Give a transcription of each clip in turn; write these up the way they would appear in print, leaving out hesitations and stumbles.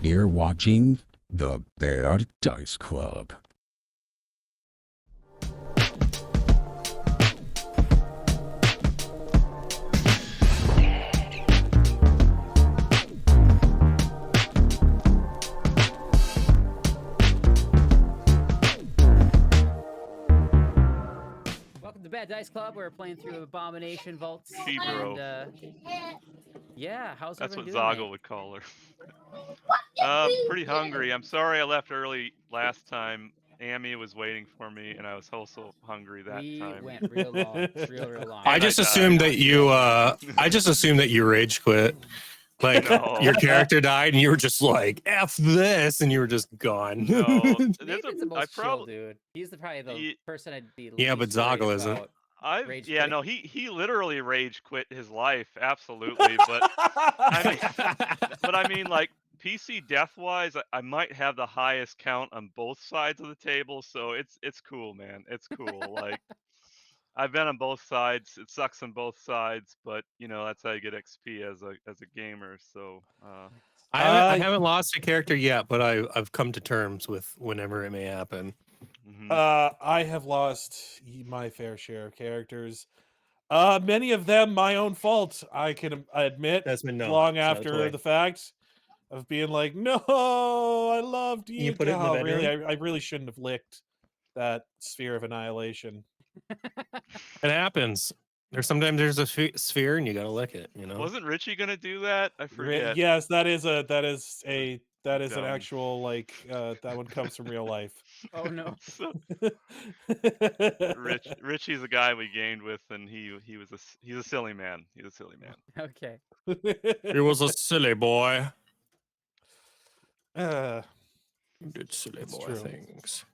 You're watching the Bad Dice Club. Welcome to Bad Dice Club. We're playing through Abomination Vaults. She-bro. And, yeah, how's That's what everyone doing? Zoggle would call her. Pretty hungry. I'm sorry I left early last time. Amy was waiting for me, and I was also hungry that time. We went real long, real long. I just assumed that you. I just assumed that you rage quit. Like No. your character died, and you were just like "F this," and you were just gone. No, Nathan's the most chill dude. He's probably the person I'd be. Yeah, but Zoggle isn't. He literally rage quit his life, absolutely. But I mean, like PC death wise, I might have the highest count on both sides of the table, so it's cool, man. It's cool. Like I've been on both sides. It sucks on both sides, but you know that's how you get XP as a gamer. So I haven't lost a character yet, but I've come to terms with whenever it may happen. Mm-hmm. I have lost my fair share of characters. Many of them my own fault. I can admit. That's been long after the fact of being like, no, I loved you. You put it in the bedroom? Really, I really shouldn't have licked that sphere of annihilation. It happens. There's a sphere, and you gotta lick it. You know. Wasn't Richie gonna do that? I forget. Yes, that is an actual like that one comes from real life. Oh no. Richie's a guy we gamed with, and he's a silly man. He's a silly man. Okay. He was a silly boy. Did silly boy things.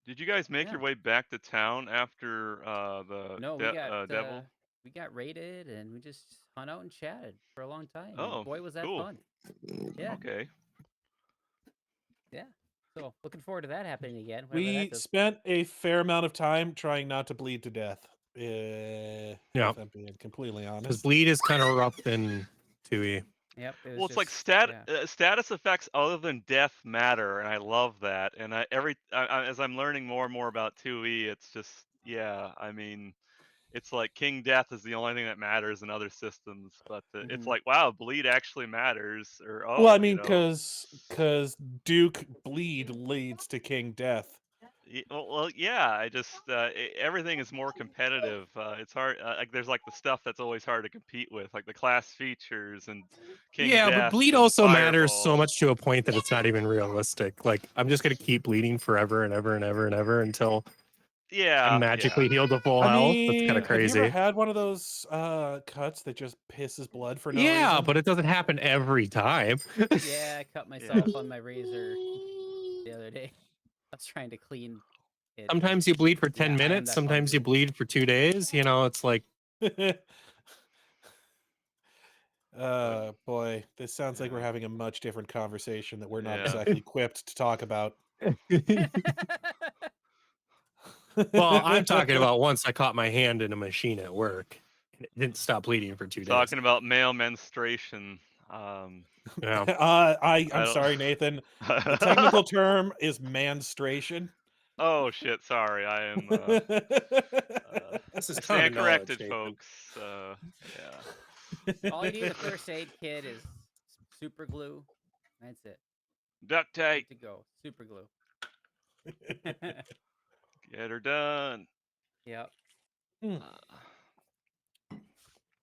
Did you guys make your way back to town after the devil? We got raided, and we just hung out and chatted for a long time. Oh, boy, was that cool. fun! Yeah. Okay. Yeah. So looking forward to that happening again. We spent a fair amount of time trying not to bleed to death. If I'm being completely honest. Because bleed is kind of rough in 2E. Yep. Well, it's like status effects other than death matter, and I love that. And as I'm learning more and more about 2E, it's just I mean, it's like King Death is the only thing that matters in other systems, but it's like wow, bleed actually matters. Or well, I mean, because Duke bleed leads to King Death. Well, yeah. I just everything is more competitive. It's hard. Like there's like the stuff that's always hard to compete with, like the class features and King Death. But bleed also matters so much to a point that it's not even realistic. Like I'm just gonna keep bleeding forever and ever and ever and ever until I'm magically healed to full health. That's kind of crazy. Have you ever had one of those cuts that just pisses blood for no reason? Yeah, but it doesn't happen every time. Yeah, I cut myself on my razor the other day. I was trying to clean it. Sometimes you bleed for 10 minutes. Sometimes you bleed for 2 days. You know, it's like. Boy, this sounds like we're having a much different conversation that we're not exactly equipped to talk about. Well, I'm talking about once I caught my hand in a machine at work and it didn't stop bleeding for 2 days. Talking about male menstruation. I'm sorry, Nathan. The technical term is menstruation. Oh shit! Sorry, I am. This is stand corrected, folks. All you need a first aid kit is super glue. That's it. Duct tape. Good to go. Super glue. Get her done. Yep.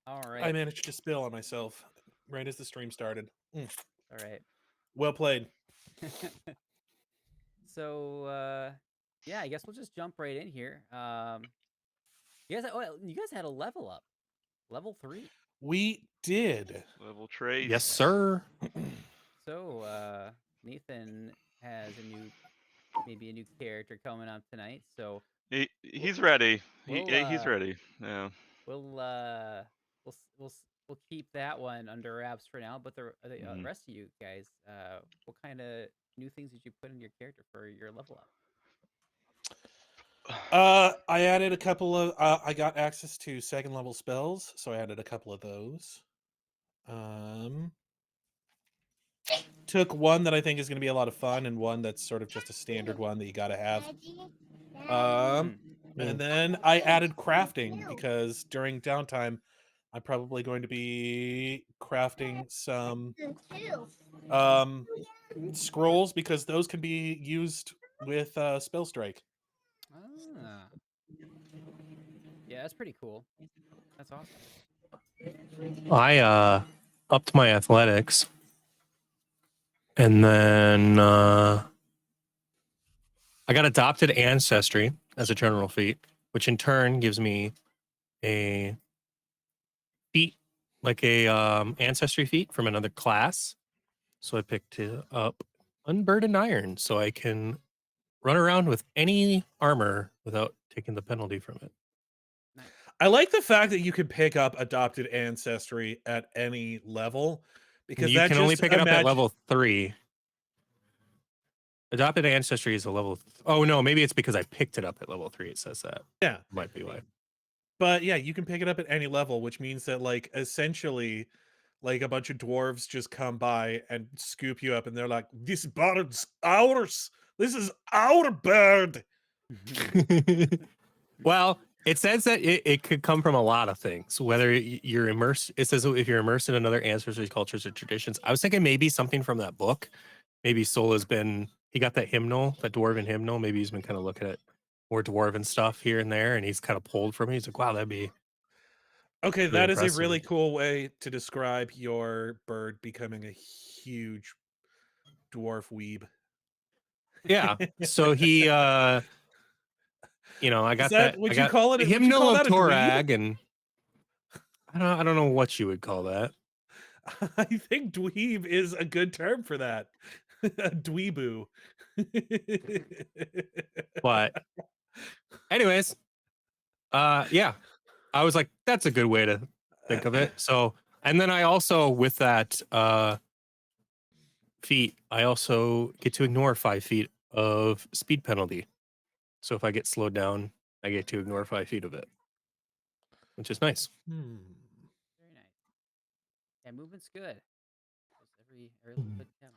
All right. I managed to spill on myself right as the stream started. All right. Well played. So, I guess we'll just jump right in here. You guys had a level up. Level 3. We did. Level trade. Yes, sir. So, Nathan has maybe a new character coming up tonight. So he's ready. He's ready. Yeah. We'll keep that one under wraps for now. But the rest of you guys, what kind of new things did you put in your character for your level up? I added a couple of. I got access to second level spells, so I added a couple of those. took one that I think is going to be a lot of fun and one that's sort of just a standard one that you got to have. And then I added crafting because during downtime, I'm probably going to be crafting some scrolls because those can be used with spell strike. Ah. Yeah, that's pretty cool. That's awesome. I upped my athletics, and then I got adopted ancestry as a general feat, which in turn gives me a feat, like a ancestry feat from another class. So I picked up unburdened iron, so I can run around with any armor without taking the penalty from it. Nice. I like the fact that you can pick up adopted ancestry at any level because You that can only just pick it up at level 3. Adopted ancestry is a level. Oh no, maybe it's because I picked it up at level 3. It says that. Yeah, Might be why. but yeah, you can pick it up at any level, which means that like essentially, like a bunch of dwarves just come by and scoop you up, and they're like, "This bird's ours. This is our bird." Well, it says that it could come from a lot of things. Whether you're immersed, it says if you're immersed in another ancestry cultures or traditions. I was thinking maybe something from that book. Maybe Sola's been, he got that hymnal, that dwarven hymnal. Maybe he's been kind of looking at more dwarven stuff here and there, and he's kind of pulled from it. He's like, wow, that'd be Okay, really that is a impressive. really cool way to describe your bird becoming a huge dwarf weeb. Yeah. So he you know, I got that. Would I you got call it? the Would you hymnal call of that a dweeb? Torag, and I don't know what you would call that. I think dweeb is a good term for that. A dweeboo. But anyways, yeah. I was like, that's a good way to think of it. So, and then I also with that feat, I also get to ignore 5 feet of speed penalty. So if I get slowed down, I get to ignore 5 feet of it, which is nice. Very nice. Yeah, movement's good. Just every little bit counts.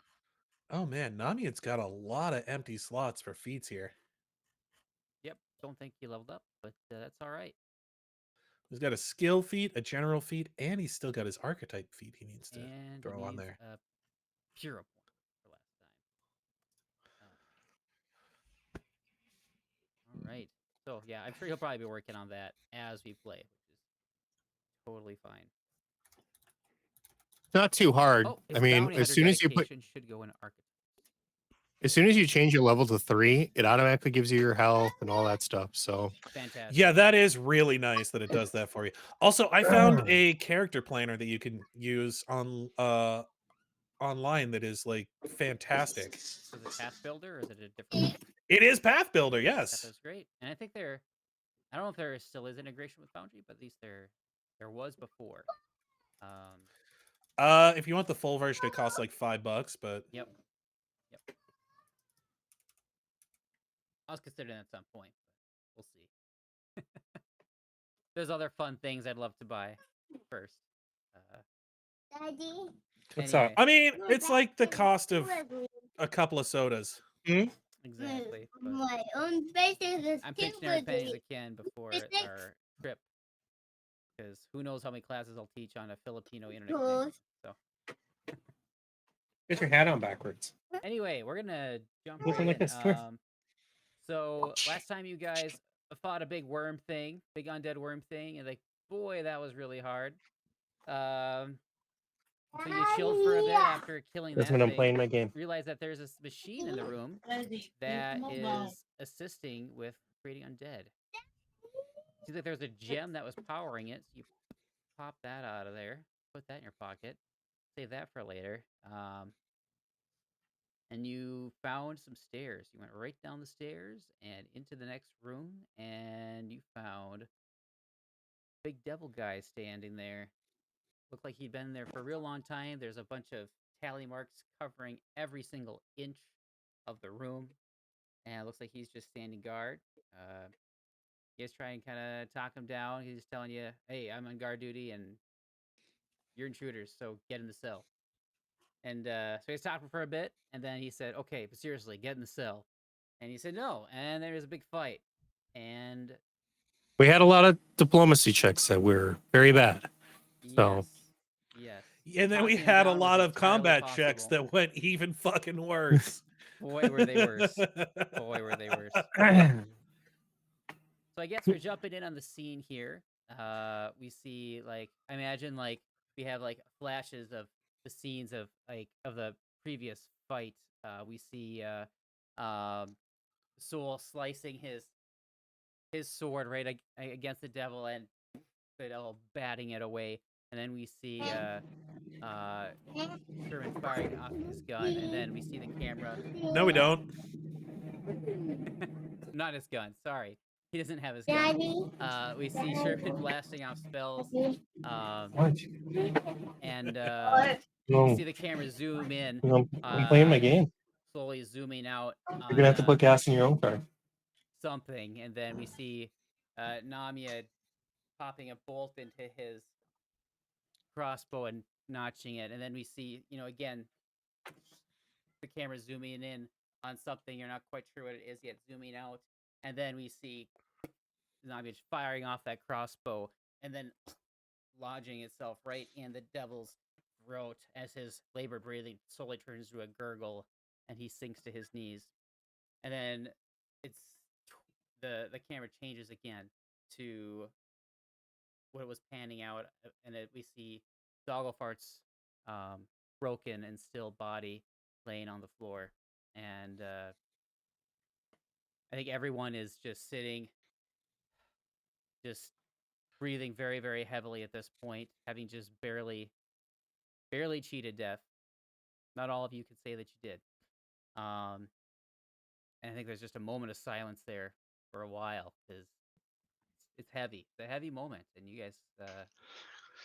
Oh man, Namied's got a lot of empty slots for feats here. Yep. Don't think he leveled up, but that's all right. He's got a skill feat, a general feat, and he's still got his archetype feat he needs to And throw he on needs there. a hero point for last time. All right. So yeah, I'm sure he'll probably be working on that as we play, which is totally fine. Not too hard. Oh, I his mean, bounty as hunter soon as you put, dedication should go in archetype. as soon as you change your level to 3, it automatically gives you your health and all that stuff. So Fantastic. Yeah, that is really nice that it does that for you. Also, I found a character planner that you can use on online that is like fantastic. Is it Path Builder or is it a different one? It is Path Builder, That yes. was great. And I think I don't know if there still is integration with Foundry, but at least there was before. If you want the full version, it costs like $5, but Yep. I was considering at some point, but we'll see. There's other fun things I'd love to buy first. Daddy. what's Anyway, I mean, it's like the cost of a couple of sodas. exactly. But My own space is I'm pitching every penny I can before our trip, because who knows how many classes I'll teach on a Filipino internet connection. So get your hat on backwards. anyway, we're gonna jump Looking right like in. this. So last time you guys fought a big worm thing, big undead worm thing, and like, boy, that was really hard. So you chilled for a bit after killing That's that when I'm thing. playing my game. Realize that there's this machine in the room that is assisting with creating undead. See that there's a gem that was powering it. So you pop that out of there, put that in your pocket, save that for later. And you found some stairs. You went right down the stairs and into the next room, and you found big devil guy standing there. Looked like he'd been there for a real long time. There's a bunch of tally marks covering every single inch of the room, and it looks like he's just standing guard. You guys try and kind of talk him down. He's just telling you, "Hey, I'm on guard duty, and you're intruders, so get in the cell." And so he was talking for a bit, and then he said, "Okay, but seriously, get in the cell." And he said, "No." And there was a big fight, and We had a lot of diplomacy checks that were very bad. So- yes. And then we Talking him had a down was lot of entirely combat checks possible. that went even fucking worse. Boy, were they worse. Boy, were they worse. So I guess we're jumping in on the scene here. We see I imagine we have flashes of the scenes of the previous fight. We see Soul slicing his sword right against the devil and batting it away, and then we see Sherman firing off his gun, and then we see the camera. No, we don't. Not his gun. Sorry, he doesn't have his gun. Daddy. We see Sherman blasting off spells, and we see the camera zoom in. I'm playing my game. Slowly zooming out. You're gonna have to put gas in your own car. Something, and then we see Namied popping a bolt into his crossbow and notching it, and then we see again the camera zooming in on something you're not quite sure what it is yet, zooming out, and then we see Namied firing off that crossbow and then lodging itself right in the devil's throat as his labored breathing slowly turns to a gurgle and he sinks to his knees. And then it's the camera changes again to what it was panning out, and we see Zogglefart's broken and still body laying on the floor, and I think everyone is just sitting, just breathing very, very heavily at this point, having just barely cheated death. Not all of you could say that you did. And I think there's just a moment of silence there for a while because it's heavy. It's a heavy moment, and you guys are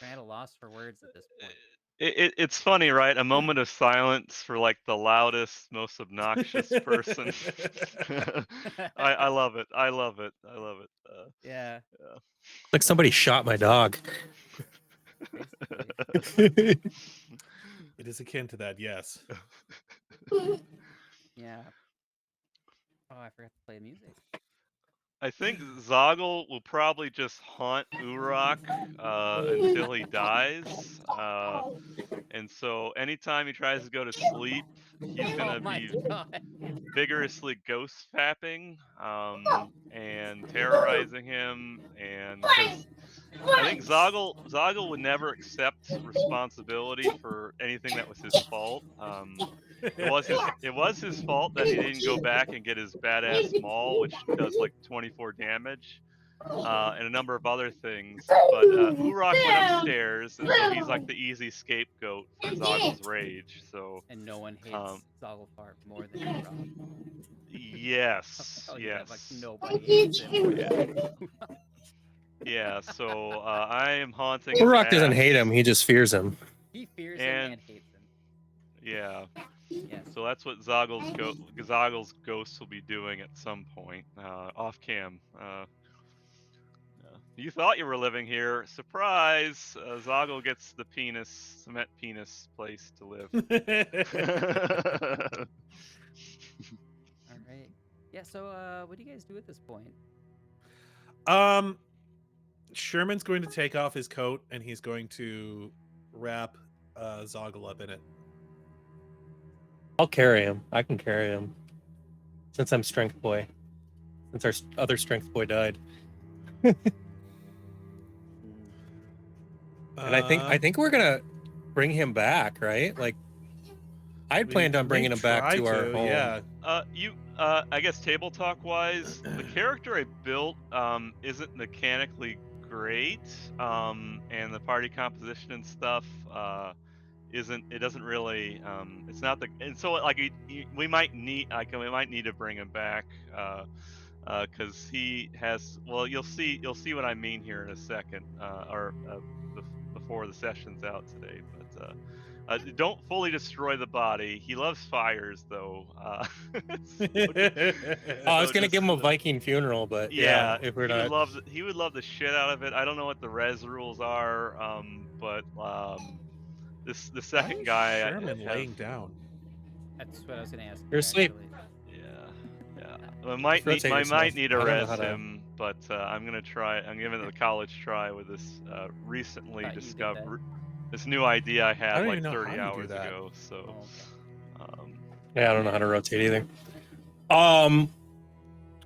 at a loss for words at this point. It's funny, right? A moment of silence for the loudest, most obnoxious person. I love it. I love it. I love it. Yeah. Like somebody shot my dog. It is akin to that, yes. Yeah. Oh, I forgot to play music. I think Zoggle will probably just haunt Urok until he dies. And so anytime he tries to go to sleep, he's going to be vigorously ghost fapping and terrorizing him. And 'cause I think Zoggle would never accept responsibility for anything that was his fault. It was his fault that he didn't go back and get his badass maul, which does 24 damage, and a number of other things. But Urok went upstairs, and so he's the easy scapegoat for Zoggle's rage. So and no one hates Zogglefart more than Urok. Yes, yes. Nobody hates him. Yeah. So I am haunting. Urok doesn't hate him; he just fears him. He fears him and hates him. Yeah. Yes. So that's what Zoggle's ghost will be doing at some point, off cam. You thought you were living here. Surprise! Zoggle gets the cement penis place to live. All right. Yeah. So, what do you guys do at this point? Sherman's going to take off his coat and he's going to wrap Zoggle up in it. I'll carry him. I can carry him. Since I'm strength boy. Since our other strength boy died. And I think we're gonna bring him back, right? I had planned on bringing him back to our home. Yeah. I guess table talk wise, the character I built isn't mechanically great, and the party composition and stuff doesn't really it's not the, and so we might need to bring him back because he has, well, you'll see what I mean here in a second, or before the session's out today, but don't fully destroy the body. He loves fires, though. I was gonna give him a Viking funeral, but yeah, if we're not, he would love the shit out of it. I don't know what the res rules are, but the second guy. Sherman laying down. That's what I was gonna ask. You're asleep. actually. Yeah. I might Rotate need, I yourself. might need to I don't know res how to- him, but I'm gonna try. I'm giving it a college try with this recently Thought you did discovered this new idea I had don't like even know 30 how you do hours that. ago. So, Oh, okay. Yeah, I don't know how to rotate either.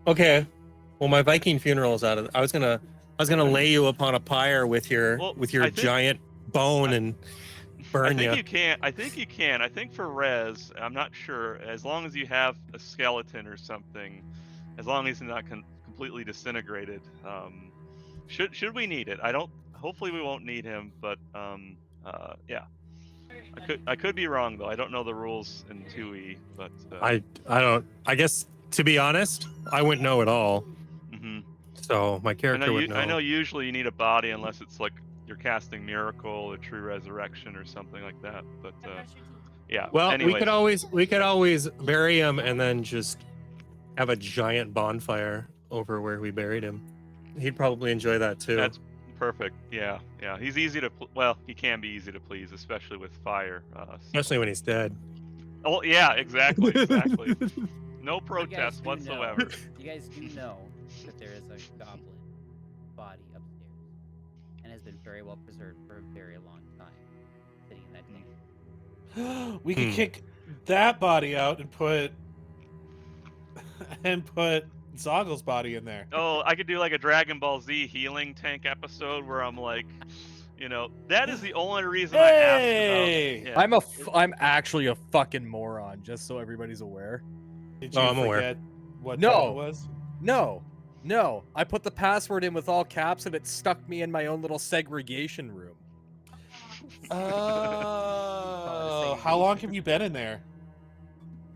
Okay. Well, my Viking funeral is out of. I was gonna lay you upon a pyre with your Well, I think- giant bone and burn I think you. you can. I think you can. I think for res, I'm not sure. As long as you have a skeleton or something, as long as he's not completely disintegrated. Should we need it? I don't. Hopefully we won't need him. But yeah. I could be wrong though. I don't know the rules in 2e, but I don't. I guess to be honest, I wouldn't know at all. mhm. So my character would know. I know usually you need a body unless it's like you're casting miracle or true resurrection or something like that. But yeah. Well, anyways. we could always bury him and then just have a giant bonfire over where we buried him. He'd probably enjoy that too. That's perfect. Yeah. He's easy to well, he can be easy to please, especially with fire. Especially when he's dead. Oh yeah, exactly. No You guys protest do know- whatsoever. You guys do know that there is a goblin body upstairs, and has been very well preserved for a very long time, sitting in that tank. We could kick that body out and put Zoggle's body in there. Oh, I could do like a Dragon Ball Z healing tank episode where I'm like, that is the only reason I Hey! asked about. Yeah. I'm actually a fucking moron, just so everybody's aware. Did you Oh, I'm aware. forget what No. time it was? No. I put the password in with all caps and it stuck me in my own little segregation room. Oh, how long have you been in there?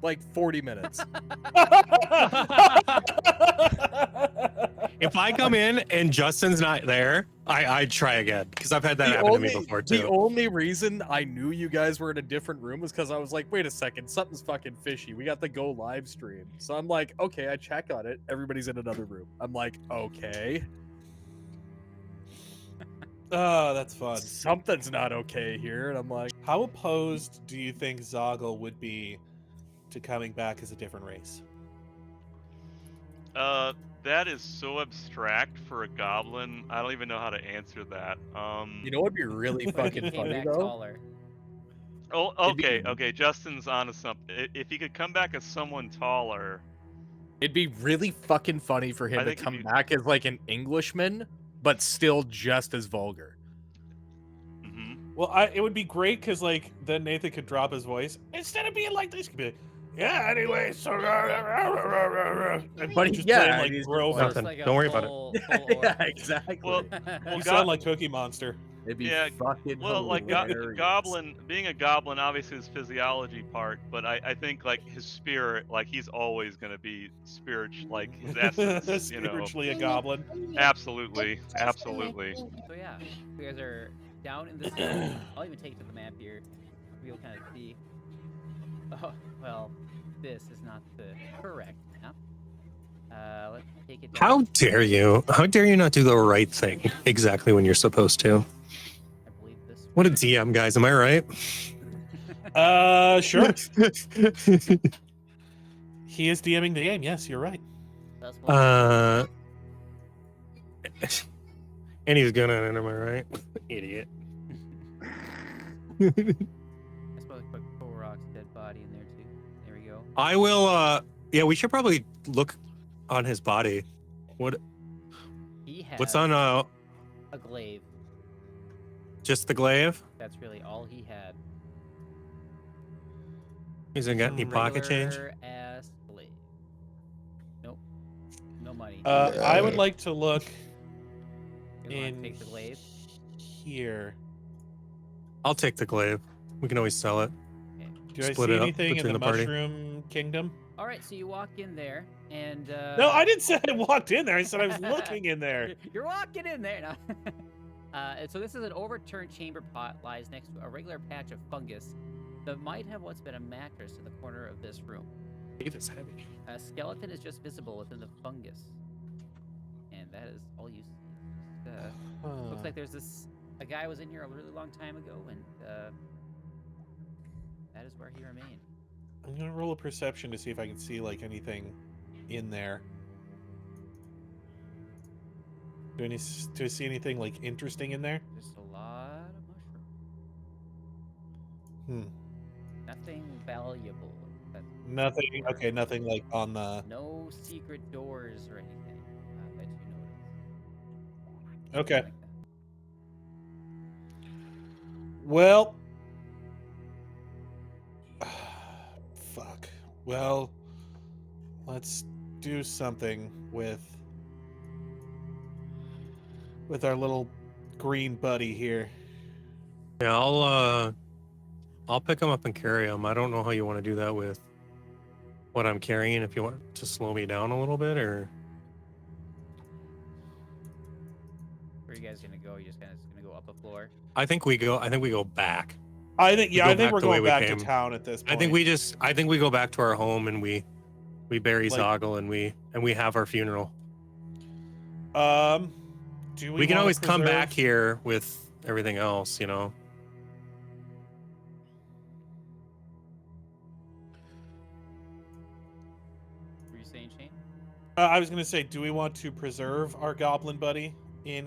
Like 40 minutes. If I come in and Justin's not there, I try again because I've had that happen to me before The too. only reason I knew you guys were in a different room was because I was like, wait a second, something's fucking fishy. We got the go live stream. So I'm like, okay, I check on it. Everybody's in another room. I'm like, okay. Oh, that's fun. Something's not okay here. And I'm like, How opposed do you think Zoggle would be to coming back as a different race? That is so abstract for a goblin. I don't even know how to answer that. you know what'd be really fucking Came funny back though? taller. Oh, It'd be- okay. Justin's onto something. If he could come back as someone taller, It'd be really fucking funny for I him to think if come you- back as like an Englishman, but still just as vulgar. mhm. Well, it would be great because like then Nathan could drop his voice instead of being like this. Could be like, yeah. Anyway, so and But just yeah, playing, like he's Grover. just It's Nothing. like a Don't worry about it. full Yeah, orc. exactly. Well, You God- sound like Cookie Monster. It'd be yeah, fucking Well, like hilarious. goblin, being a goblin, obviously his physiology part, but I think like his spirit, like he's always gonna be spiritual, like his essence, Spiritually a goblin. Absolutely. So yeah, you guys are down in this. I'll even take it to the map here. We'll kind of see. Oh well, this is not the correct map. Let's take it down. How dare you? How dare you not do the right thing exactly when you're supposed to? I believe this. What a DM, guys. Am I right? Sure. He is DMing the game. Yes, you're right. That's one. And he's gonna, am I right? Idiot. I suppose put Korok's dead body in there too. There we go. I will, yeah, we should probably look on his body. He has What's on, a glaive. just the glaive? That's really all he had. He's got any pocket change? Regular-ass glaive. Nope. No money. I would like to look You wanna in take the glaive? here. I'll take the glaive. We can always sell it. Do I Split see it up anything in between the the party. Mushroom Kingdom? All right, so you walk in there, and No, I didn't say I walked in there. I said I was looking in there. You're walking in there now. And so this is an overturned chamber pot lies next to a regular patch of fungus that might have once been a mattress in the corner of this room. It is heavy. A skeleton is just visible within the fungus, and that is all you see. Looks like there's a guy was in here a really long time ago, and That is where he remained. I'm gonna roll a perception to see if I can see like anything in there. Do I see anything like interesting in there? Just a lot of mushrooms. Nothing valuable. That's Nothing. for Okay, nothing like on the. no secret doors or anything that you notice. Okay. Like that. Well. Fuck. Well, let's do something with our little green buddy here. Yeah, I'll pick him up and carry him. I don't know how you want to do that with what I'm carrying. If you want to slow me down a little bit, or Where are you guys gonna go? You just gonna go up a floor? I think we go back. I think We go I think back we're the way going we back to came. town at this point. I think we go back to our home and we bury Like- Zoggle and we have our funeral. Do We can wanna always come back preserve- here with everything else, you know. Were you saying, Shane? I was gonna say, do we want to preserve our goblin buddy in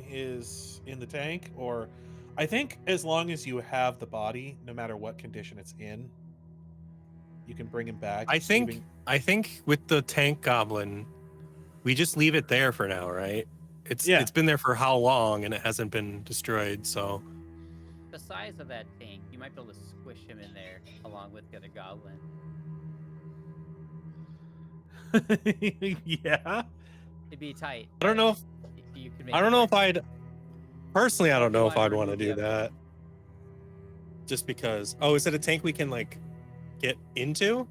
the tank, or I think as long as you have the body, no matter what condition it's in, you can bring him back. I think with the tank goblin, we just leave it there for now, right? It's been there for how long and it hasn't been destroyed, so The size of that tank, you might be able to squish him in there along with the other goblin. yeah. It'd be tight. I don't know if You could make I don't it know work. if I'd personally I don't know if I'd want to remove do the other- that. Just because is it a tank we can like get into?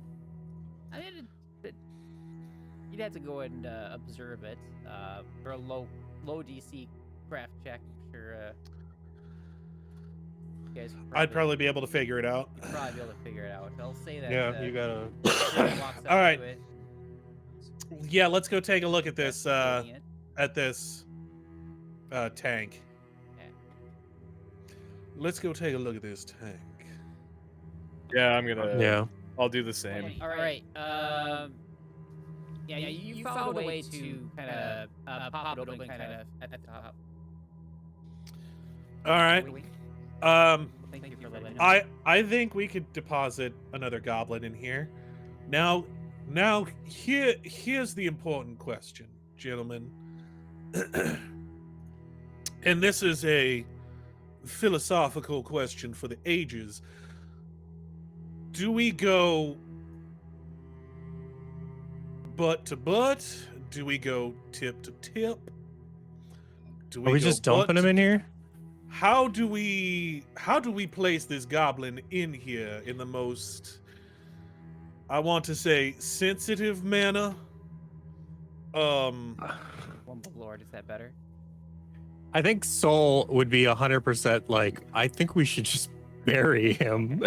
I mean, you'd have to go and observe it. For a low DC craft check, I'm sure. You guys would I'd probably be able to figure it out. you'd probably be able to figure it out. I'll say that. Yeah, you gotta. Sherman walks up All right. to it, Yeah, let's go take a look at this holding it. Tank. Okay. Let's go take a look at this tank. Yeah, I'm gonna. Yeah. I'll do the same. Okay, all right. Yeah, you found a way to kind of pop it open, kind of at the top. All right. Thank you for letting us. I think we could deposit another goblin in here. Now here's the important question, gentlemen. And this is a philosophical question for the ages. Do we go butt to butt? Do we go tip to tip? Do Are we go just dumping butt him in here? How do we place this goblin in here in the most, I want to say, sensitive manner? One lord, is that better? I think Soul would be 100% like. I think we should just bury him.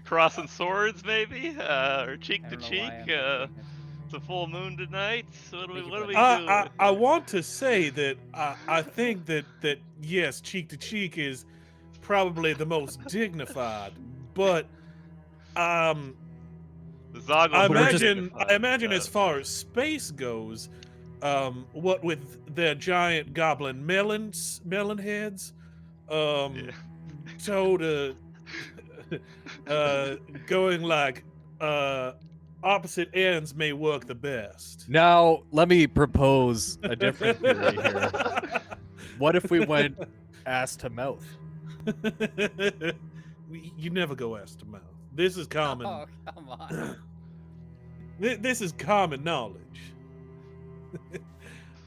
Crossing swords, maybe, or cheek I to don't know cheek. why I'm thinking this. It's a full moon tonight. What Thank you are for we that. doing? I want to say that I think that yes, cheek to cheek is probably the most dignified, but The Zoggle I imagine as far as space goes, what with their giant goblin melon heads, Toad going like opposite ends may work the best. Now, let me propose a different theory here. What if we went ass to mouth? You never go ass to mouth. This is common. Oh, come on. This is common knowledge.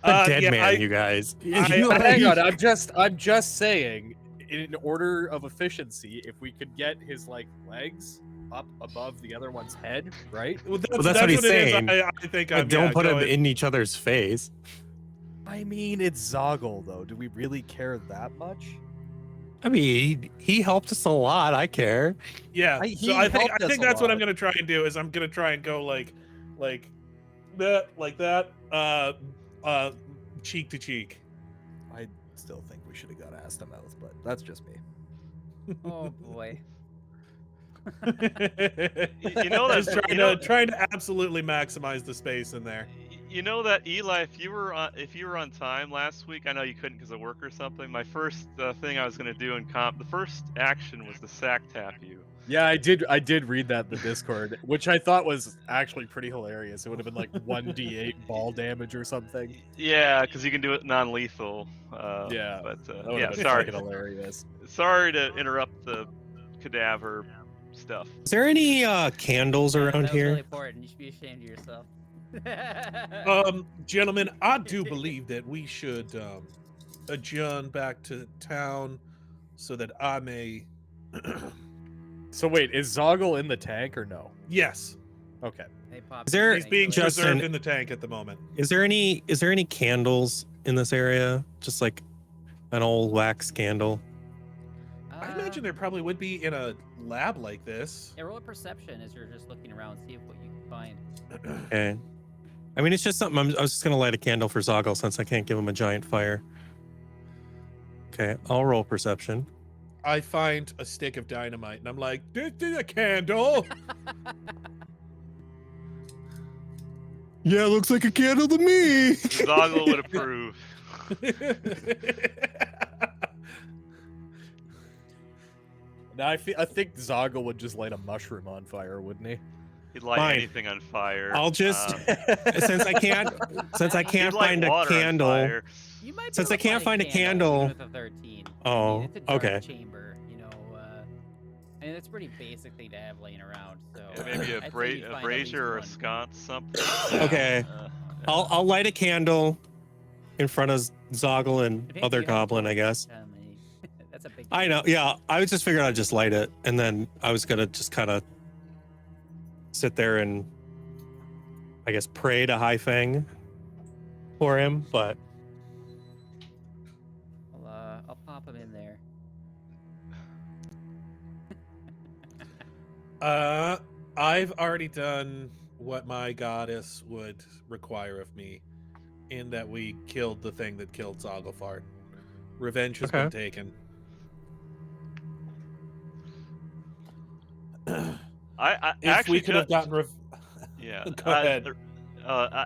A dead yeah, man, you guys. Hang on, I'm just saying, in order of efficiency, if we could get his like legs up above the other one's head, right? Well, that's what he's it is. saying. I think But I'm. don't yeah, put go him ahead. in each other's face. I mean, it's Zoggle though. Do we really care that much? I mean, he helped us a lot. I care. Yeah. He So I think helped us a that's what I'm lot. gonna try and do. Is I'm gonna try and go like that, cheek to cheek. I still think we should have got ass to mouth, but that's just me. Oh boy. You know that- Just trying, you know- trying to absolutely maximize the space in there. You know that, Eli, if you were on time last week, I know you couldn't because of work or something. My first thing I was gonna do in comp, the first action was to sack tap you. Yeah, I did read that in the Discord, which I thought was actually pretty hilarious. It would have been like 1d8 ball damage or something. Yeah, because you can do it non-lethal. Yeah, But That would yeah, have been sorry. fucking hilarious. Sorry to interrupt the cadaver stuff. Is there any candles Yeah, around that was here? really important. You should be ashamed of yourself. Gentlemen, I do believe that we should adjourn back to town so that I may. So wait, is Zoggle in the tank or no? Yes, Okay. Hey, Pop, Is there- he's being Justin- preserved in the tank at the moment. Is there any candles in this area? Just like an old wax candle. I imagine there probably would be in a lab like this. Yeah, roll a perception as you're just looking around, see what you can find. Okay. I mean, it's just something. I was just gonna light a candle for Zoggle since I can't give him a giant fire. Okay, I'll roll perception. I find a stick of dynamite and I'm like, this is a candle. Yeah, looks like a candle to me. Zoggle would approve. Now I think Zoggle would just light a mushroom on fire, wouldn't he? He'd light Fine. anything on fire. I'll just Um, since I can't he'd light find a water on candle. fire. You might be Since able I to can't find a candle- even with a 13. I Oh, mean, it's a dark okay. chamber, you know. I mean, it's a pretty basic thing to have laying around. So Yeah, maybe I'd say you'd a find at brazier or a least one. sconce, something. Okay. Yeah. I'll light a candle in front of Zoggle and Depends other if you have goblin, I one. guess. That's a big. I know. Yeah, I was just figuring I'd just light it, and then I was gonna just kind of sit there and, I guess, pray to High Fang for him. But I'll pop him in there. I've already done what my goddess would require of me, in that we killed the thing that killed Zogglefart. Revenge has been taken. I If actually we could have gotten Yeah. Go ahead.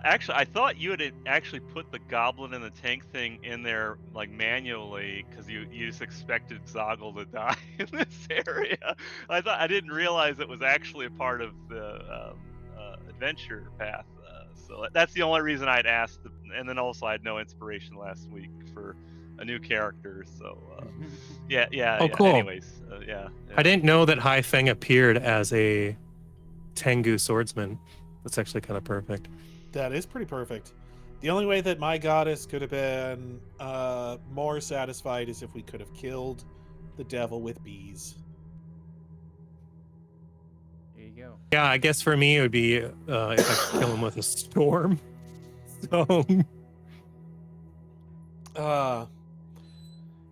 Actually, I thought you had actually put the goblin and the tank thing in there like manually because you just expected Zoggle to die in this area. I didn't realize it was actually a part of the adventure path. So that's the only reason I'd asked. And then also I had no inspiration last week for a new character. So yeah. Oh, cool. Anyways, yeah. I didn't know that High Fang appeared as a Tengu swordsman. That's actually kind of perfect. That is pretty perfect. The only way that my goddess could have been more satisfied is if we could have killed the devil with bees. There you go. Yeah, I guess for me it would be if I could kill him with a storm. So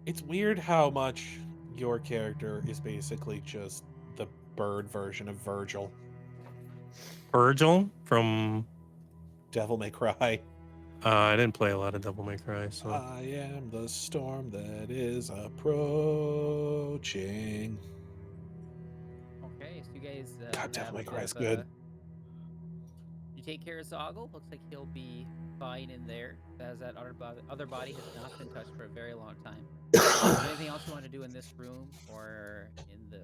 It's weird how much your character is basically just the bird version of Virgil. Virgil from Devil May Cry. I didn't play a lot of Devil May Cry, so I am the storm that is approaching. Okay, so you guys. God, Devil May have, Cry is good. You take care of Zoggle. Looks like he'll be fine in there, as that other body has not been touched for a very long time. Is there anything else you want to do in this room or in the?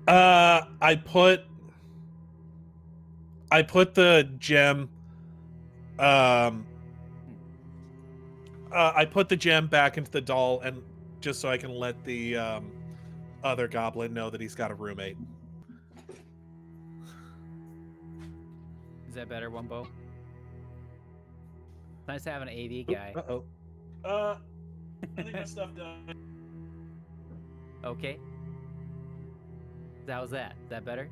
I put the gem. I put the gem back into the doll, and just so I can let the other goblin know that he's got a roommate. Is that better, Wumbo? It's nice to have an AV guy. Uh-oh. I think my stuff done. Okay. How's that? Is that better?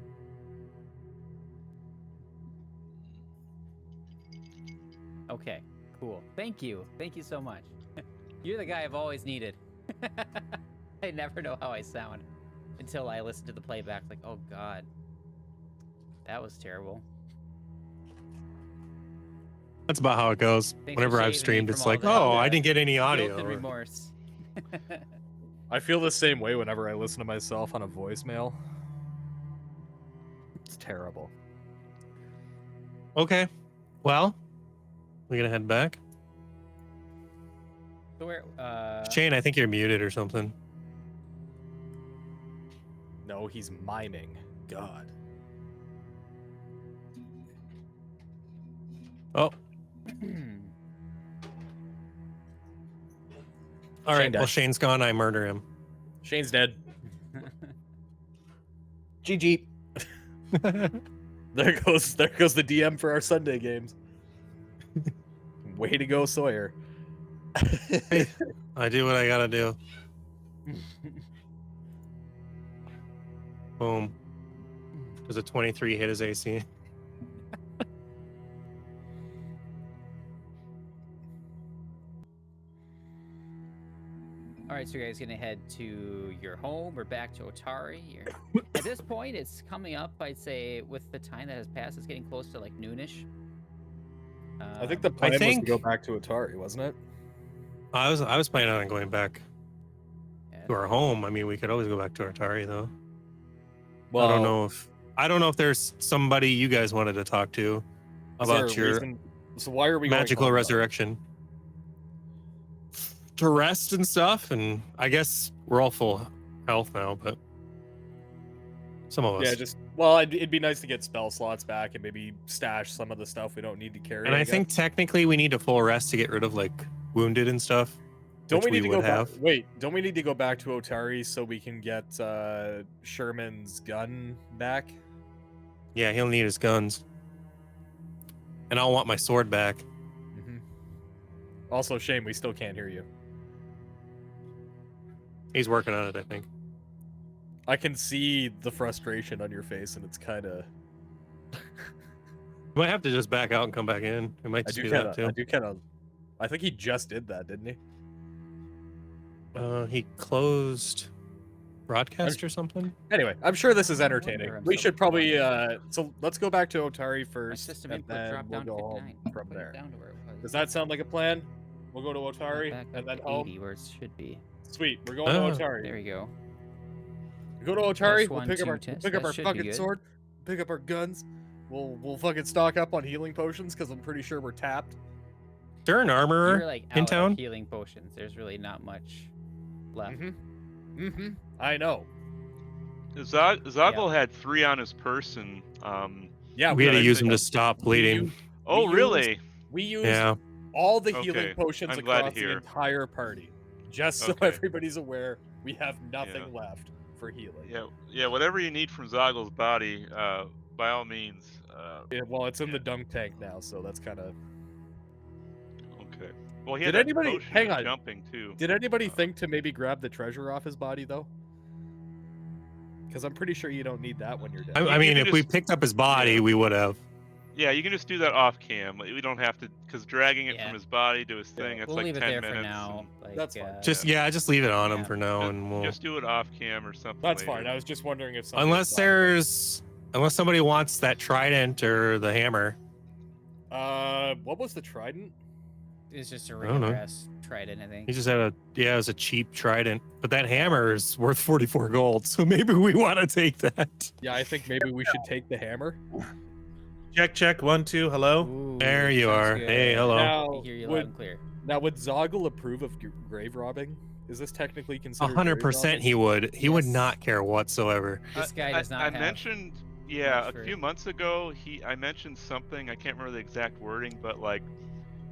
Okay, cool. Thank you. Thank you so much. You're the guy I've always needed. I never know how I sound until I listen to the playback. Like, oh god, that was terrible. That's about how it goes. Thanks for Whenever I've saving me streamed, from it's all like, that, oh, I didn't get any guilt audio. and remorse. I feel the same way whenever I listen to myself on a voicemail. It's terrible. Okay. Well, we gonna head back. So where? Shane, I think you're muted or something. No, he's miming. God. Oh, all right. died. Well, Shane's gone. I murder him. Shane's dead. GG. There goes the DM for our Sunday games. Way to go, Sawyer. I do what I gotta do. Boom. Does a 23 hit his AC? All right, so you guys gonna head to your home or back to Otari? At this point, it's coming up. I'd say with the time that has passed, it's getting close to like noonish. I think the plan was to think- go back to Otari, wasn't it? I was planning on going back to our home. I mean, we could always go back to Otari though. Well, I don't know if there's somebody you guys wanted to talk to is there about a your reason- So why are we going magical home, though? resurrection. To rest and stuff, and I guess we're all full health now, but some of us. Yeah, it'd be nice to get spell slots back and maybe stash some of the stuff we don't need to carry. and I think technically we need a full rest to get rid of like wounded and stuff. don't we which need to would go back? have. Wait, don't we need to go back to Otari so we can get Sherman's gun back? Yeah, he'll need his guns, and I'll want my sword back. Mm-hmm. Also, Shane, we still can't hear you. He's working on it, I think. I can see the frustration on your face, and it's kind of. You might have to just back out and come back in. It might I just do be kind that of. too. I do kind of. I think he just did that, didn't he? He closed broadcast or something. Anyway, I'm sure this is I wonder, entertaining. I'm We so should probably. confused. So let's go back to Otari My first, system and input then dropped we'll down to go home 59. from Put it there. down to where it was. Does that sound like a plan? We'll go to Put it Otari back and up then to home. 80 where it should be. Sweet, we're going Oh. to Otari. There you go. We go to Otari. Test We'll one, pick up two our test. pick up That our should be fucking good. sword. Pick up our guns. We'll fucking stock up on healing potions because I'm pretty sure we're tapped. Is there an armorer You're like in out town? of healing potions. There's really not much left. Mm-hmm. I know. Zoggle had 3 on his person. Yeah, We had to I use think him to stop bleeding. Oh, used- really? We used Yeah. all the Okay, healing potions I'm glad to across the hear. entire party. Just so Okay. everybody's aware, we have nothing Yeah. left for healing. Yeah. Whatever you need from Zoggle's body, by all means. Yeah, well, it's in Yeah. the dunk tank now, so that's kind of. Okay. Well, he Did had that anybody- potion hang of on. jumping too. Did anybody think to maybe grab the treasure off his body though? Because I'm pretty sure you don't need that when you're dead. I You mean, can if we just- picked up his body, yeah. we would have. Yeah, you can just do that off cam. We don't have to, because dragging it Yeah. from his body to his thing, that's We'll like leave it 10 there minutes. for now. and Like, That's fine. Just leave it on him Yeah. for now, and we'll. Just do it off cam or something. That's later. fine. I was just wondering if somebody Unless somebody wants that trident or the hammer. what was the trident? It's just a I don't know. regress trident, I think. He just had it was a cheap trident, but that hammer is worth 44 gold, so maybe we want to take that. Yeah, I think maybe we should take the hammer. Check. 1, 2. Hello. Ooh, There you sounds are. good. Hey, hello. Now, I hear you loud would, and clear. now, would Zoggle approve of grave robbing? Is this technically considered? 100% he would. He would Yes. not care whatsoever. This guy does not I have mentioned, much a for- few months ago, I mentioned something. I can't remember the exact wording, but like,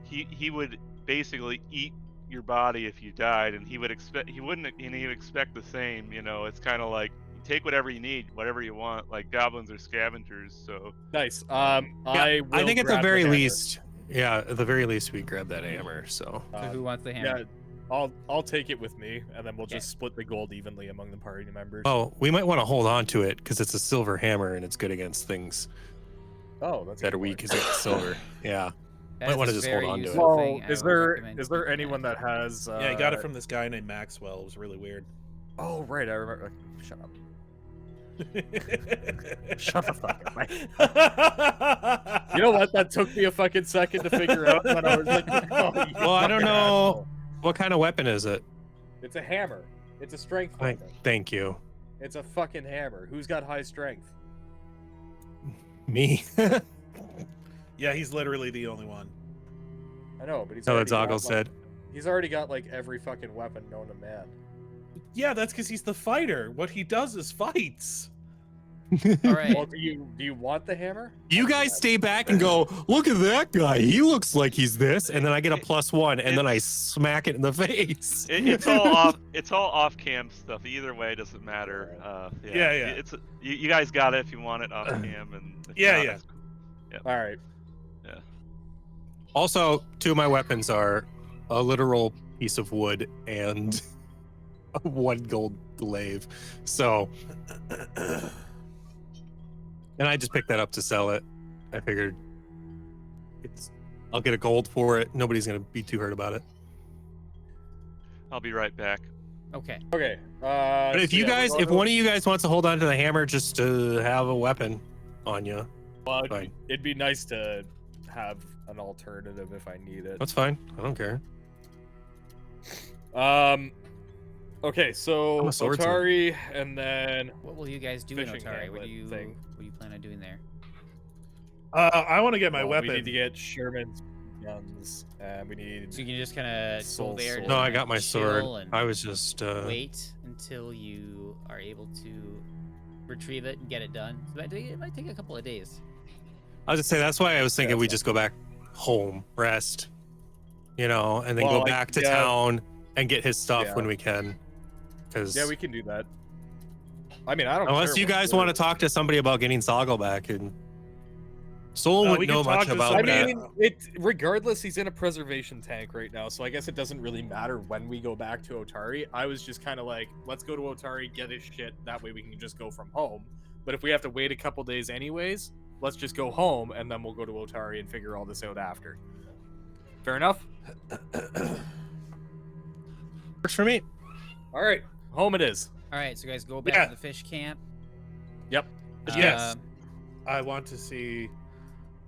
he would basically eat your body if you died, and he would expect he would expect the same. You know, it's kind of like take whatever you need, whatever you want. Like goblins are scavengers, so Nice. Yeah, I think at the grab very hammer. least, at the very least, we grab that hammer. So So who wants the hammer? Yeah, I'll take it with me, and then we'll just split the gold evenly among the party members. oh, we might want to hold on to it because it's a silver hammer and it's good against things Oh, that's that a are good weak point. as it's silver. Yeah. That might is wanna a just hold very on to it. useful Well, thing. I is would there recommend is there keeping anyone that has? Yeah, I got it from this guy named Maxwell. It was really weird. Oh right, I remember. Shut up. Shut the fuck up. You know what? That took me a fucking second to figure out. But I was like, oh, you Well, I don't fucking know. asshole. What kind of weapon is it? It's a hammer. It's a strength Like, weapon. thank you. It's a fucking hammer. Who's got high strength? Me. Yeah, he's literally the only one. I know, but he's That's what already got, Zoggle said. He's already got like every fucking weapon known to man. Yeah, that's because he's the fighter. What he does is fights. All right. Well, do you want the hammer? You guys stay back and go, look at that guy. He looks like he's this. And then I get a +1 and then I smack it in the face. It's all off. It's all off-cam stuff. Either way, doesn't matter. Yeah. It's you guys got it if you want it off-cam, and if Yeah, not, yeah. it's cool. All right. Also, 2 of my weapons are a literal piece of wood and 1 gold glaive. So, and I just picked that up to sell it. I figured I'll get a gold for it. Nobody's gonna be too hurt about it. I'll be right back. Okay. Okay. But if you guys, if one of you guys wants to hold on to the hammer just to have a weapon on you, fine. it'd be nice to have an alternative if I need it. That's fine. I don't care. Okay, so I'm a swordsman. Otari, and then What will you guys do in Fishing Otari? What hamlet do you thing. plan on doing there? I want to get my well, weapon. we need to get Sherman's guns, and we need. So you can just kind of go Soul there. sword. No, I kinda got my sword. chill and I was just wait until you are able to retrieve it and get it done. So it might take a couple of days. I was just saying that's why I was thinking Yeah, we that's just go back home, rest, and then Well, go back to yeah. town and get his stuff Yeah. when we can. Because Yeah, we can do that. I mean, I don't. unless care you what guys we're- want to talk to somebody about getting Zoggle back, and Soul No, we wouldn't can know talk much to about somebody. I that. mean, it regardless, he's in a preservation tank right now, so I guess it doesn't really matter when we go back to Otari. I was just kind of like, let's go to Otari, get his shit. That way we can just go from home. But if we have to wait a couple days anyways, let's just go home and then we'll go to Otari and figure all this out after. Fair enough. Works for me. All right, home it is. All right, so you guys go back Yeah. to the fish camp. Yep. Yes. Um, I want to see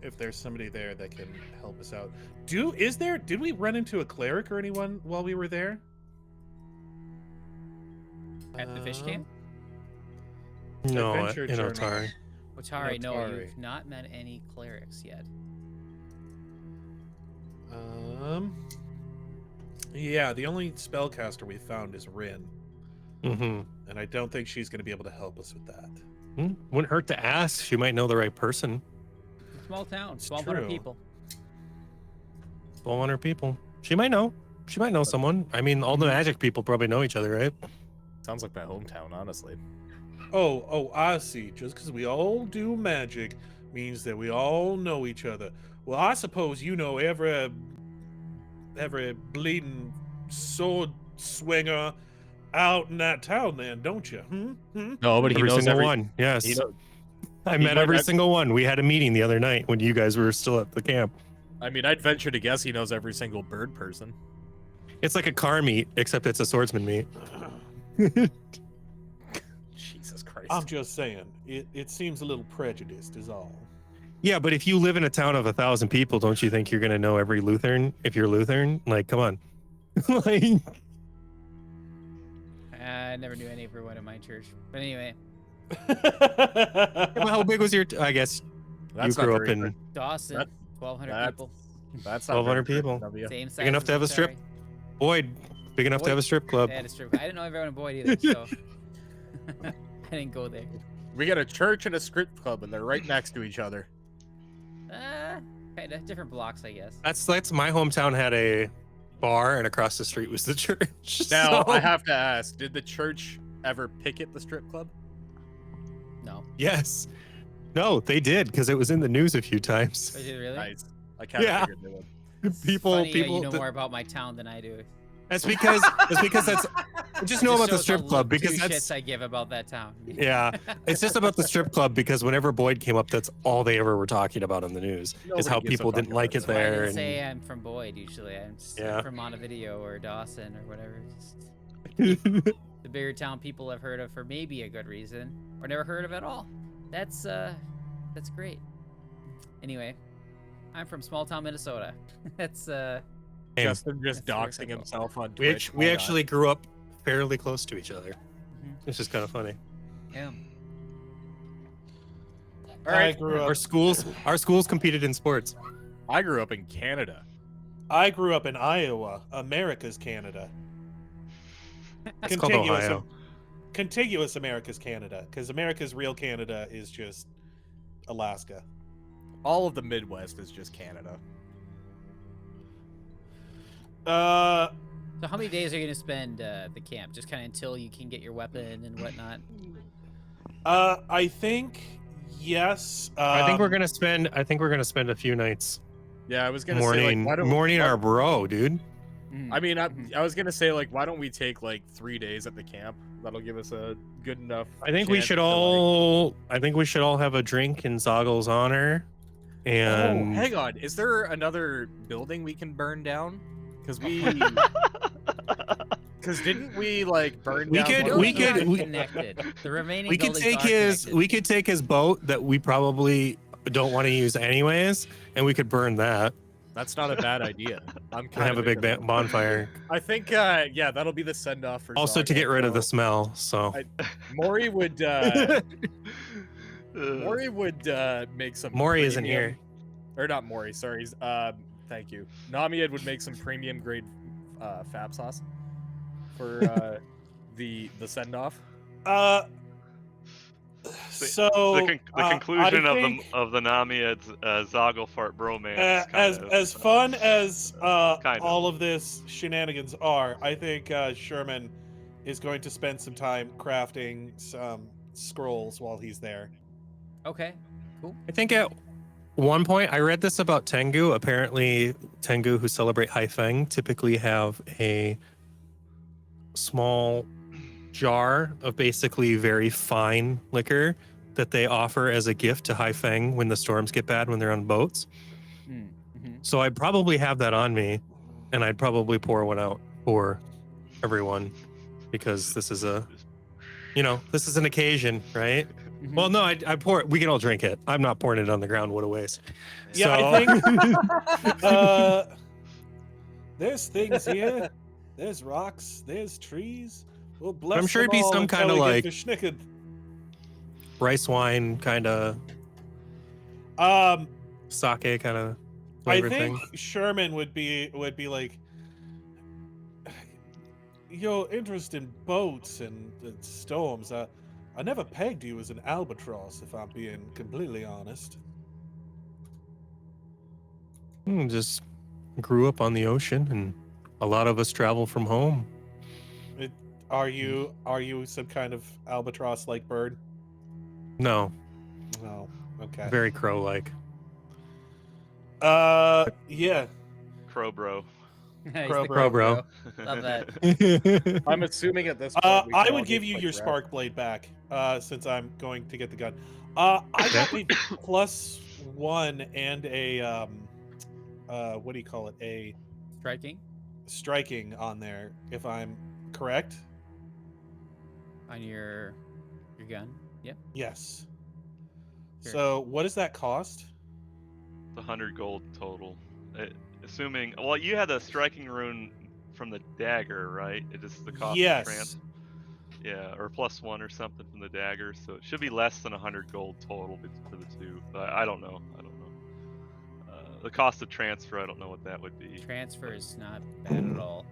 if there's somebody there that can help us out. Did we run into a cleric or anyone while we were there? At the fish camp? No, Adventure in journal. Otari. Otari, no, Otari. you've not met any clerics yet. Yeah, the only spellcaster we found is Rin, Mm-hmm. and I don't think she's going to be able to help us with that. Wouldn't hurt to ask. She might know the right person. Small town, It's 1,200 true. people. 1,200 people. She might know. She might know someone. I mean, all the magic people probably know each other, right? Sounds like my hometown, honestly. Oh, I see. Just because we all do magic means that we all know each other. Well, I suppose you know every bleeding sword swinger out in that town, then, don't you? No, but Every single one. Yes. I he met might every not- single one. We had a meeting the other night when you guys were still at the camp. I mean, I'd venture to guess he knows every single bird person. It's like a car meet, except it's a swordsman meet. Jesus Christ. I'm just saying, it seems a little prejudiced, is all. Yeah, but if you live in a town of 1,000 people, don't you think you're gonna know every Lutheran if you're Lutheran? Like, come on. Like, I never knew any everyone in my church. But anyway, well, how big was your? I guess That's you not grew up very in big. Dawson, That- 1,200 that- people. That's not 1,200 very people. big, W. Same size enough as to have a strip? Otari. Boyd, big enough to have a strip club. They had a strip club. I didn't know everyone in Boyd either, so I didn't go there. We got a church and a strip club, and they're right next to each other. Kind of different blocks, I guess. That's my hometown had a bar, and across the street was the church. Now, So- I have to ask, did the church ever picket the strip club? No. Yes. No, they did because it was in the news a few times. Was it really? Nice. I kind of Yeah. figured they would. People, Funny how people. you know more about my town than I do. That's because that's. I just know about the shows strip how club little because two that's. shits I give about that town. Yeah, it's just about the strip club because whenever Boyd came up, that's all they ever were talking about on the news is Nobody how gives a people fuck didn't like it about That's why I there. didn't say And I'm from Boyd usually. I'm just Yeah. from Montevideo or Dawson or whatever. Just to the bigger town people have heard of for maybe a good reason, or never heard of at all. That's great. Anyway, I'm from small town Minnesota. That's Same. Justin just That's where doxing I go. himself on We, Twitch. we Why not? actually grew up fairly close to each other. Mhm. It's just kind of funny. Yeah. All right. I grew Our up. schools competed in sports. I grew up in Canada. I grew up in Iowa, America's Canada. It's called Ohio. Contiguous America's Canada, because America's real Canada is just Alaska. All of the Midwest is just Canada. So how many days are you gonna spend at the camp? Just kind of until you can get your weapon and whatnot. I think yes. I think we're gonna spend. I think we're gonna spend a few nights Yeah, I was gonna mourning, say like, why don't mourning our bro, dude. I mean, I was gonna say like, why don't we take like 3 days at the camp? That'll give us a good enough. I think we chance should to, like- all. I think we should all have a drink in Zoggle's honor. Oh, And hang on. Is there another building we can burn down? Because we. Because didn't we like burn We down? could- one of we the- could- we- connected. The remaining we could buildings take are his. connected. We could take his boat that we probably don't want to use anyways, and we could burn that That's not a bad idea. I'm and kind have a of big into that. bonfire. I think, yeah, that'll be the send off for. Also to Zoggle, get rid of the so smell. So Maury would. Maury would make some. Maury isn't premium- here. Or not Maury. Sorry. Thank you. Namied would make some premium grade fab sauce for the send off. So The conclusion I of think, the Namied's Zogglefart bromance. is kind as of, fun as kind of. all of this shenanigans are, I think Sherman is going to spend some time crafting some scrolls while he's there. Okay. Cool. I think at one point I read this about tengu. Apparently, tengu who celebrate Haifeng typically have a small jar of basically very fine liquor that they offer as a gift to Haifeng when the storms get bad when they're on boats. Mm-hmm. So I'd probably have that on me, and I'd probably pour one out for everyone because this is a, this is an occasion, right? Mm-hmm. Well, no, I pour it. We can all drink it. I'm not pouring it on the ground. What a waste. Yeah, So- I think there's things here. There's rocks. There's trees. We'll bless I'm sure them it'd be all some until kinda we get like- to schnicken. rice wine kind of sake kind of I flavor think thing. Sherman would be like, your interest in boats and storms. I never pegged you as an albatross, if I'm being completely honest. Just grew up on the ocean, and a lot of us travel from home. Are you some kind of albatross-like bird? No, No. Okay. very crow-like. Yeah. Crow bro. He's the Crow bro. Love that. I'm assuming at this point. we I can all would give get, you like, your wrapped. spark blade back, since I'm going to get the gun. I got a +1 and a what do you call it? A Striking striking on there, if I'm correct. on your gun. Yep. Yes. Sure. So what does that cost? 100 gold total. Assuming, well, you had a striking rune from the dagger, right? It is the cost Yes. of trans. Yeah, or +1 or something from the dagger, so it should be less than 100 gold total for the two. But I don't know. The cost of transfer, I don't know what that would be. Transfer is not bad at all.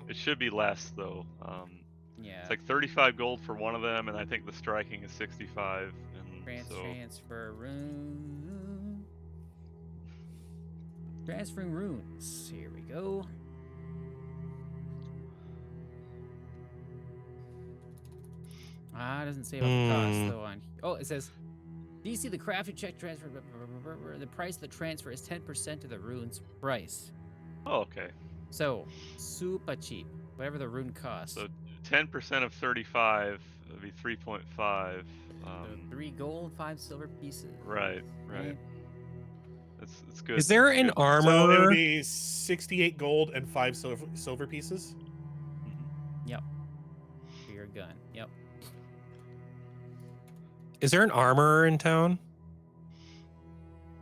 It should be less though. Yeah. It's like 35 gold for one of them, and I think the striking is 65. And so Transfer rune. Transferring runes. Here we go. It doesn't say about the cost though. Oh, it says DC the crafting check transfer. The price of the transfer is 10% of the rune's price. oh, okay. So super cheap. Whatever the rune costs. So 10% of 35 would be 3.5. So 3 gold, 5 silver pieces. Right. It's good. Is there an Good. So it armor? would be 68 gold and 5 silver pieces. Mhm. For your gun. Yep. Is there an armorer in town?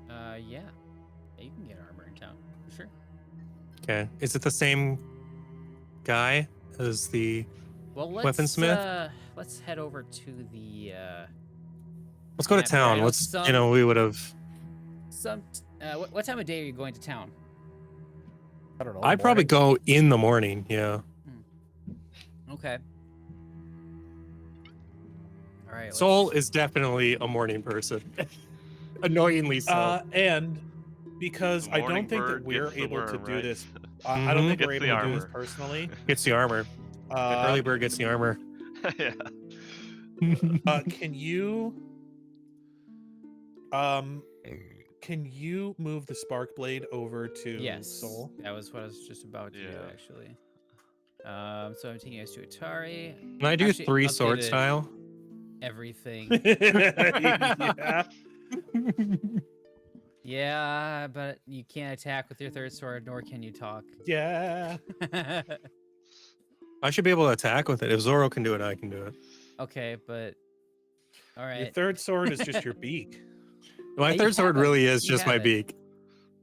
Yeah. Yeah, you can get armor in town for sure. Okay. Is it the same guy as the? Well, Weaponsmith? Let's head over to the. Let's go to map here. I town. know Let's. some- We would have. What time of day are you going to town? I don't know. I'd probably morning. go in the morning. Yeah. Okay. All right. Soul is definitely a morning person. Annoyingly so. And because I Morning don't think that bird we're gets the able to worm, do right? this, I don't think Gets we're the able to do this armor. personally. Gets the armor. Early bird gets the armor. Yeah. Can you move the spark blade over to Yes. Soul? That was what I was just about to do, Yeah. actually. So I'm taking us to Otari. Can I do Actually, 3 sword updated style? Everything. Yeah. Yeah, but you can't attack with your third sword, nor can you talk. Yeah. I should be able to attack with it. If Zoro can do it, I can do it. Okay, but all right. Your third sword is just your beak. My Yeah, you third sword have it. really is You just have my it. beak.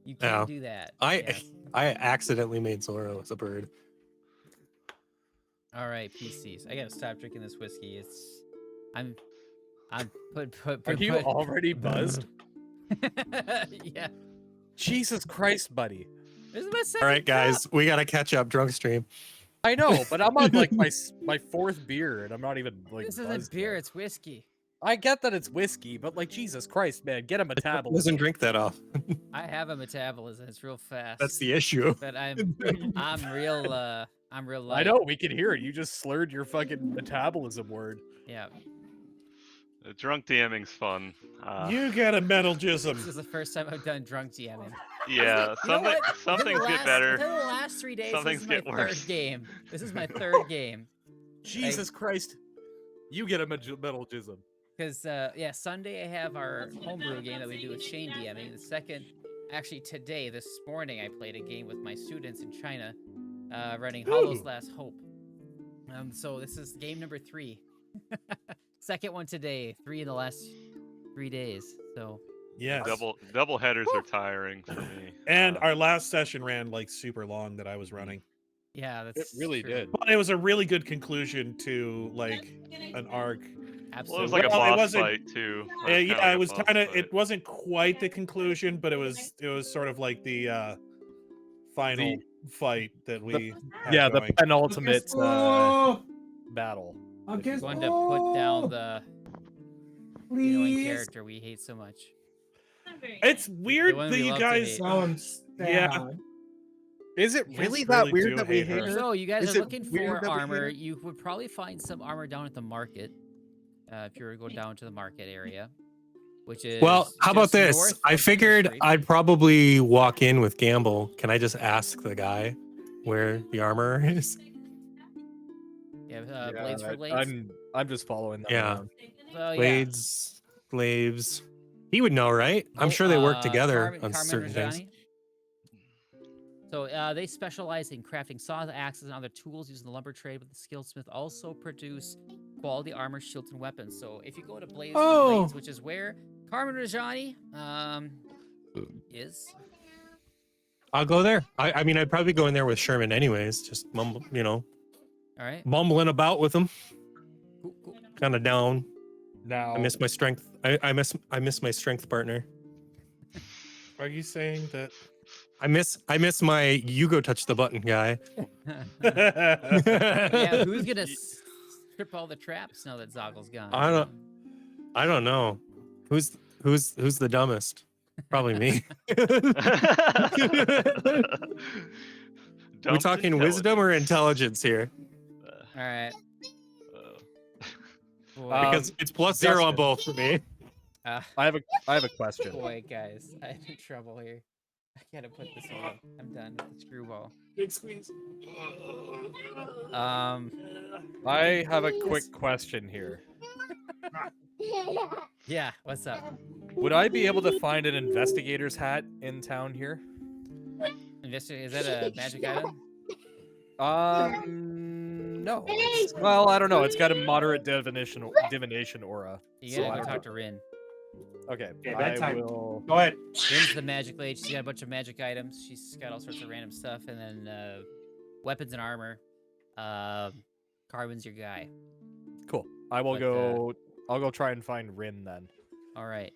You can Yeah. do that. I yes. I accidentally made Zoro as a bird. All right, PCs. I gotta stop drinking this whiskey. I'm put. Are you already buzzed? Yeah. Jesus Christ, buddy. This is my second All right, cup. guys, we gotta catch up. Drunk stream. I know, but I'm on like my fourth beer, and I'm not even like. This isn't buzzed beer. yet. It's whiskey. I get that it's whiskey, but like Jesus Christ, man, get a Doesn't metabolism. drink that off. I have a metabolism. It's real fast. That's the issue. But I'm real light. I know we can hear it. You just slurred your fucking metabolism word. Yeah. Drunk DMing's fun. You got a metal This jism. is the first time I've done drunk DMing. Yeah, You know what? some things get better. Within the last 3 days, Some this is things my get worse. third game. This is my third game. Jesus Christ, you get a metal jism. Because, yeah, Sunday I have our homebrew game that we do with Shane DMing. The second, actually today, this morning, I played a game with my students in China, running Hollow's Last Hope. So this is game number 3. Second one today, 3 in the last 3 days. So Yes. Double headers are tiring for me. And our last session ran like super long that I was running. yeah, that's It really true. did. But it was a really good conclusion to like an arc. Absolutely. Well, it was like a Well, it boss wasn't- fight too. Yeah, it was like a kind of. boss It wasn't quite the conclusion, but it was sort of like the final fight that we. had Yeah, the going. penultimate battle. If you're going to put down the annoying character we hate so much. It's weird one that we you love to guys. hate. Yeah. Is it You really guys that really weird do that we hate hate her. her? So you guys Is are it looking weird for that we hate armor. her? You would probably find some armor down at the market. If you were to go down to the market area, which is Well, how about just this? north I of the figured street. I'd probably walk in with Gamble. Can I just ask the guy where the armor is? Yeah, blades for blades. I'm just following them Yeah. around. Well, yeah. Blades, glaives. He would know, right? I'm Oh, sure they work together Carmen- on Carmen certain things. Rajani. So they specialize in crafting saws, axes, and other tools using the lumber trade, but the skillsmith also produce quality armor, shields, and weapons. So if you go to Blades for Oh. Blades, which is where Carmen Rajani is. I'll go there. I mean, I'd probably go in there with Sherman anyways. Just mumble, All right. mumbling about with him. Cool, cool. Kind of down. Now I miss my strength. I miss my strength partner. Are you saying that? I miss my you go touch the button guy. Yeah, who's gonna strip all the traps now that Zoggle's gone? I don't know. Who's the dumbest? Probably me. We talking wisdom or intelligence here? All right. Boy, Because it's +0 on Justin. both for me. I have a question. boy, guys, I'm in trouble here. I gotta put this away. I'm done with the screwball. Big squeeze. I have a quick question here. Yeah, what's up? Would I be able to find an investigator's hat in town here? Is that a magic item? No. Well, I don't know. It's got a moderate divination aura. You So gotta I go don't talk know. to Rin. Okay, Okay, I bedtime. will. Go ahead. Rin's the magic lady. She's got a bunch of magic items. She's got all sorts of random stuff, and then weapons and armor. Carvin's your guy. Cool. I will But, go. I'll go try and find Rin then. All right.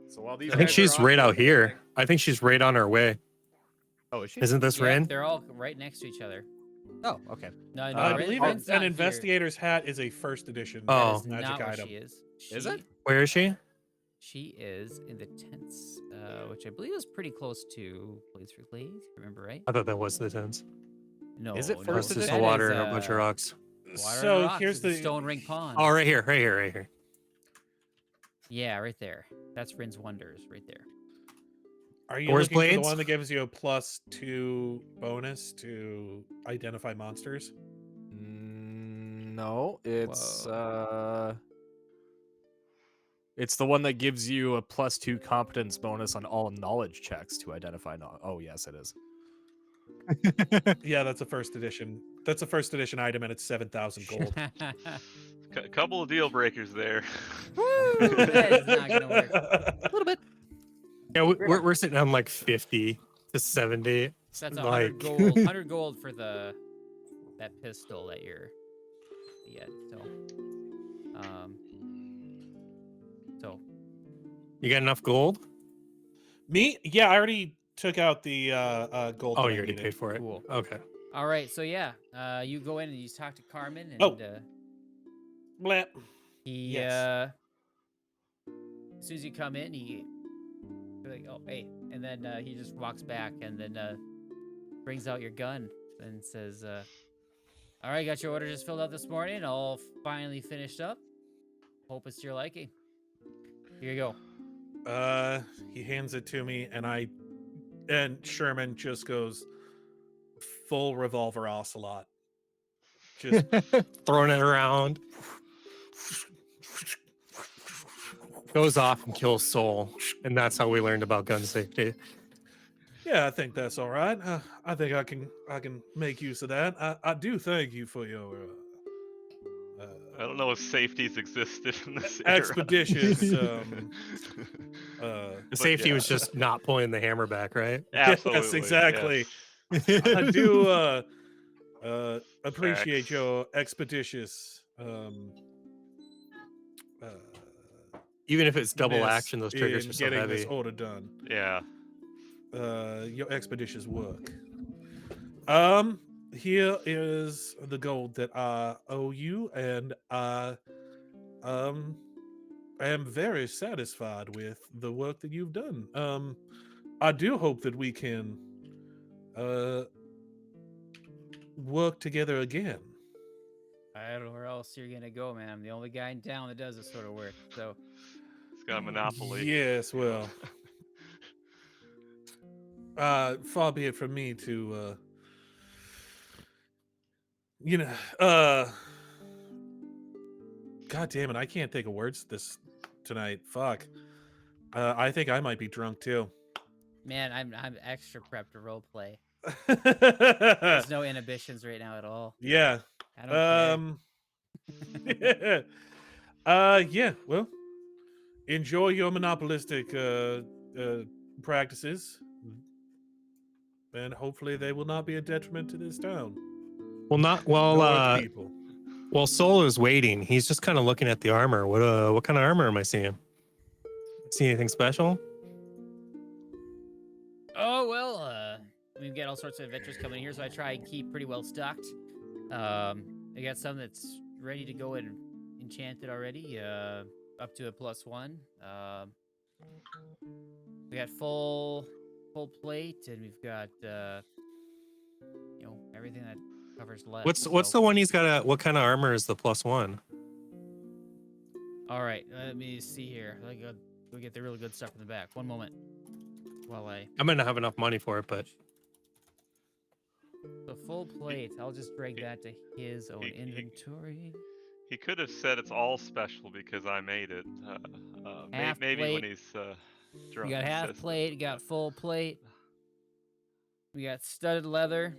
So while these I I think guys she's are off right out doing their here. thing- I think she's right on her way. Oh, is she? Isn't this Yep, Rin? they're all right next to each other. Oh, okay. No, no, I Rin- believe Rin's not an here. investigator's hat is a first edition Oh. That is magic not where item. she is. Is it? Where is she? She is in the tents, which I believe is pretty close to Blades for Glades. If I remember right? I thought that was the tents. No, Is it no, first It's just that the water is, and a bunch of rocks. Water So and rocks here's is the the Stone Ring Pond. Oh, right here, right here, right here. Yeah, right there. That's Rin's Wonders, right there. Are you Where's looking for the Blades? one that gives you a +2 bonus to identify monsters? No, it's Whoa. it's the one that gives you a +2 competence bonus on all knowledge checks to identify. Oh, yes, it is. Yeah, that's a first edition. That's a first edition item, and it's 7,000 gold. Couple of deal breakers there. That is not gonna work. A little bit. Yeah, we're sitting on like 50 to 70. So that's 100 Like- gold. 100 gold for that pistol that you're get. So You got enough gold? Me? Yeah, I already took out the gold. Oh, that I you already needed. paid for it. cool. Okay. All right, so yeah, you go in and you talk to Carmen, and Oh. Blah. he Yes. as soon as you come in, you're like, oh hey, and then he just walks back and then brings out your gun and says, all right, got your order just filled out this morning, all finally finished up. Hope it's to your liking. Here you go. He hands it to me, and Sherman just goes full revolver ocelot. Just Throwing it around. Goes off and kills Soul. And that's how we learned about gun safety. yeah, I think that's all right. I think I can make use of that. I do thank you for your I don't know if safeties existed in this era. expeditious. The But safety yeah. was just not pulling the hammer back, right? Absolutely. Yes, exactly. yes. I do appreciate Facts. your expeditious Even if it's double ness action, those triggers in are so getting heavy. this order done. Yeah. Your expeditious work. Here is the gold that I owe you, and I am very satisfied with the work that you've done. I do hope that we can work together again. I don't know where else you're gonna go, man. I'm the only guy in town that does this sort of work. So It's got a monopoly. Yes, well, far be it from me to God damn it, I can't think of words tonight. Fuck. I think I might be drunk too. man, I'm extra prepped to role play. Yeah. There's no inhibitions right now at all. I don't care. Yeah, well, enjoy your monopolistic practices, and hopefully they will not be a detriment to this town. Well, not nor while its people. while Soul is waiting, he's just kind of looking at the armor. What kind of armor am I seeing? See anything special? Oh well, we've got all sorts of adventures coming here, so I try and keep pretty well stocked. I got some that's ready to go and enchanted already, up to a +1. We got full plate, and we've got everything that covers left. What's the one he's got? What kind of armor is the +1? All right, let me see here. Go get the really good stuff in the back. One moment. While I I might not have enough money for it, but the full plate, I'll just drag that to his own inventory. He could have said it's all special because I made it. Half Maybe plate. when he's drunk. We got he half says- plate, we got full plate. We got studded leather.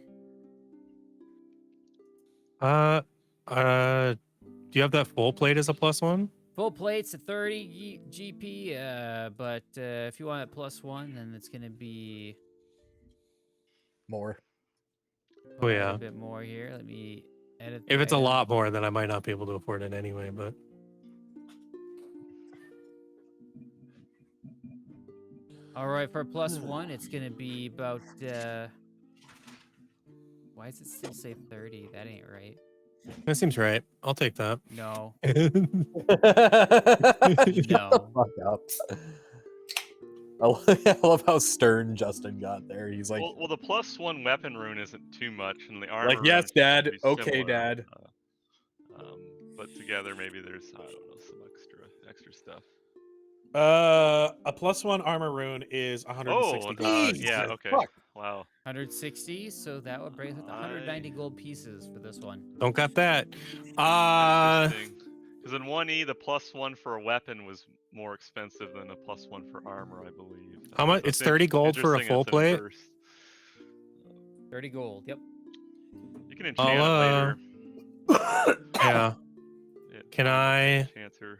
Do you have that full plate as a +1? Full plate's a 30 GP, but if you want it +1, then it's gonna be More. Oh, a yeah. little bit more here. Let me edit. If the it's a item. lot more, then I might not be able to afford it anyway. But All right, for +1, it's gonna be about. Why does it still say 30? That ain't right. that seems right. I'll take that. No, Shut No. the fuck up. I love how stern Justin got there. He's like, Well, the +1 weapon rune isn't too much, and the armor like rune yes, seems Dad. to be Okay, similar, Dad. But together, maybe there's I don't know some extra stuff. A +1 armor rune is 160 Oh, gold. yeah, Jesus okay. fuck. Wow. 160. So that would bring us up to 190 gold pieces for this one. Don't got that. Because in 1E, the +1 for a weapon was more expensive than a +1 for armor, I believe. How much? So It's 30 gold for a interesting full it's plate? inverse. 30 gold. Yep. You can enchant it later. Yeah. Can I? Enchanter.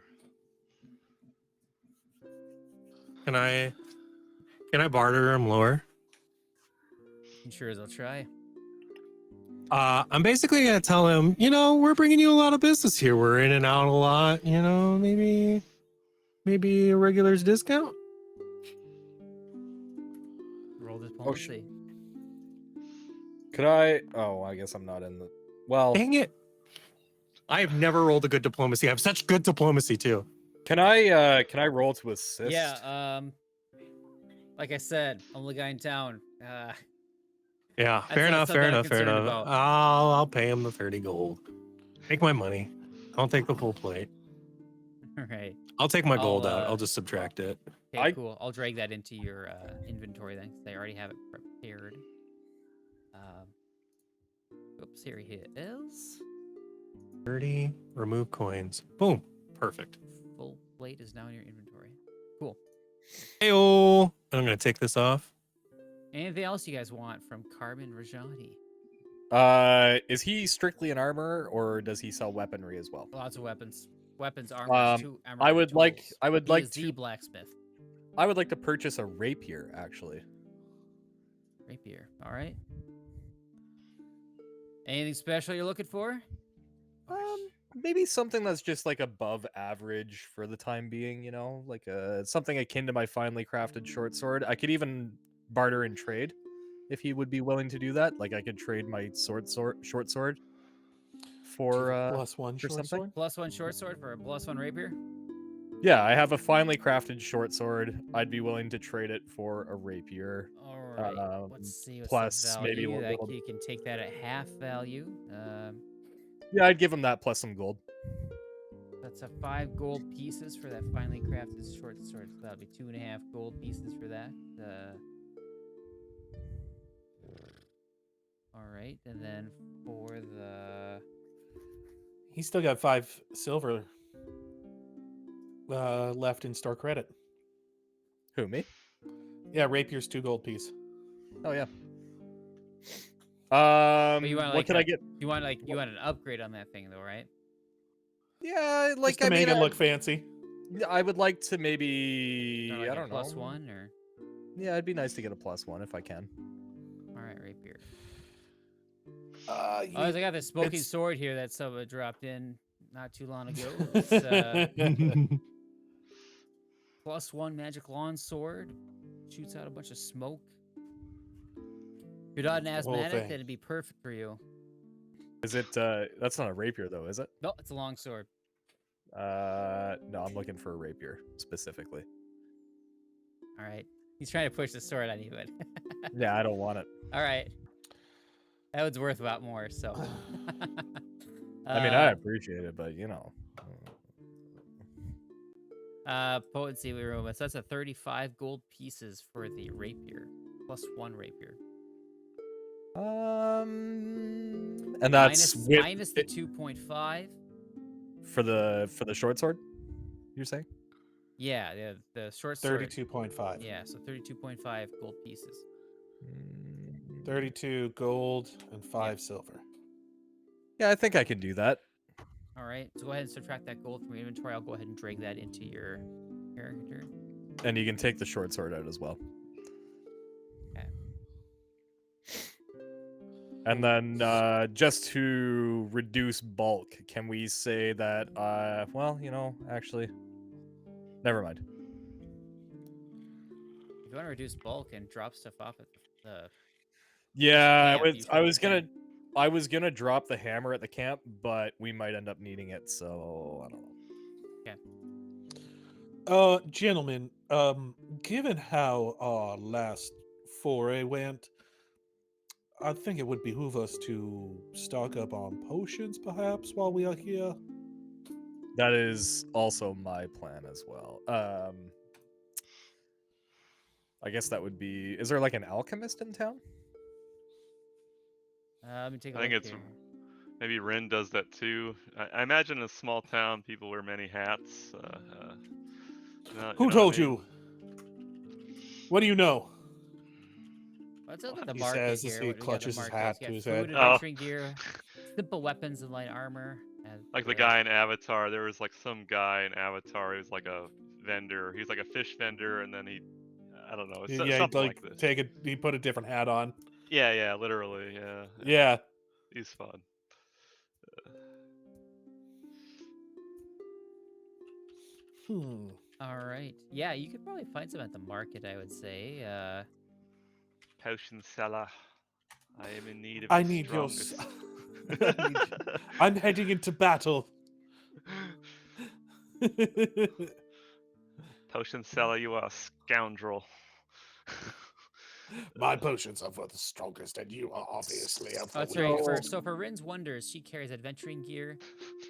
Can I barter him lower? Sure as I'll try. I'm basically gonna tell him, we're bringing you a lot of business here. We're in and out a lot. Maybe a regular's discount. Roll diplomacy. Could I? Oh, I guess I'm not in the. Well, Dang it! I have never rolled a good diplomacy. I have such good diplomacy too. can I roll to assist? Yeah. Like I said, only guy in town. Yeah, That's fair not enough. something Fair I'm enough. Fair concerned enough. about. I'll pay him the 30 gold. Take my money. I'll take the full plate. All right. I'll take my I'll, gold out. I'll just subtract it. Okay, cool. I'll drag that into your inventory then, because I already have it prepared. Oops, here it is. 30. Remove coins. Boom. Perfect. Full plate is now in your inventory. Cool. Heyo. I'm gonna take this off. Anything else you guys want from Carmen Rajani? Is he strictly an armor, or does he sell weaponry as well? Lots of weapons. Weapons, armor, I would like He is to the blacksmith. I would like to purchase a rapier, actually. Rapier. All right. Anything special you're looking for? Maybe something that's just like above average for the time being, like something akin to my finely crafted short sword. I could even barter and trade if he would be willing to do that. Like I could trade my short sword for +1 short something. sword. +1 short sword for a +1 rapier? Yeah, I have a finely crafted short sword. I'd be willing to trade it for a rapier. All right. Let's see what's plus the value. maybe a That little- you can take that at half value. Yeah, I'd give him that plus some gold. That's a 5 gold pieces for that finely crafted short sword. So that'll be 2.5 gold pieces for that. All right, and then for the He's still got 5 silver left in store credit. Who, me? Yeah, rapier's 2 gold piece. Oh yeah. you want, what like, can I get? you want an upgrade on that thing though, right? Yeah, like Just to make it look fancy. I would like to maybe Not like I a don't know. +1 or Yeah, it'd be nice to get a +1 if I can. all right, rapier. Uh, Oh, I got this smoking it's- sword here that someone dropped in not too long ago. It's +1 magic lawn sword. Shoots out a bunch of smoke. If you're not an The whole asthmatic, thing. then it'd be perfect for you. Is it? That's not a rapier though, is it? No, it's a long sword. No, I'm looking for a rapier specifically. All right. He's trying to push the sword on you, but Yeah, I don't want it. all right. That one's worth a lot more, so. I mean, I appreciate it, but Potency we remove. So that's a 35 gold pieces for the rapier. +1 rapier. And that's minus the 2.5. for the short sword. You're saying? Yeah, the short sword. 32.5. Yeah, so 32.5 gold pieces. 32 gold and 5 silver. Yeah, I think I can do that. All right, so go ahead and subtract that gold from your inventory. I'll go ahead and drag that into your character. And you can take the short sword out as well. Okay. And then just to reduce bulk, can we say that, well, you know, actually, never mind. If you want to reduce bulk and drop stuff off at the Yeah, camp, you I was totally gonna, I was gonna drop the hammer at the camp, but we might end up needing it, so I don't know. Gentlemen, given how our last foray went, I think it would behoove us to stock up on potions, perhaps, while we are here. That is also my plan as well. I guess that would be. Is there like an alchemist in town? Let me take a I think look it's here. maybe Rin does that too. I imagine in a small town, people wear many hats. Who told you? What do you know? Let's look at the He market says here. as he What do we got in the clutches his market? hat You to got his food, head. adventuring gear, simple weapons and light armor. And Like the guy in Avatar, there was like some guy in Avatar who was like a vendor. He's like a fish vendor, and then I don't know, it's Yeah, he'd something like like this. he put a different hat on. Yeah, literally, yeah. Yeah. He's fun. All right. Yeah, you could probably find some at the market, I would say. Potion seller. I am in need of I the need your strongest. I'm heading into battle. Potion seller, you are a scoundrel. My potions are for the strongest, and you are obviously of the Oh, that's right. weakest. For Rin's Wonders, she carries adventuring gear,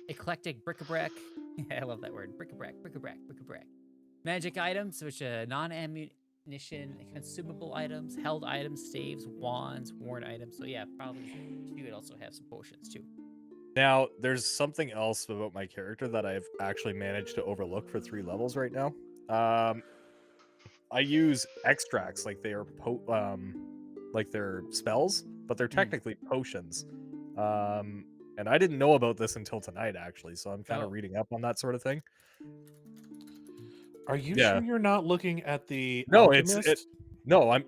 eclectic bric-a-brac. I love that word. Bric-a-brac. Magic items, which non-ammunition, consumable items, held items, staves, wands, worn items. So yeah, probably she would also have some potions too. Now, there's something else about my character that I've actually managed to overlook for 3 levels right now. I use extracts like they are like they're spells, but they're technically potions. And I didn't know about this until tonight, actually. So I'm kind of reading up on that sort of thing. Are you Yeah. sure you're not looking at the No, alchemist?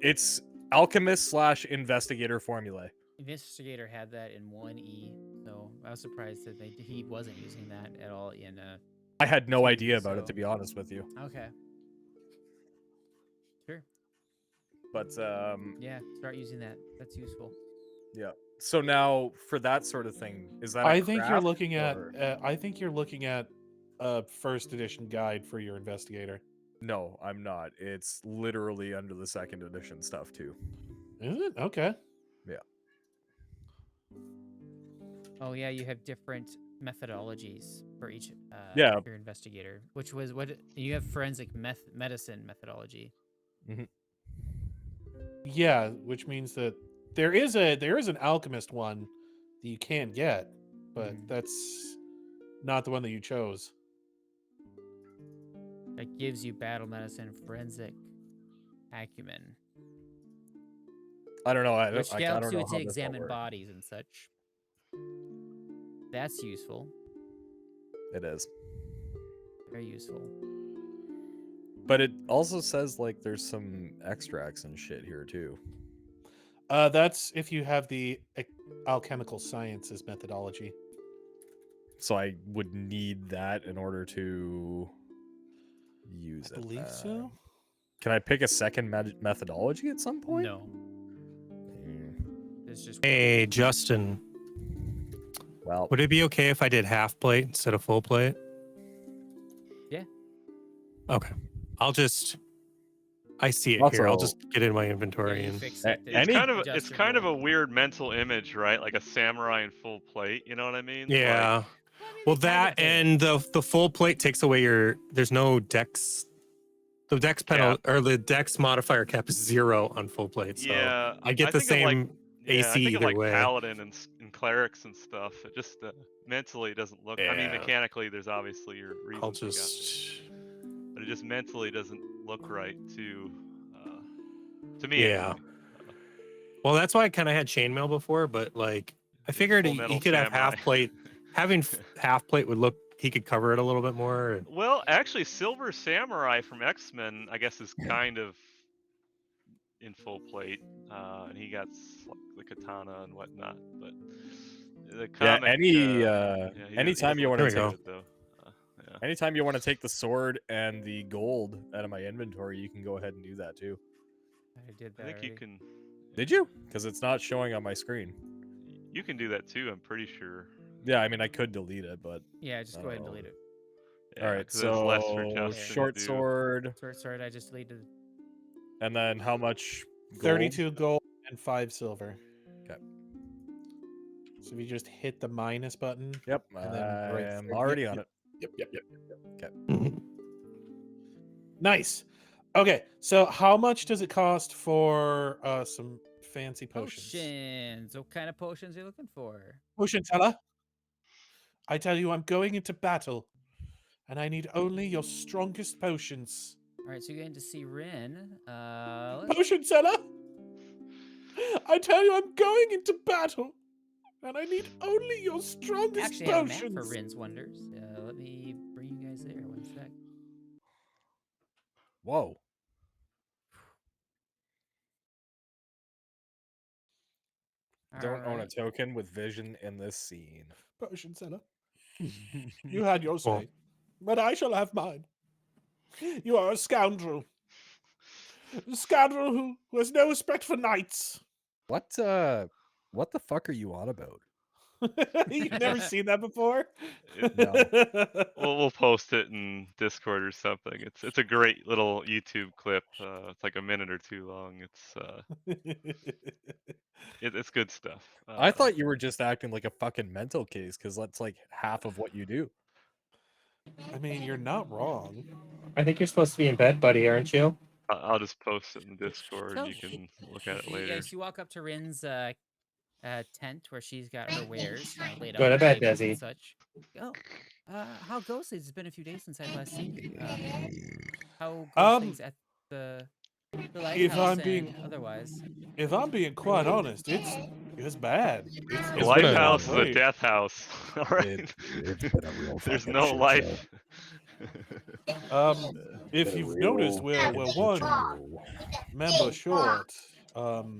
it's alchemist / investigator formulae. Investigator had that in 1E, so I was surprised that he wasn't using that at all in. I had no 2E, idea about it, so- to be honest with you. Okay. Sure. But Yeah, start using that. That's useful. yeah. So now for that sort of thing, is that? I think you're craft, looking at. or- I think you're looking at a first edition guide for your investigator. No, I'm not. It's literally under the 2nd edition stuff too. Is it? Okay. Yeah. Oh yeah, you have different methodologies for each Yeah. your investigator, which was what you have forensic medicine methodology. Yeah, which means that there is an alchemist one that you can get, but that's not the one that you chose. That gives you battle medicine, forensic acumen, I don't know. which I helps don't you know to how this all examine works. bodies and such. That's useful. It is. Very useful. But it also says like there's some extracts and shit here too. That's if you have the alchemical sciences methodology. So I would need that in order to use I it. believe so. Can I pick a second methodology at some point? No, it's just Hey, Justin, Well, would it be okay if I did half plate instead of full plate? Yeah. Okay. I see it here. I'll Also- just get in my inventory Yeah, you and fix A- it. any- It's kind of a weird mental image, right? Like a samurai in full plate. You know what I mean? yeah. Well, that and the full plate takes away there's no dex. The dex penalty or the dex modifier cap is 0 on full plate. So yeah, I get the think of, same I AC think of either like way. paladin and clerics and stuff. It just mentally doesn't look. I mean, Yeah. mechanically, there's obviously your reasons. I'll you got just but it just mentally doesn't look right to me. yeah. Anyway. Well, that's why I kind of had chainmail before, but like I figured Full he Metal could have Samurai. half plate. having half plate would look. He could cover it a little bit more. Well, actually, Silver Samurai from X-Men, I guess, is kind of in full plate, and he got the katana and whatnot. But the comic, anytime you want There to we take go. it though. Yeah. anytime you want to take the sword and the gold out of my inventory, you can go ahead and do that too. I did that I think already. you can. Did you? Because it's not showing on my screen. You can do that too. I'm pretty sure. Yeah, I mean, I could delete it, but Yeah, just I go ahead and don't know. delete it. Yeah, all right. 'cause there's less for So Justin short to do. sword, Sword, I just deleted. and then how much? Gold? 32 gold and 5 silver. Okay. So if you just hit the minus button. Yep, And then right I'm there. already Yep, on it. Yep. Okay. Nice. Okay, so how much does it cost for some fancy potions? Potions. What kind of potions are you looking for? Potion teller. I tell you, I'm going into battle, and I need only your strongest potions. All right, so you're going to see Rin. Potion teller. I tell you, I'm going into battle, and I need only your strongest Actually, I have a map potions. for Rin's Wonders. Let me bring you guys there. One sec. Whoa. Don't own a Alright. token with vision in this scene. Potion seller. You had your say, Cool. but I shall have mine. You are a scoundrel. A scoundrel who has no respect for knights. What the fuck are you on about? You've never seen that before? No. We'll post it in Discord or something. It's a great little YouTube clip. It's like a minute or two long. It's good stuff. I thought you were just acting like a fucking mental case because that's like half of what you do. I mean, you're not wrong. I think you're supposed to be in bed, buddy, aren't you? I'll just post it in the Discord. So, You can look at it Yeah, later. so you walk up to Rin's tent where she's got her wares laid out. Go to her bed, items and Desi. such. Oh, how goes things? It's been a few days since I've last seen you. How goes things at the lighthouse and otherwise? If I'm being quite honest, it's bad. It's The been lighthouse not is a great. death house. All right. There's no life. If you've noticed, we're one member short. The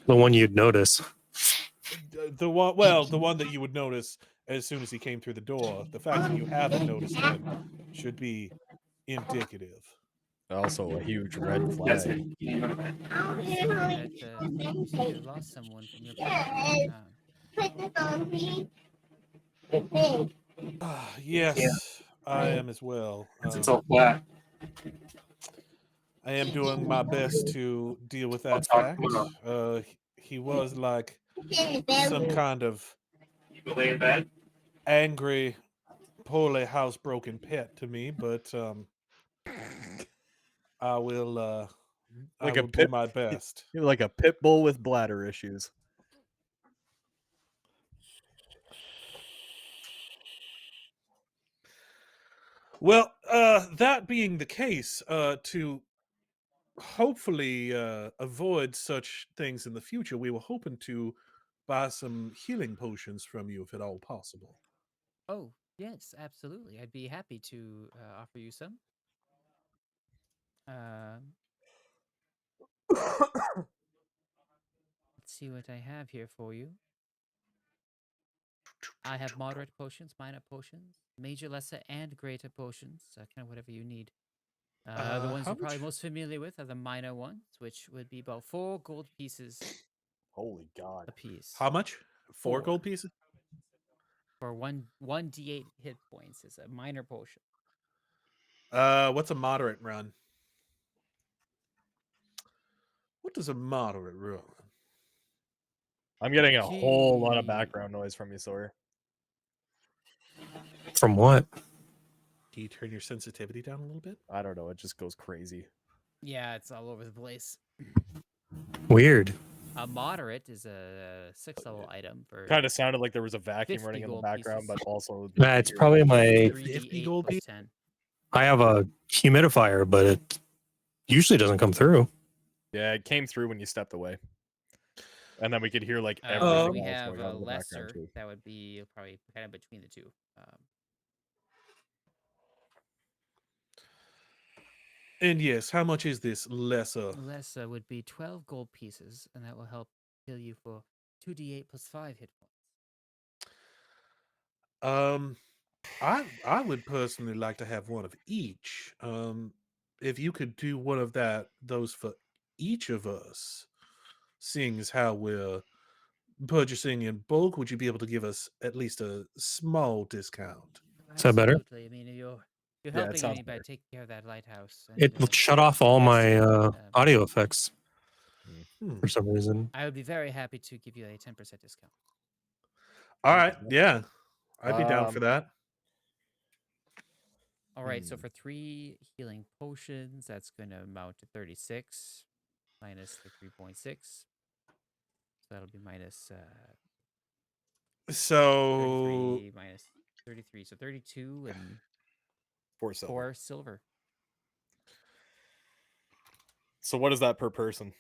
one you'd notice. The one that you would notice as soon as he came through the door. The fact that you haven't noticed him should be indicative. Also, a huge red flag. You lost someone from your party. Yes, I am as well. It's all flat. I am doing my best to deal with that fact. He was like some kind of You lay in bed? angry, poorly housebroken pet to me, but I will I Like a will do pit- my best. You're like a pit bull with bladder issues. Well, that being the case, to hopefully avoid such things in the future, we were hoping to buy some healing potions from you if at all possible. Oh, yes, absolutely. I'd be happy to offer you some. Let's see what I have here for you. I have moderate potions, minor potions, major, lesser, and greater potions. Kind of whatever you need. The ones how you're probably much- most familiar with are the minor ones, which would be about 4 gold pieces Holy God. a piece. How much? 4 4. gold pieces? For one d8 hit points is a minor potion. What's a moderate run? What does a moderate run? I'm getting a whole lot of Gee. background noise from you, Sawyer. From what? Can you turn your sensitivity down a little bit? I don't know. It just goes crazy. Yeah, it's all over the place. Weird. A moderate is a 6th level item for Kind of sounded like there was a vacuum 50 running in the gold background, pieces. but also. It's probably my. 50 3d8 gold plus piece? 10. I have a humidifier, but it usually doesn't come through. Yeah, it came through when you stepped away. and then we could hear like We everything else have going a on in the background lesser. too. That would be probably kind of between the two. And yes, how much is this lesser? Lesser would be 12 gold pieces, and that will help heal you for 2d8 plus 5 hit points. I would personally like to have one of each. If you could do one of those for each of us, seeing as how we're purchasing in bulk, would you be able to give us at least a small discount? Is that better? Absolutely. I mean, you're it helping sounds me by better. taking care of that lighthouse. And, It shut off all my investing, audio effects Hmm. for some reason. I would be very happy to give you a 10% discount. All right, yeah, I'd be down for that. All right, so for 3 healing potions, that's going to amount to 36 minus the 3.6. So that'll be minus So 33 minus 33. So 32 and 4 silver. 4 silver. So what is that per person?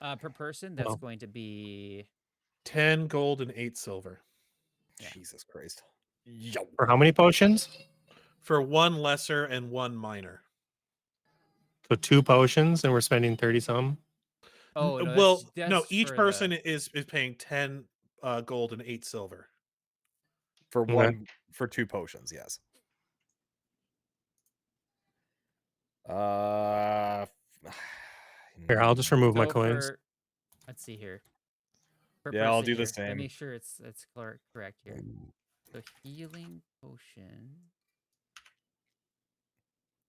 Per person, that's Well. going to be 10 gold and 8 silver Yeah. Jesus Christ. Yo. For how many potions? for one lesser and one minor. So 2 potions, and we're spending 30 some. Oh no, Well, that's no, each for person the, is paying 10 gold and 8 silver. For Okay. one for 2 potions, yes. Here, I'll just remove my so coins. for, let's see here. Per Yeah, I'll person do the here, Let same. me sure it's correct here. So healing potion.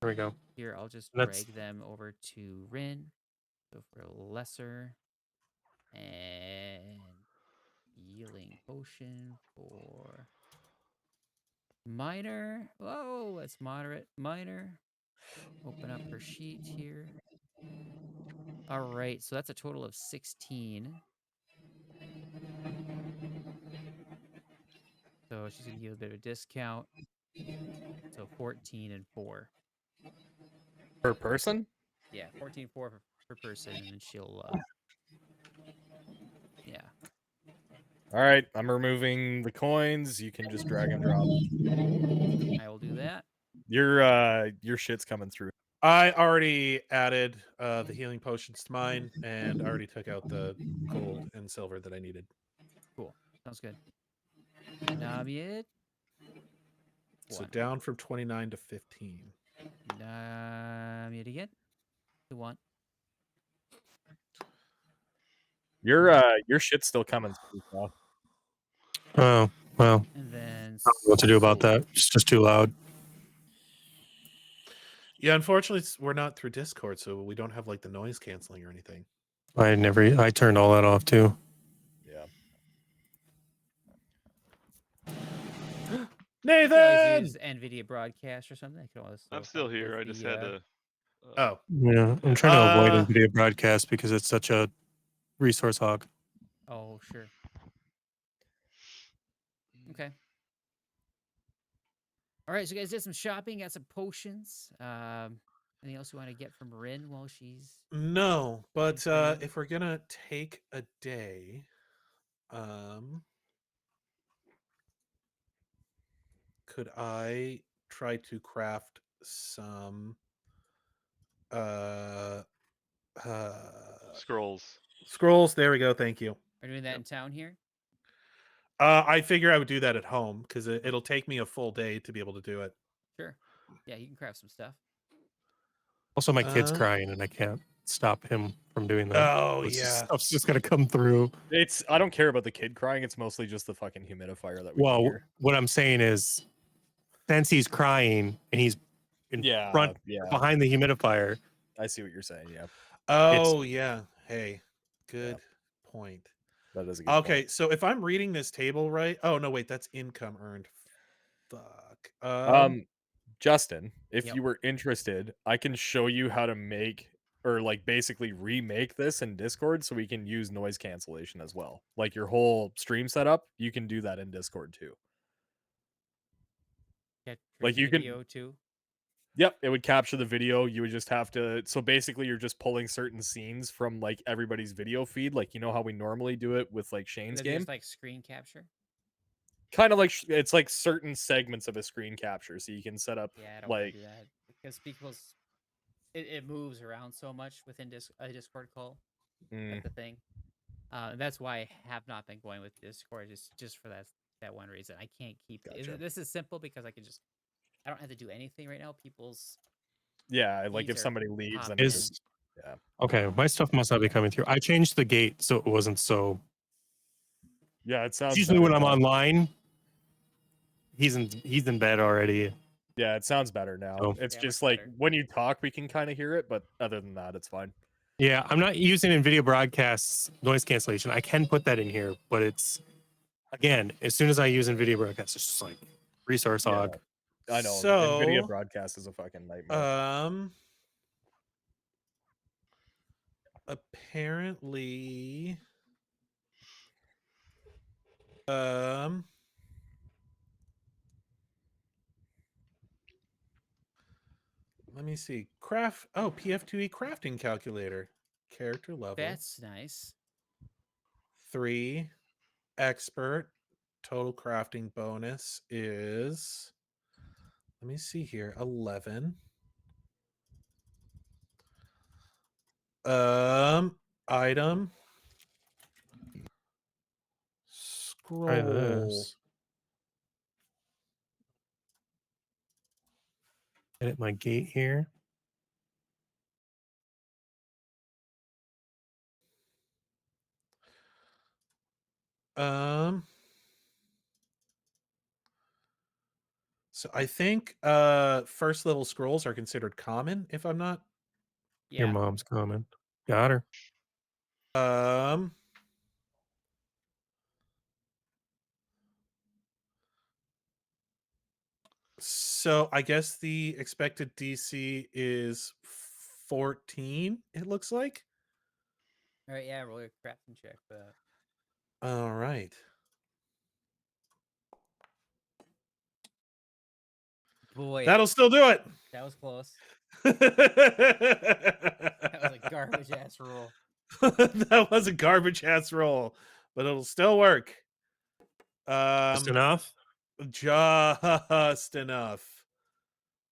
There we go. Here, I'll just That's- drag them over to Rin. So for lesser and healing potion for minor. Whoa, that's moderate. Minor. Open up her sheet here. All right, so that's a total of 16. So she's gonna give a bit of a discount. So 14 and 4. Per person? Yeah, 14 4 per person, and then she'll yeah. All right, I'm removing the coins. You can just drag and drop. I will do that. Your shit's coming through. I already added the healing potions to mine and already took out the gold and silver that I needed. Cool. Sounds good. Namied. So 1. down from 29 to 15. Namied again. 2 1. Your shit's still coming through. Pal. Oh, well. And then I don't know what to do about Sawyer. that. It's just too loud. Yeah, unfortunately, we're not through Discord, so we don't have like the noise canceling or anything. I turned all that off too. Yeah. You can always Nathan! use NVIDIA broadcast or something. I can always I'm still help here. with I just the, had to. Oh, Yeah, I'm trying to avoid Uh, NVIDIA broadcast because it's such a resource hog. Oh, sure. Okay. All right, so you guys did some shopping, got some potions. Anything else you want to get from Rin while she's no, but for you? if we're gonna take a day, could I try to craft some Scrolls. scrolls? There we go. Thank you. Are you doing that in town here? I figure I would do that at home because it'll take me a full day to be able to do it. Sure. Yeah, you can craft some stuff. Also, my kid's Uh, crying and I can't stop him from doing that. Oh It's just- yeah. stuff's just gonna come through. I don't care about the kid crying. It's mostly just the fucking humidifier that we can Well, hear. what I'm saying is, since he's crying and he's in front Yeah. behind the humidifier, I see what you're saying. Yeah, Oh yeah. Hey, good point. that is a good Okay, point. so if I'm reading this table right, oh no, wait, that's income earned. Fuck. Justin, if Yep. you were interested, I can show you how to make or like basically remake this in Discord so we can use noise cancellation as well. Like your whole stream setup, you can do that in Discord too. Get Like, you can- video too. Yep, it would capture the video. You would just have to. So basically, you're just pulling certain scenes from like everybody's video feed, like you know how we normally do it with like Shane's Is it game. just like screen capture? Kind of like it's like certain segments of a screen capture, so you can set up Yeah, I don't want like to do that because people's it moves around so much within a Discord call. That's the thing. That's why I have not been going with Discord, just for that one reason. I can't keep Gotcha. this is simple because I don't have to do anything right now. People's yeah, like feeds if are somebody leaves, then popping it's in. just yeah. Okay, my stuff must not be coming through. I changed the gate so it wasn't so. Yeah, it sounds Usually better when I'm now. online, he's in bed already. Yeah, it sounds better now. Oh. It's Yeah, just much like better. when you talk, we can kind of hear it, but other than that, it's fine. Yeah, I'm not using NVIDIA Broadcast's noise cancellation. I can put that in here, but it's again, as soon as I use NVIDIA Broadcast, it's just like resource Yeah. hog. I know. So, NVIDIA broadcast is a fucking nightmare. Apparently, let me see. PF2E crafting calculator. Character level. That's nice. 3. Expert. Total crafting bonus is, let me see here, 11. Item. Try Scroll. this. Edit my gate here. So I think first level scrolls are considered common, if I'm not. Your Yeah. mom's coming. Got her. So I guess the expected DC is 14, it looks like. All right, yeah, roll your crafting check for that. All right. Boy, That'll still do it. that was close. That That was a garbage ass roll. that was a garbage ass roll, but it'll still work. Just enough. Just enough.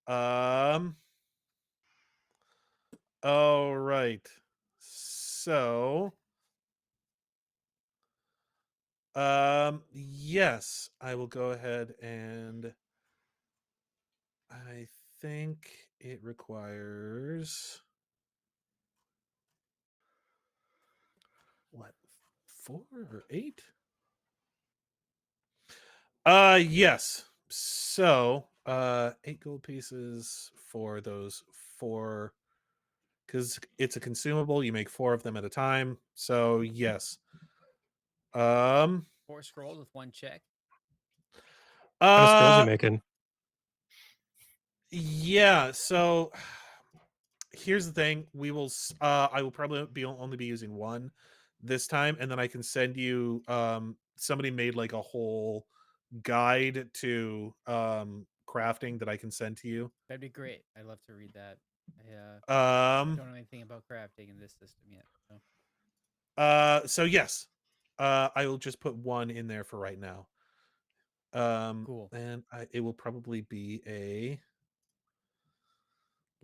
All right. So, yes, I will go ahead and I think it requires what, 4 or 8? Yes. So, 8 gold pieces for those 4, because it's a consumable. You make 4 of them at a time. So yes. 4 scrolls with 1 check. How many scrolls you making? Yeah. So here's the thing: I will probably only be using 1 this time, and then I can send you. Somebody made like a whole guide to crafting that I can send to you. That'd be great. I'd love to read that. I don't know anything about crafting in this system yet. So yes, I will just put 1 in there for right now. Cool. And it will probably be a,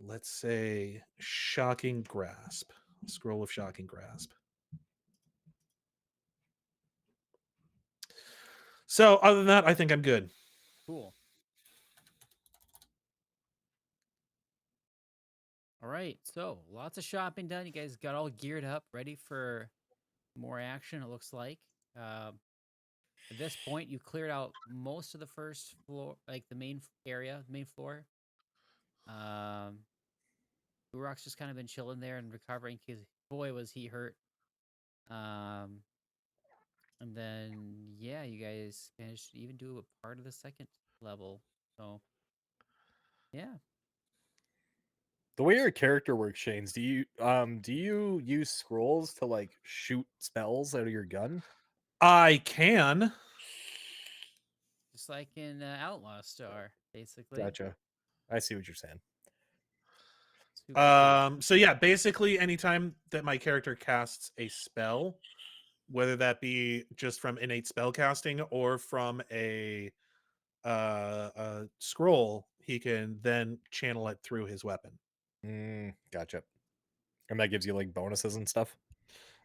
let's say, shocking grasp. Scroll of shocking grasp. So other than that, I think I'm good. Cool. All right, so lots of shopping done. You guys got all geared up, ready for more action, it looks like. At this point, you cleared out most of the first floor, like the main area, the main floor. Urok's just kind of been chilling there and recovering because boy was he hurt. And then yeah, you guys managed to even do a part of the second level. So yeah. The way your character works, Shane's, do you use scrolls to like shoot spells out of your gun? I can. Just like in Outlaw Star, basically. Gotcha. I see what you're saying. Super cool. So yeah, basically anytime that my character casts a spell, whether that be just from innate spell casting or from a scroll, he can then channel it through his weapon. Gotcha. And that gives you like bonuses and stuff.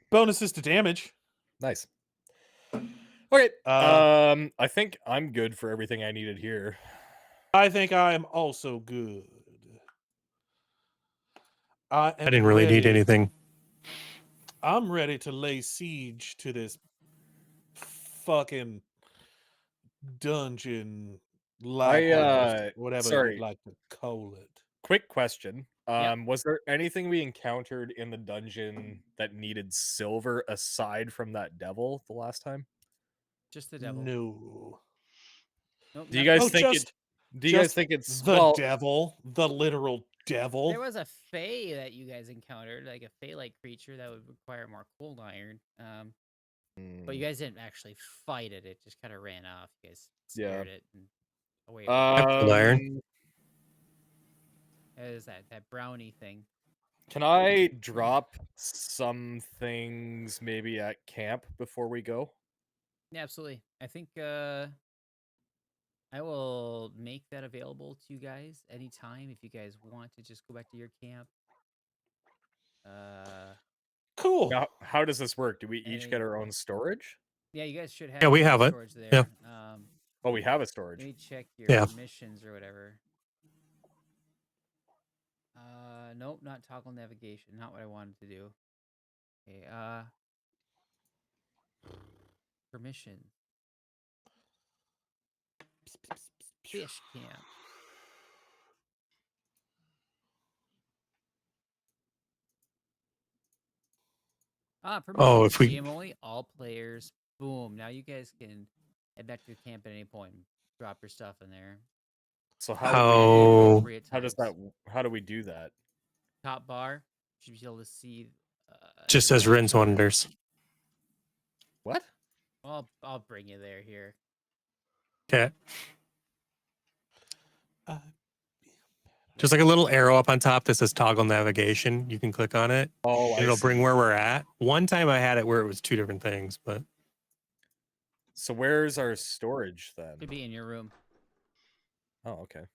Bonuses to damage. Nice. Okay. Uh, I think I'm good for everything I needed here. I think I am also good. I didn't really need anything. I'm ready to lay siege to this fucking dungeon, whatever sorry. you'd like to call it. Quick question. Yep. Was there anything we encountered in the dungeon that needed silver aside from that devil the last time? Just the devil. No. Nope, Do you nothing- guys Oh, think just- do you guys just think it's the devil, the literal devil? There was a fae that you guys encountered, like a fae-like creature that would require more cold iron. But you guys didn't actually fight it; it just kind of ran off. You guys scared it and away. Cold iron. It was that brownie thing. Can I drop some things maybe at camp before we go? Yeah, absolutely. I think I will make that available to you guys anytime if you guys want to just go back to your camp. Cool. Now, how does this work? Do we each get our Anything. own storage? Yeah, you guys should have. Yeah, we your have it. storage there. Yeah. Oh, we have a Let storage. me check your Yeah. missions or whatever. Nope, not toggle navigation. Not what I wanted to do. Okay, permission. Fish camp. Permission. Oh, if we- GM only, all players. Boom. Now you guys can head back to your camp at any point and drop your stuff in there. So How- how do we do that? Top bar. Should be able to see. Just your says rinse wonders. What? I'll bring you there here. Okay. Uh, Just like a little arrow up on top that says toggle navigation. You can click on it. Oh, And it'll bring where we're at. One time I had it where it was two different things, but So where's our storage then? Should be in your room. Oh, okay.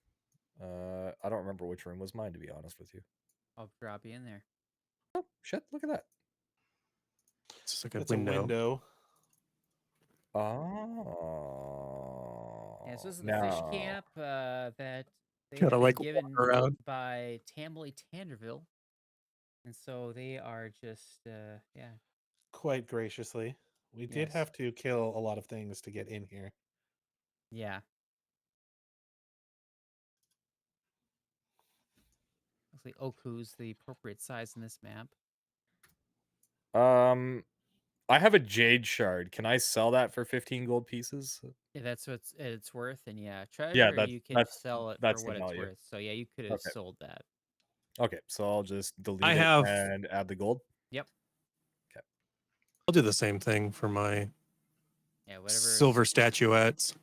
I don't remember which room was mine, to be honest with you. I'll drop you in there. Oh, shit, look at that. it's just like a it's window. a window. Oh. Yeah, so this is the fish no. camp that they Gotta, have been like, given walk around. by Tamley Tanderville. And so they are just, yeah. Quite graciously. We did Yes. have to kill a lot of things to get in here. Yeah. Looks like Oku's the appropriate size in this map. I have a jade shard. Can I sell that for 15 gold pieces? If that's what it's worth, and yeah, treasure Yeah, you can that's- sell it that's for the what it's value. worth. So yeah, you could have Okay. sold that. Okay, so I'll just delete I it have- and add the gold. Yep. I'll do the same thing for my Yeah, whatever silver statuettes.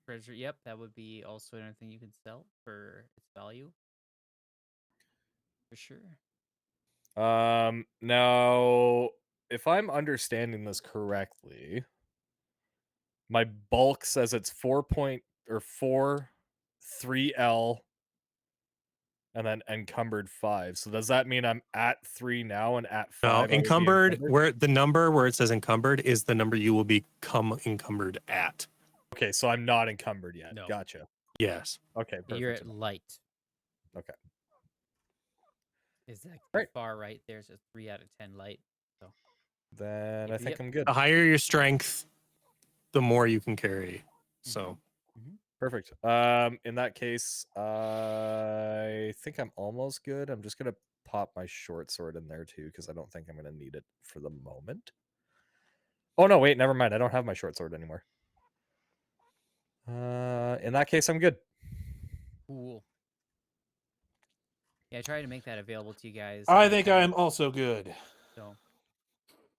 treasure. Yep, that would be also another thing you can sell for its value. For sure. Now, if I'm understanding this correctly, my bulk says it's 3L, and then encumbered 5. So does that mean I'm at 3 now and at 5? No, I would be encumbered, where the number where it says encumbered is the number you will become encumbered at. Okay, so I'm not encumbered yet. No. Gotcha. Yes. Okay, perfect. You're at light. Okay. Is that Right. far right? There's a 3 out of 10 light. So Then I Yep, think yep. I'm good. The higher your strength, the more you can carry. So Perfect. In that case, I think I'm almost good. I'm just gonna pop my short sword in there too, because I don't think I'm gonna need it for the moment. Oh no, wait, never mind. I don't have my short sword anymore. In that case, I'm good. cool. Yeah, I try to make that available to you guys. I think anytime, I'm also good. So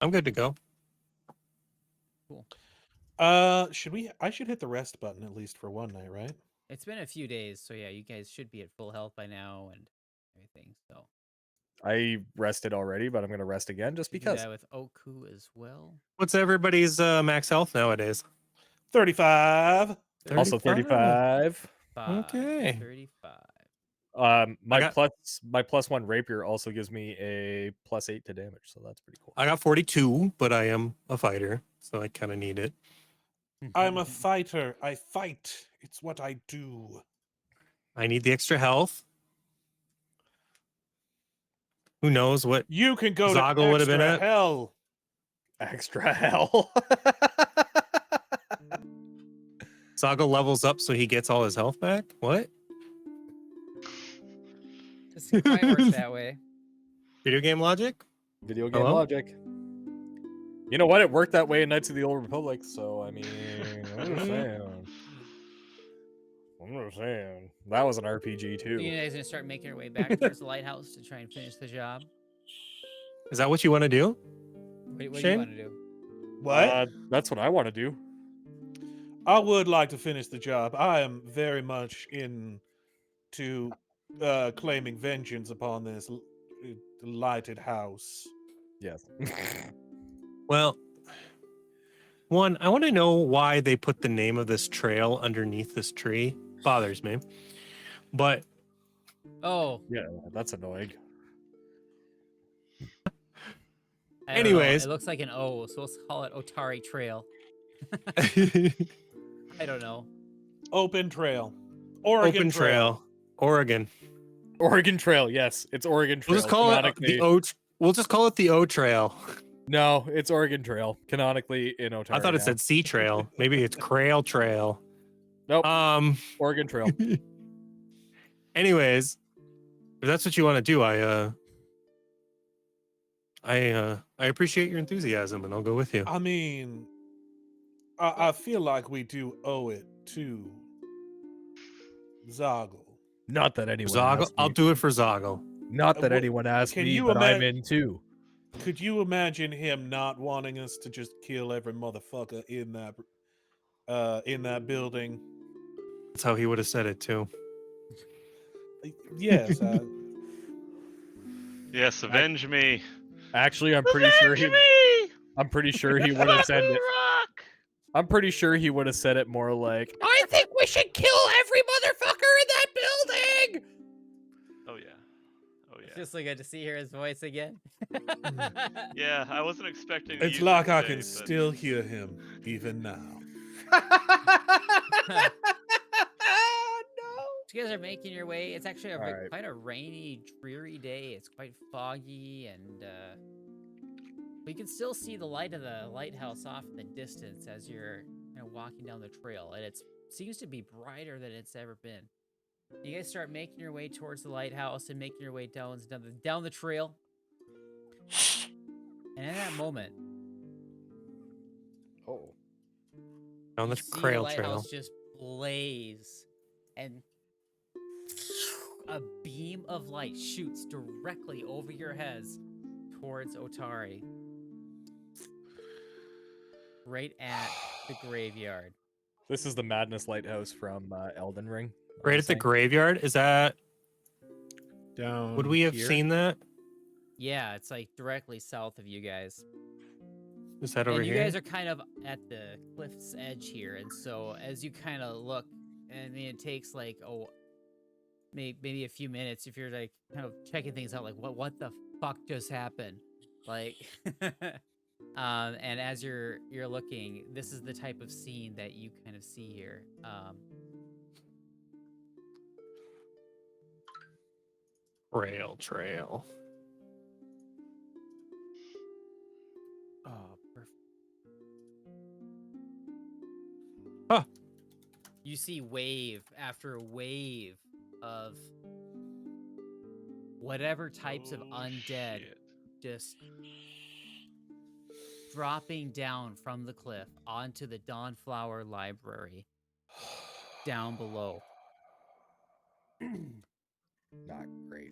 I'm good to go. cool. I should hit the rest button at least for one night, right? It's been a few days, so yeah, you guys should be at full health by now and everything. So I rested already, but I'm gonna rest again just You do because. that with Oku as well. What's everybody's max health nowadays? 35. Also 35. 35. My got- +1 rapier also gives me a +8 to damage, so that's pretty cool. I got 42, but I am a fighter, so I kind of need it. I'm a fighter. I fight. It's what I do. I need the extra health. Who knows what You can go Zoggle to would have been extra at? hell. Extra hell. Zoggle levels up so he gets all his health back? What? It quite works that way. Video game logic? Video game Hello? logic. You know what? It worked that way in Knights of the Old Republic, so I mean, I'm just saying. That was an RPG So you too. guys gonna start making your way back towards the lighthouse to try and finish the job? Is that what you want to do? What do you Shane? want to do? What? That's what I want to do. I would like to finish the job. I am very much into claiming vengeance upon this lighted house. Yes. Well, one, I want to know why they put the name of this trail underneath this tree. Bothers me. But Oh, Yeah, that's annoying. I don't know. Anyways. It looks like an O, so let's call it Otari Trail. I don't know. Open trail. Oregon Open Trail, Oregon. Oregon Trail, yes, it's Oregon Trail. We'll just call it Canonically- the O. We'll just call it the O Trail. No, it's Oregon Trail. Canonically in Otari. I thought it now. said Sea Trail. Maybe it's Crail Trail. Nope. Oregon Trail. Anyways, if that's what you want to do, I appreciate your enthusiasm, and I'll go with you. I mean, I feel like we do owe it to Zoggle. Not that anyone Zoggle, asked I'll me. do it for Zoggle. Not that Well, anyone asked can me, you but I'm imagine- in too. Could you imagine him not wanting us to just kill every motherfucker in that building? That's how he would have said it too. Yes. Yes, avenge me. Actually, I'm pretty sure he. I'm pretty sure he would have said it. I'm pretty sure he would have said it more like, "I think we should kill every motherfucker in that building." Oh yeah. Oh It's yeah. just so good to see hear his voice again. Yeah, I wasn't expecting. to It's use it like I today, can but- still hear him even now. You guys are making your way. It's actually Alright. quite a rainy, dreary day. It's quite foggy, and we can still see the light of the lighthouse off in the distance as you're walking down the trail, and it seems to be brighter than it's ever been. You guys start making your way towards the lighthouse and making your way down the trail, and in that moment, Oh. On you the see the Crail Trail. lighthouse just blaze, and a beam of light shoots directly over your heads towards Otari. Right at the graveyard. This is the Madness Lighthouse from Elden Ring. Right at the graveyard. Is that? Down. Would we have here? seen that? Yeah, it's like directly south of you guys. Is that over And you here? guys are kind of at the cliff's edge here, and so as you kind of look, I mean, it takes like maybe a few minutes if you're like kind of checking things out, like what the fuck just happened, like. And as you're looking, this is the type of scene that you kind of see here. Crail Trail. Oh, perfect. Huh. You see wave after wave of whatever types of Oh, undead shit. just dropping down from the cliff onto the Dawnflower Library down below. Not great.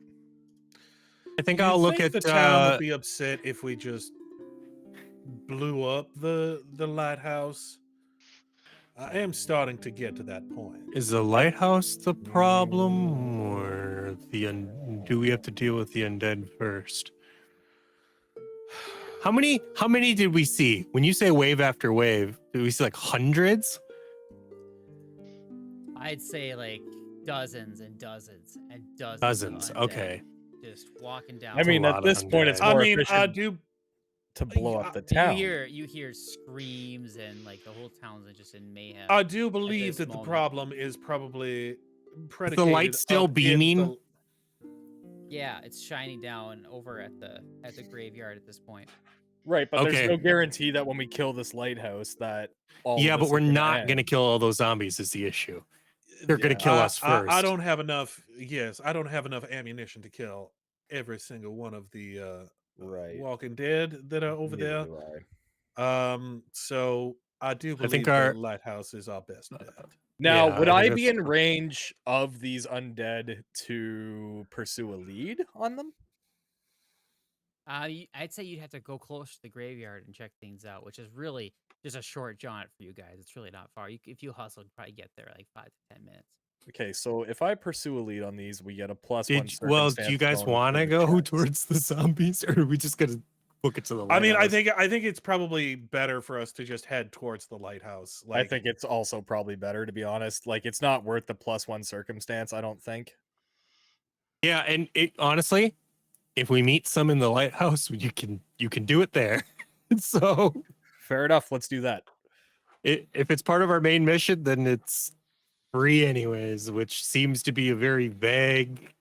I think You I'll look think at. the town would be upset if we just blew up the lighthouse. I am starting to get to that point. Is the lighthouse the problem, or do we have to deal with the undead first? How many did we see? When you say wave after wave, did we see like hundreds? I'd say like dozens and dozens and dozens. Dozens. Of undead Okay. just walking down. I mean, a at lot this of point, it's undead. I more mean, I efficient do. to blow up the And town. you hear screams and like the whole town's just in mayhem. I do believe this that the moment. problem is probably Is predicated. the light still up in beaming? the- Yeah, it's shining down over at the graveyard at this point. Right, but Okay. there's no guarantee that when we kill this lighthouse that all Yeah, of but this we're is gonna not end. going to kill all those zombies is the issue. They're going to kill us first. I don't have enough. Yes, I don't have enough ammunition to kill every single one of the Right. Walking Dead that are over Neither there. do I. So I do believe think the our- lighthouse is our best bet. Now, Yeah, would I I think be that's- in range of these undead to pursue a lead on them? I'd say you'd have to go close to the graveyard and check things out, which is really just a short jaunt for you guys. It's really not far. If you hustle, you'd probably get there like 5 to 10 minutes. Okay, so if I pursue a lead on these, we get a +1 Well, do circumstance you guys bonus want for to the go checks. towards the zombies, or are we just going to book it to the I mean, lighthouse? I think it's probably better for us to just head towards the lighthouse. I think it's also probably better, to be honest. Like, it's not worth the +1 circumstance, I don't think. Yeah, and honestly, if we meet some in the lighthouse, you can do it there. So Fair enough, let's do that. if it's part of our main mission, then it's free anyways, which seems to be a very vague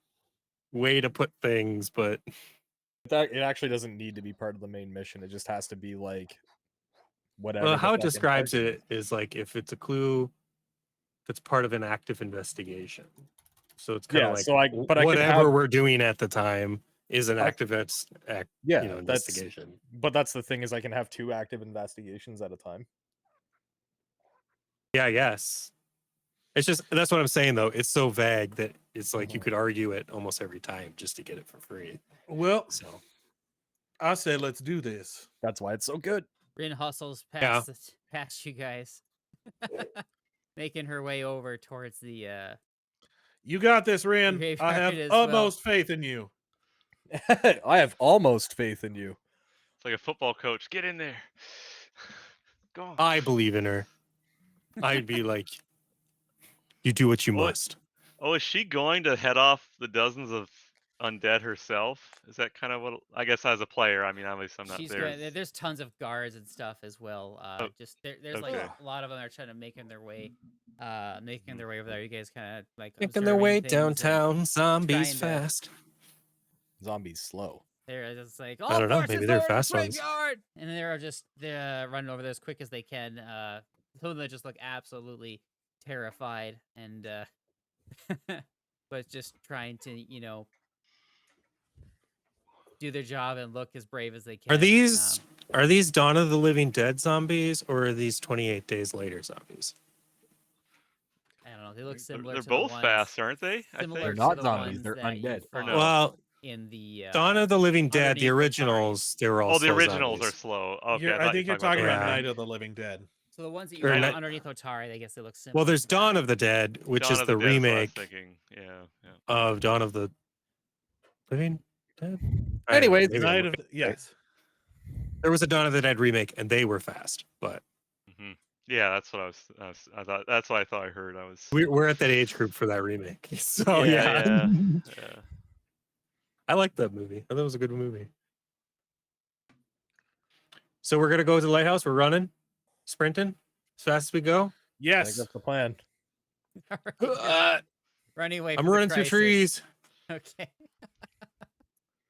way to put things, but It actually doesn't need to be part of the main mission. It just has to be like whatever. well, the how it fucking describes target it is like if it's a clue that's part of an active investigation. So it's kind of Yeah, like so I could whatever have- we're doing at the time is an active Yeah, investigation. But that's the thing is I can have 2 active investigations at a time. Yeah, yes. It's just that's what I'm saying though. It's so vague that it's like Mm-hmm. you could argue it almost every time just to get it for free. Well, So I say let's do this. That's why it's so good. Rin hustles Yeah. past you guys, making her way over towards the. You got this, Rin. I Graveyard have as well. utmost faith in you. I have almost faith in you. It's like a football coach. Get in there. Go on. I believe in her. I'd be like, you do what you What? must. Oh, is she going to head off the dozens of undead herself? Is that kind of what? I guess as a player, I mean, obviously I'm not She's there. gonna, there's tons of guards and stuff as well. Just there's like okay. a lot of them are trying to making their way over there. You guys kind of like Making their way observing things and downtown, zombies trying to- fast. Zombies slow. They're just like, I don't know, maybe they're fast ones. graveyard! And they're running over there as quick as they can. Some of them just look absolutely terrified and but just trying to do their job and look as brave as they can. Are these Dawn of the Living Dead zombies or are these 28 Days Later zombies? I don't know. They look similar. They're to both the ones, fast, aren't they? I Similar think. They're to not the zombies, ones they're that you undead. Or fought no? Well, in the Dawn of the Living Dead, the underneath Otari. originals, they were all Oh, the slow originals are zombies. slow. Okay, I think you're talking about Yeah. Night of the Living Dead. So the ones that you Or fought not- underneath Otari, I guess they look similar. Well, there's to that. Dawn of the Dead, which Dawn is of the Dead what I was remake thinking. Yeah, yeah. of Dawn of the Living Dead. Anyways, maybe I'm Night looking- of yes. there was a Dawn of the Dead remake, and they were fast. But hmm Yeah, that's what I thought. That's what I thought I heard. I was. we're at that age group for that remake. So Yeah, yeah. Yeah. I liked that movie. I thought it was a good movie. So we're gonna go to the lighthouse. We're running, sprinting as fast as we go. I think Yes. that's the plan. Running away. I'm from the running through crisis. trees. Okay.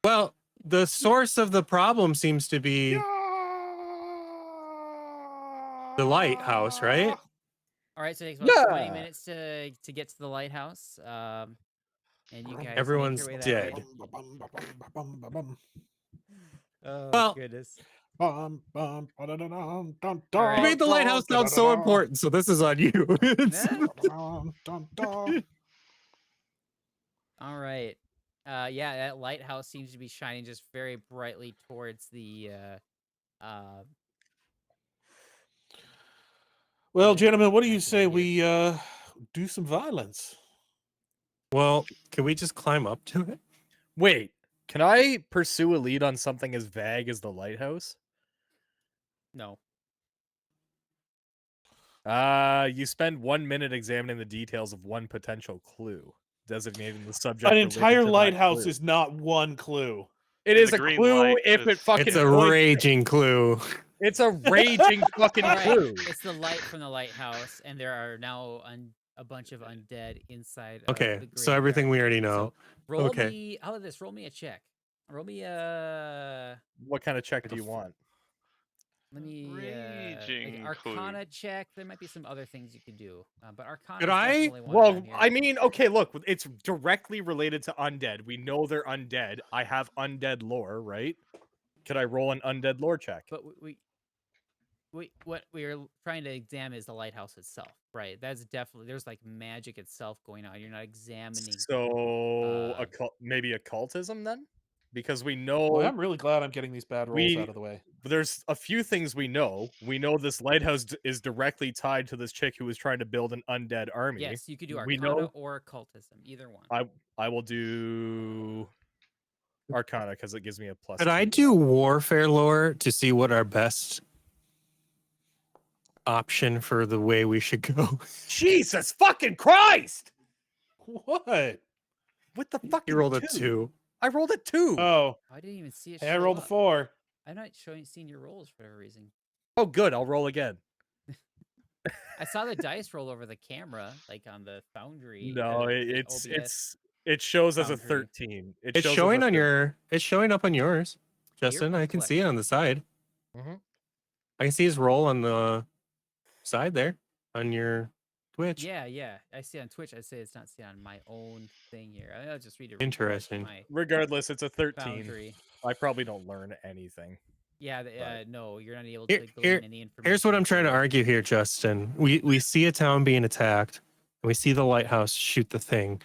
Well, the source of the problem seems to be the lighthouse, right? All right. So it takes about 20 Yeah. minutes to get to the lighthouse. And you guys. make Everyone's your way that way. dead. Oh Well- goodness. You You made the lighthouse sound so important, so this is on you. All right. Yeah, that lighthouse seems to be shining just very brightly towards the Well, Yeah, gentlemen, what do you nice say and we do some violence? Well, can we just climb up to it? Wait, can I pursue a lead on something as vague as the lighthouse? No. You spend 1 minute examining the details of one potential clue, designating the subject. An related entire to that lighthouse clue. is not one clue. It And is the a green clue light if it is- fucking It's a points- raging clue. It's a raging fucking All right, clue. it's the light from the lighthouse, and there are now a bunch of undead inside. Okay, of the so everything graveyard. we already know. So roll Okay. me. How about this? Roll me a check. Roll me a. What kind of check Like do a you want? Let me Raging like clue. Arcana check. There might be some other things you could do, but Arcana Could is I? definitely one of Well, them here. I mean, okay, look, it's directly related to undead. We know they're undead. I have undead lore, right? Could I roll an undead lore check? But what we're trying to examine is the lighthouse itself, right? That's definitely there's like magic itself going on. You're not examining. So, maybe occultism then? Because we know Well, I'm really glad I'm getting these bad rolls out of the way. there's a few things we know. We know this lighthouse is directly tied to this chick who was trying to build an undead army. Yes, you could do We Arcana know- or occultism, either one. I will do Arcana because it gives me a plus. Could I 2. do warfare lore to see what our best option for the way we should go? Jesus fucking Christ! What? What the fuck? You rolled a 2. I rolled a 2. Oh, I didn't even see it. hey, I show rolled a up. 4. I'm not seeing your rolls for whatever reason. Oh, good. I'll roll again. I saw the dice roll over the camera, like on the Foundry. No, the it's OBS. it shows as a Foundry. 13. It's shows as showing a on 13. your. It's showing up on yours, Your Justin. I can flex. see it on the side. Mhm. I can see his roll on the side there on your Twitch. Yeah. I see it on Twitch. I say it's not seen on my own thing here. I'll just read it. Interesting. My Regardless, it's a 13. Foundry. I probably don't learn anything. Yeah, But- no, you're not able Here- to glean here- any information. Here's what I'm trying to through it. argue here, Justin. We see a town being attacked, and we see the lighthouse shoot the thing.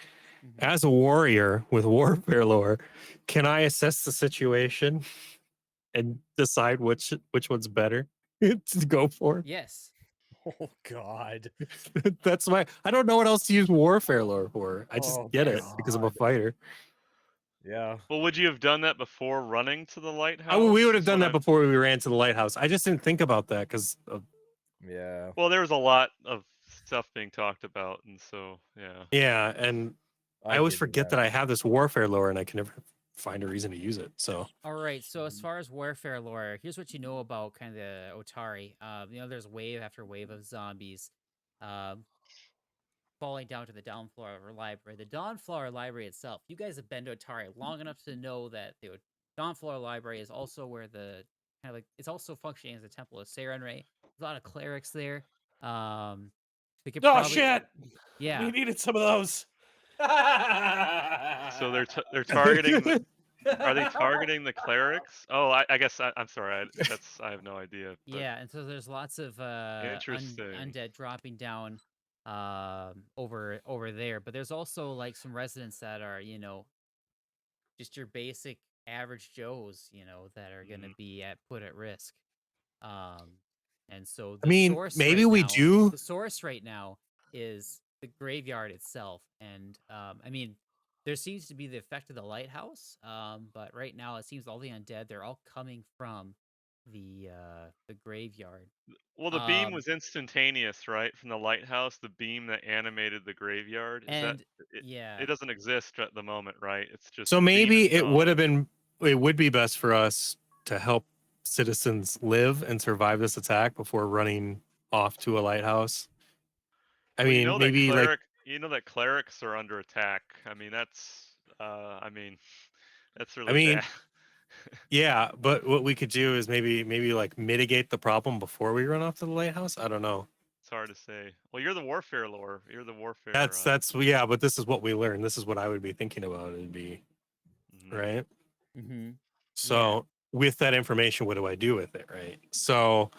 Mhm. As a warrior with warfare lore, can I assess the situation and decide which one's better to go for? Yes. Oh God. That's why I don't know what else to use warfare lore for. I just Oh, get it because I'm a God. fighter. Yeah. Well, would you have done that before running to the lighthouse? We would have Is done what that I'm- before we ran to the lighthouse. I just didn't think about that because Yeah. Well, there was a lot of stuff being talked about, and so yeah. yeah, and I always give you forget that I have this warfare lore and I can never find a reason to use it. So All right. So as far as warfare lore, here's what you know about kind of Otari. There's wave after wave of zombies, falling down to the Dawnflower Library. The Dawnflower Library itself. You guys have been to Otari long enough to know that the Dawnflower Library is also where the kind of like it's also functioning as a temple of Sarenrae. There's a lot of clerics there. They could Oh, probably, shit! Yeah. We needed some of those. So they're targeting. Are they targeting the clerics? Oh, I guess I'm sorry. I have no idea. But Yeah, and so there's lots of Interesting. undead dropping down over there, but there's also like some residents that are just your basic average Joes that are going to be put at risk. And so the I mean, source maybe right we now- do. The source right now is the graveyard itself, and I mean, there seems to be the effect of the lighthouse, but right now it seems all the undead they're all coming from the graveyard. well, the beam Um, was instantaneous, right? From the lighthouse, the beam that animated the graveyard. Is And it, yeah, it doesn't exist at the moment, right? It's just So the beam maybe is it would gone. have been. It would be best for us to help citizens live and survive this attack before running off to a lighthouse. I Well, mean, maybe like you know that clerics are under attack. I mean, that's that's really mean, bad. yeah, but what we could do is maybe like mitigate the problem before we run off to the lighthouse. I don't know. It's hard to say. Well, you're the warfare lore. You're the warfare. That's yeah, but this is what we learned. This is what I would be thinking about. It'd be mhm. right. mm-hmm. So with that information, what do I do with it? Right. So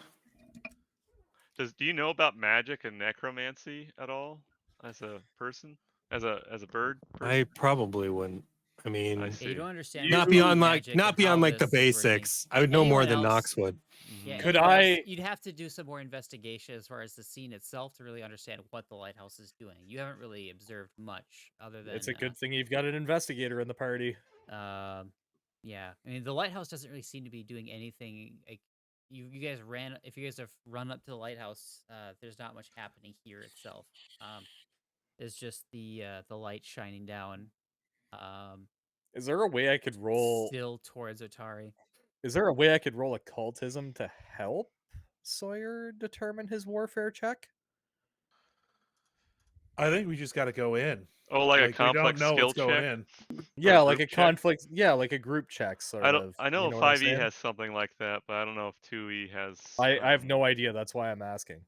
Do you know about magic and necromancy at all as a person, as a bird? I probably wouldn't. I mean, I Yeah, see. you don't understand not what beyond magic and not beyond how like the this is working. basics. I would know more Anyone than else- Knox would. Yeah, Could anyone else- I- You'd have to do some more investigation as far as the scene itself to really understand what the lighthouse is doing. You haven't really observed much other than. It's a good thing you've got an investigator in the party. Yeah, I mean the lighthouse doesn't really seem to be doing anything. Like you guys ran. If you guys have run up to the lighthouse, there's not much happening here itself. It's just the light shining down. Is there a way I could roll? Still towards Otari. Is there a way I could roll occultism to help Sawyer determine his warfare check? I think we just got to go in. Oh, like a we complex don't know skill what's going check. in. Yeah, like group a check? conflict. Yeah, like a group check sort I of. know you know what I'm 5e saying? has something like that, but I don't know if 2e has. I have no idea. That's why I'm asking.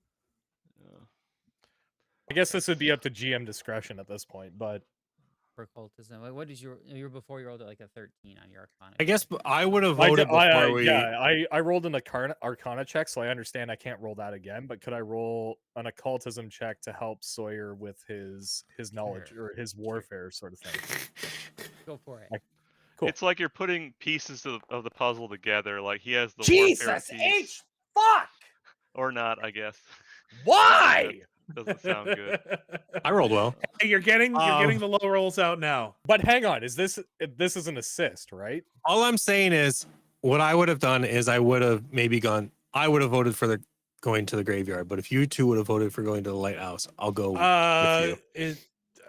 I guess this would be up to GM discretion at this point, but For occultism. Like, what is your before you rolled like a 13 on your Arcana? I guess check? I would have voted before I rolled an Arcana check, so I understand I can't roll that again. But could I roll an occultism check to help Sawyer with his knowledge Sure. or his warfare sort of thing? Go for it. Cool. It's like you're putting pieces of the puzzle together. Like he has the warfare piece, Fuck! or not, I guess. Why? Doesn't sound good. I rolled well. Hey, you're getting the low rolls out now. But hang on, is this is an assist, right? All I'm saying is, what I would have done is I would have maybe gone. I would have voted for going to the graveyard. But if you two would have voted for going to the lighthouse, I'll go with you.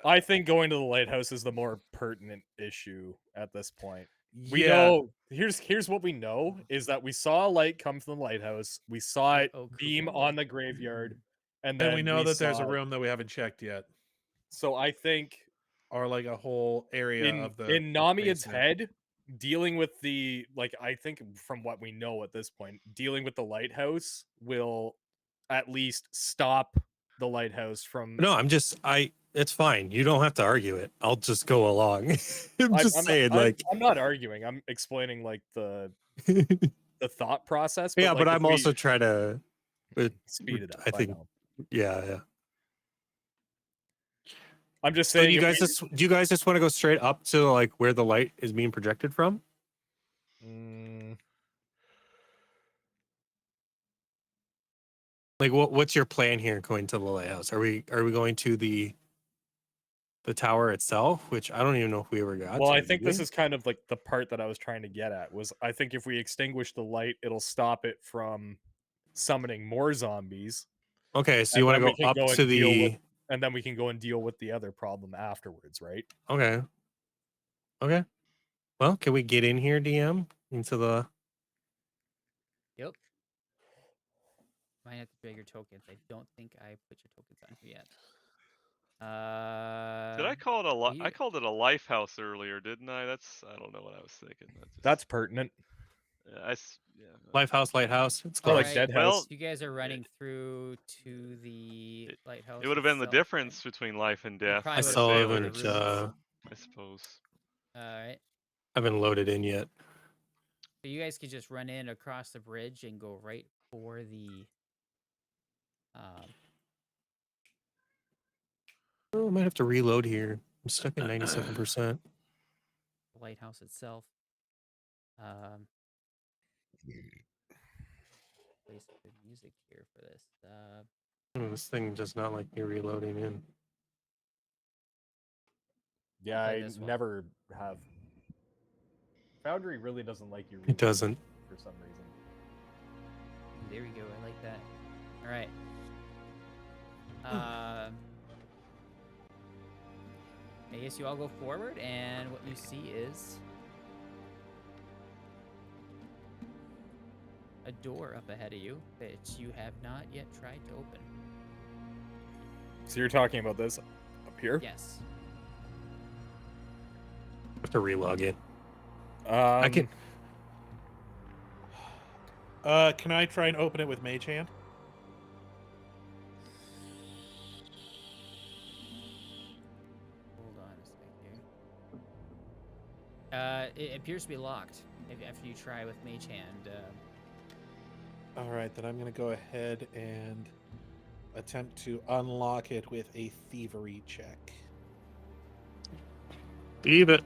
I think going to the lighthouse is the more pertinent issue at this point. We Yeah. know here's what we know is that we saw a light come from the lighthouse. We saw it beam on the graveyard, and then And we know that there's a saw- room that we haven't checked yet, So I think or like a whole area of the in Namied's basement. head, dealing with the I think from what we know at this point, dealing with the lighthouse will at least stop the lighthouse from. No, it's fine. You don't have to argue it. I'll just go along. I'm just saying, I'm not arguing. I'm explaining the thought process. yeah, but if I'm we also trying to speed it up. I think, know. yeah. I'm just So saying. do you guys just want to go straight up to like where the light is being projected from? Like what's your plan here going to the lighthouse? Are we going to the tower itself, which I don't even know if we ever got. Well, to, I think did this we? is kind of like the part that I was trying to get at was I think if we extinguish the light, it'll stop it from summoning more zombies. Okay, so and you want then to we go can up go and to deal the with- and then we can go and deal with the other problem afterwards, right? Okay. Well, can we get in here, DM, into the? Yep. Might have to drag your tokens. I don't think I put your tokens on here yet. Did I call it you- I called it a life house earlier, didn't I? I don't know what I was thinking. That's pertinent. yeah. Lighthouse. It's Or close. like Alright, Dead Well, House. You guys are running through to the lighthouse. It would have been the itself, right? difference between life and death. probably I to would've still say been what the it haven't. rooms. I suppose. Alright. Haven't loaded in yet. So you guys could just run in across the bridge and go right for the Oh, I might have to reload here. I'm stuck at 97%. lighthouse itself. Play some good music here for this. This thing does not like me reloading in. Yeah, play I this one. never have. Foundry really doesn't like you. It doesn't. For some reason. There we go. I like that. All right. I guess you all go forward, and what you see is a door up ahead of you that you have not yet tried to open. So you're talking about this up here? Yes. I have to relog in. I can. Can I try and open it with Mage Hand? Hold on a sec here. It appears to be locked after you try with Mage Hand. All right, then I'm going to go ahead and attempt to unlock it with a thievery check. Leave it.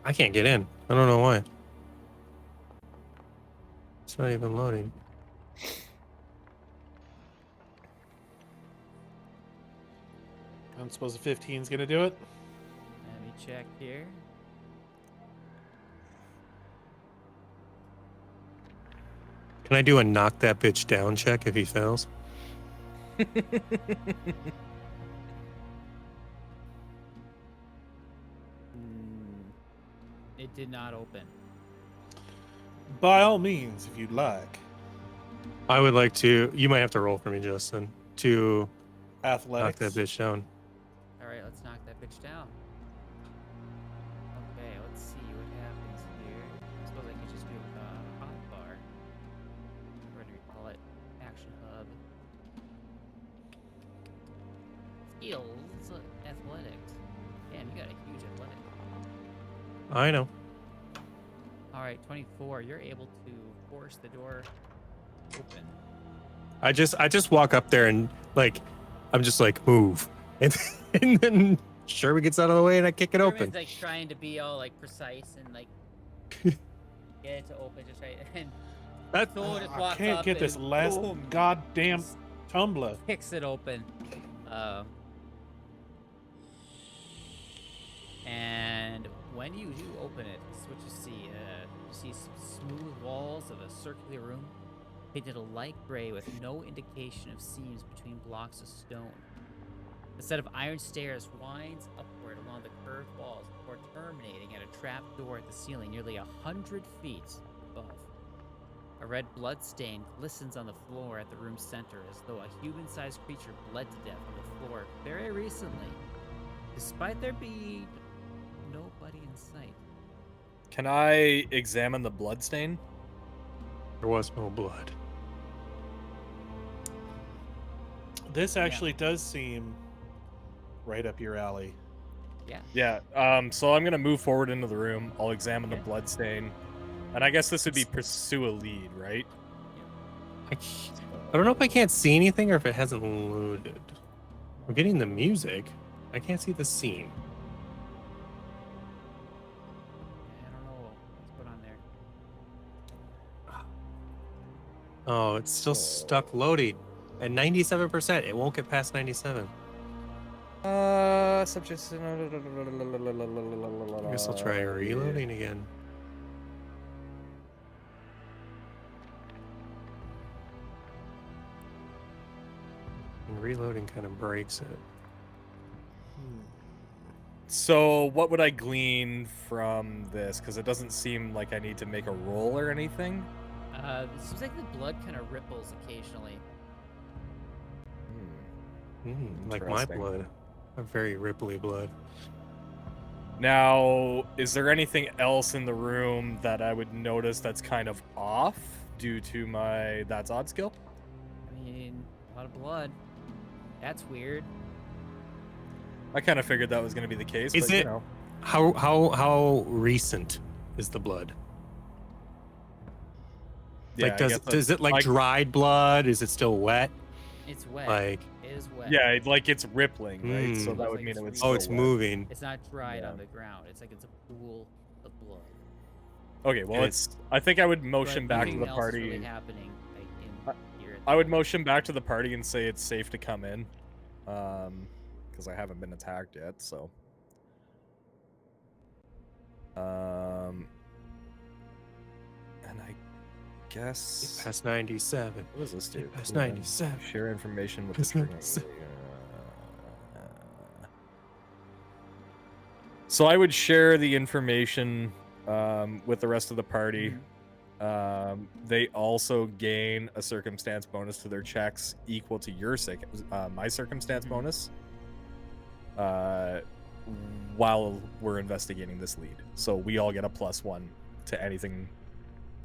I can't get in. I don't know why. It's not even loading. I don't suppose the 15's gonna do it. Let me check here. Can I do a knock that bitch down check if he fails? It did not open. By all means, if you'd like. I would like to. You might have to roll for me, Justin, to Athletics. knock that bitch down. All right, let's knock that bitch down. Okay, let's see what happens here. I suppose I could just do a hotbar. What do we call it? Action hub. Skills, athletics. Damn, you got a huge athletic. I know. All right, 24. You're able to force the door open. I just walk up there and like, I'm just like move, and then Sherman gets out of the way and I kick it Sherman's, open. like trying to be all like precise and like get it to open just right, and That Thor just I walks can't up get this and last boom, goddamn just tumbler. kicks it open. And when you do open it, this is what you see. You see some smooth walls of a circular room, painted a light gray with no indication of seams between blocks of stone. A set of iron stairs winds upward along the curved walls before terminating at a trap door at the ceiling nearly 100 feet above. A red blood stain glistens on the floor at the room's center as though a human-sized creature bled to death on the floor very recently, despite there being nobody in sight. Can I examine the blood stain? There was no blood. This actually does seem right up your alley. Yeah. Yeah. So I'm gonna move forward into the room. I'll examine the Okay. blood stain, and I guess this would be pursue a lead, right? I don't know if I can't see anything or if it hasn't loaded. I'm getting the music. I can't see the scene. I don't know what's going on there. Oh, it's still stuck loading at 97%. It won't get past 97. Subjects. I guess I'll try reloading again. And reloading kind of breaks it. So what would I glean from this? Because it doesn't seem like I need to make a roll or anything. It seems like the blood kind of ripples occasionally. Like my Interesting. blood. A very ripply blood. Now, is there anything else in the room that I would notice that's kind of off due to my that's odd skill? I mean, a lot of blood. That's weird. I kind of figured that was going to be the case. Is but, it- You know. How recent is the blood? Yeah, Like I does guess does it like I- dried blood? Is it still wet? It's wet. Like It is wet. Yeah, like it's rippling, right? So Mm. that would Looks like mean it's it would. re- still oh, it's wet. moving. It's not dried Yeah. on the ground. It's like it's a pool of blood. Okay, well, And it's. I think I would motion But back to nothing the else is party. really happening like in here. I would motion back to the party and say it's safe to come in, because I haven't been attacked yet. So, and I guess Past 97. what does this do? Past Yeah. 97. Share information with the Past string. 97. So I would share the information with the rest of the party. They also gain a circumstance bonus to their checks equal to your my circumstance Mhm. bonus while we're investigating this lead. So we all get a +1 to anything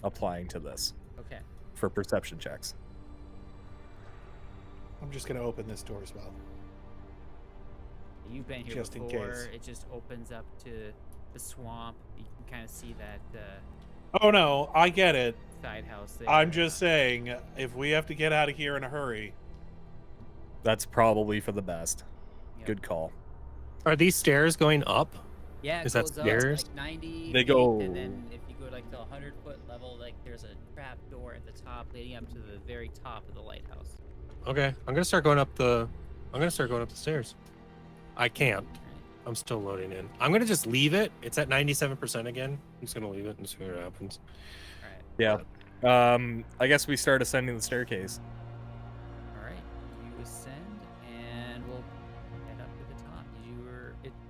applying to this Okay. for perception checks. I'm just gonna open this door as well. You've been here Just in before. case. It just opens up to the swamp. You can kind of see that Oh no, I get it. side house there. I'm just saying, if we have to get out of here in a hurry, That's probably for the best. Yep. Good call. Are these stairs going up? Yeah, it Is that goes up stairs? like 90 They feet, go- and then if you go like to 100-foot level, like there's a trap door at the top leading up to the very top of the lighthouse. Okay, I'm gonna start going up the stairs. I can't. Right. I'm still loading in. I'm gonna just leave it. It's at 97% again. I'm just gonna leave it and see what happens. All right. Yeah. I guess we start ascending the staircase. All right. You ascend, and we'll head up to the top.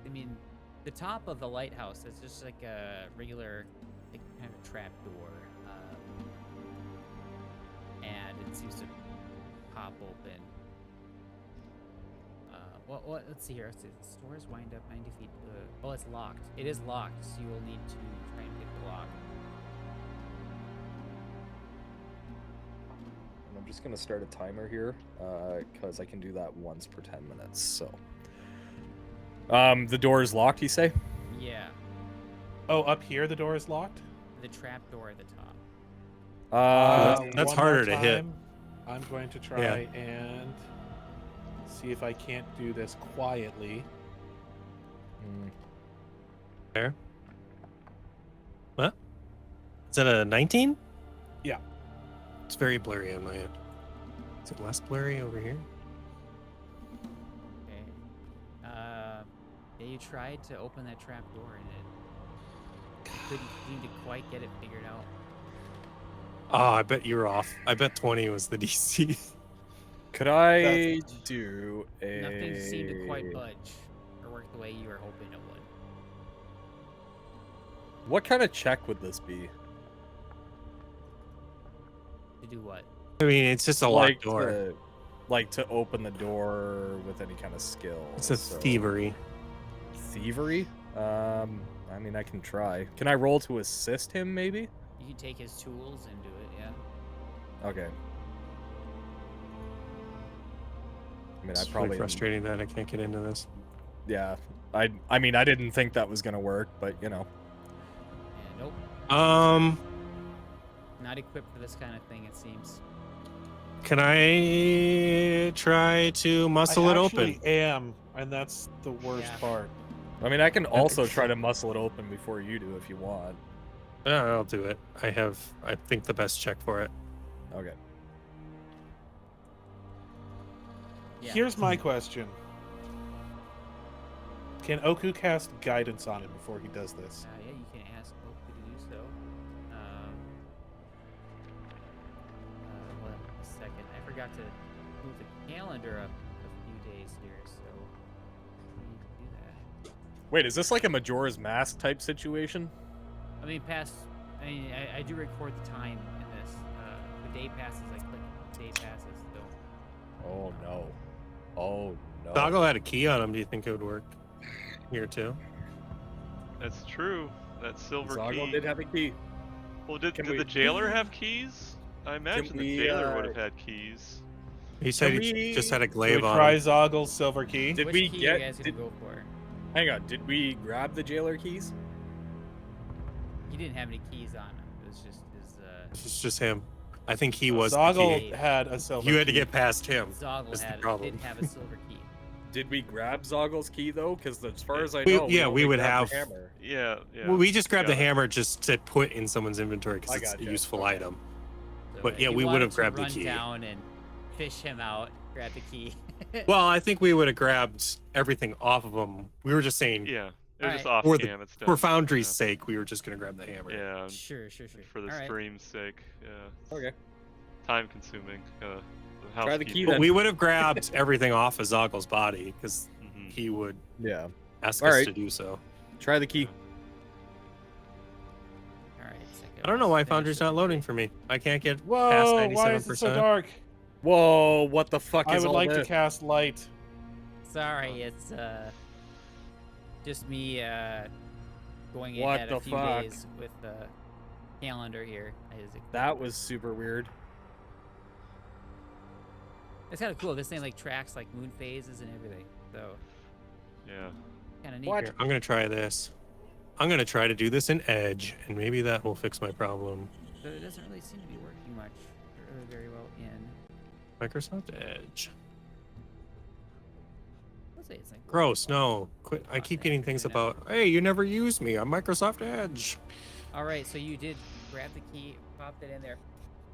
I mean, the top of the lighthouse is just like a regular, like kind of trap door, and it seems to pop open. What? Let's see here. Let's see. The doors wind up 90 feet. Oh, it's locked. It is locked, so you will need to try and pick the lock. And I'm just gonna start a timer here, because I can do that once per 10 minutes. So, the door is locked. You say? Yeah, Oh, up here the door is locked. the trap door at the top. That's One harder more to hit. time, I'm going to try and see if I can't do this quietly. There. What? Is that a 19? Yeah. It's very blurry on my end. Is it less blurry over here? Okay. Yeah, you tried to open that trap door and it couldn't seem to quite get it figured out. Oh, I bet you're off. I bet 20 was the DC. Could I do a? Nothing seemed to quite budge or work the way you were hoping it would. What kind of check would this be? To do what? I mean, it's just a locked door. To open the door with any kind of skill. It's a thievery. Thievery? I mean, I can try. Can I roll to assist him, maybe? You can take his tools and do it, yeah. Okay. I mean, It's I probably really frustrating that I can't get into this. Yeah. I mean, I didn't think that was gonna work, but you know. Yeah, nope. Not equipped for this kind of thing, it seems. Can I try to muscle it open? I actually am, and that's the worst Yeah. part. I mean, I can also try to muscle it open before you do if you want. Yeah, I'll do it. I think, the best check for it. Okay. Yeah. Here's my question. Can Oku cast guidance on him before he does this? Yeah, you can ask Oku to do so. Hold on a second. I forgot to move the calendar up a few days here, so I need to do that. Wait, is this like a Majora's Mask type situation? I mean, I do record the time in this. The day passes, I click day passes, so. Oh no. Oh no. Zoggle had a key on him. Do you think it would work here too? That's true. That silver Zoggle key. did have a key. Well, did Can the we- jailer have keys? I imagine the we, jailer would have had keys. He said Can he we- just had a Should we glaive on try him. Zoggle's silver key? Did Which we key get? you guys gonna go for? Hang on. Did we grab the jailer keys? He didn't have any keys on him. It was just his. It's just him. I think he was the Zoggle key. had a silver You had to key. get past him. Zoggle That's the did problem. have a silver key. Did we grab Zoggle's key though? Because as far as I We- know, yeah, we only would grabbed the have- hammer. Yeah, yeah. Well, we just grabbed the got it. hammer just to put in someone's inventory I because it's a gotcha. useful Okay. item. So But, if yeah, you we would wanted have to grabbed the run key. down and fish him out, grab the key. Well, I think we would have grabbed everything off of him. We were just saying, Yeah, it was just Alright. off For the- cam. It's done. for Foundry's yeah. sake, we were just going to grab the hammer. Yeah, Sure. for the All right. stream's sake. Yeah. Okay. Time consuming. Try the key But then. we would have grabbed everything off of Zoggle's body because Mhm. he would Yeah. ask All us right. to do so. Try the key. All right. Second I don't know why finish Foundry's the not loading key. for me. I can't get past Whoa, 97%. why is it so dark? Whoa! What the fuck I is would all like to this? cast light. Sorry, it's just me going What ahead the a few fuck? days with the calendar here. That was super weird. It's kind of cool. This thing like tracks like moon phases and everything. So Yeah. kind of neat. What? I'm going to try this. I'm going to try to do this in Edge, and maybe that will fix my problem. But it doesn't really seem to be working much or very well in. Microsoft Edge. Let's say it's like Gross. No. Quit. I keep getting things about, hey, you never use me on Microsoft Edge. All right, so you did grab the key, popped it in there.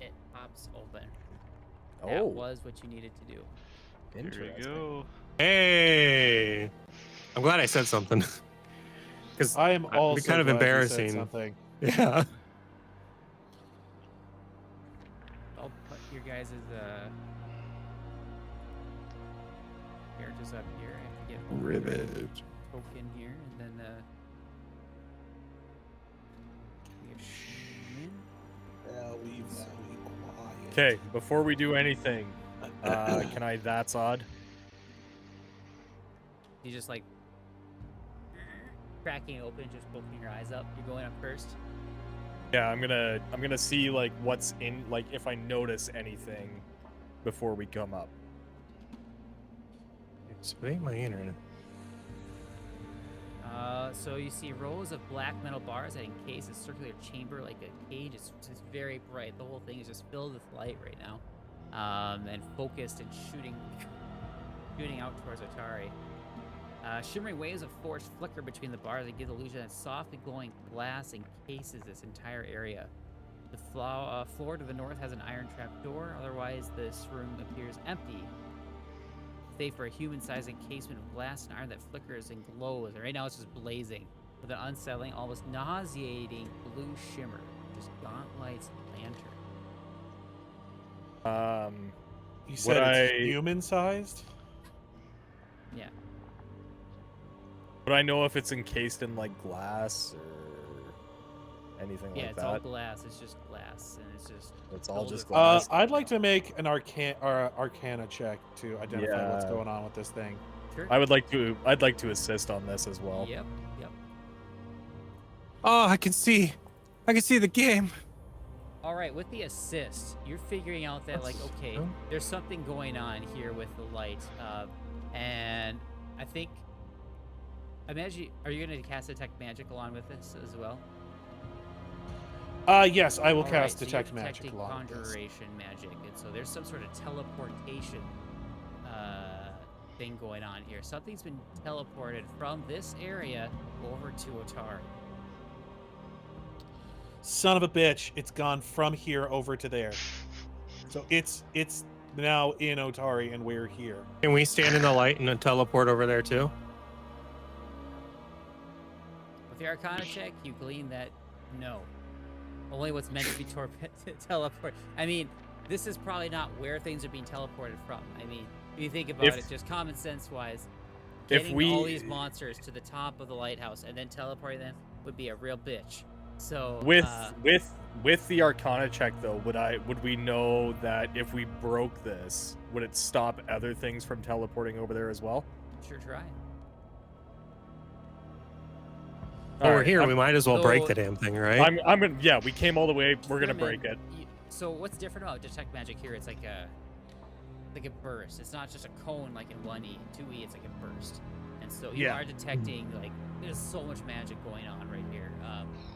It pops open. That Oh. was what you needed to do. Here Interesting. you go. Hey. I'm glad I said something. Because I am also kind of glad you said embarrassing. something. Yeah. I'll put your guys' characters up here. I have to get over your Ribbit. token here, and then we have Sherman. Okay, before we do anything, can I that's odd? You just like cracking it open, just poking your eyes up. You're going up first. Yeah, I'm gonna see like what's in, like if I notice anything before we come up. It ain't my internet. So you see rows of black metal bars that encase a circular chamber like a cage. It's just very bright. The whole thing is just filled with light right now, and focused and shooting out towards Otari. Shimmering waves of force flicker between the bars and give the illusion that softly glowing glass encases this entire area. The floor to the north has an iron trap door. Otherwise, this room appears empty, save for a human-sized encasement of glass and iron that flickers and glows. And right now, it's just blazing with an unsettling, almost nauseating blue shimmer. Just gaunt lights lantern. You said it's I- human-sized? Yeah. Would I know if it's encased in like glass or anything Yeah, like it's all that? glass. It's just glass, and it's just. It's all filled just with glass. I'd like to make an arcana check to identify what's Yeah. going on with this thing. Sure. I'd like to assist on this as well. Yep. Yep. Oh, I can see the game. All right, with the assist, you're figuring out that like, okay, Oh. there's something going on here with the light, and I think. Imagine, are you going to cast Detect Magic along with this as well? Yes, I will All cast right, so you're Detect Magic detecting along with this. Conjuration magic, and so there's some sort of teleportation thing going on here. Something's been teleported from this area over to Otari. Son of a bitch, it's gone from here over to there. So it's now in Otari and we're here. Can we stand in the light and then teleport over there too? With the Arcana check, you glean that no. Only what's meant to be teleport. I mean, this is probably not where things are being teleported from. I mean, if you think about it, just common sense wise, if getting all these monsters to the top of the lighthouse and then teleporting them would be a real bitch. So with the Arcana check though, would we know that if we broke this, would it stop other things from teleporting over there as well? sure try. Oh, we're Alright, here. We might as well break so- the damn thing, right? I'm gonna, yeah, we came all the way. We're gonna Sherman, break it. So what's different about Detect Magic here? It's like a burst. It's not just a cone like in 1E. 2E, it's like a burst. And so you Yeah. are detecting, like, there's so much magic going on right here.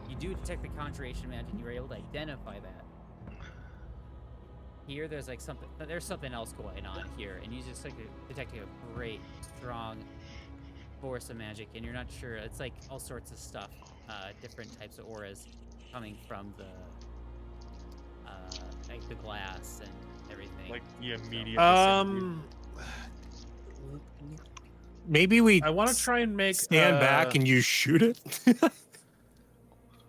You do detect the conjuration magic, and you're able to identify that. Here, there's like something else going on here, and you just like detecting a great, strong force of magic, and you're not sure. It's like all sorts of stuff, different types of auras coming from the like the glass and everything. Like the immediate. Maybe we I want to try and make stand back and you shoot it.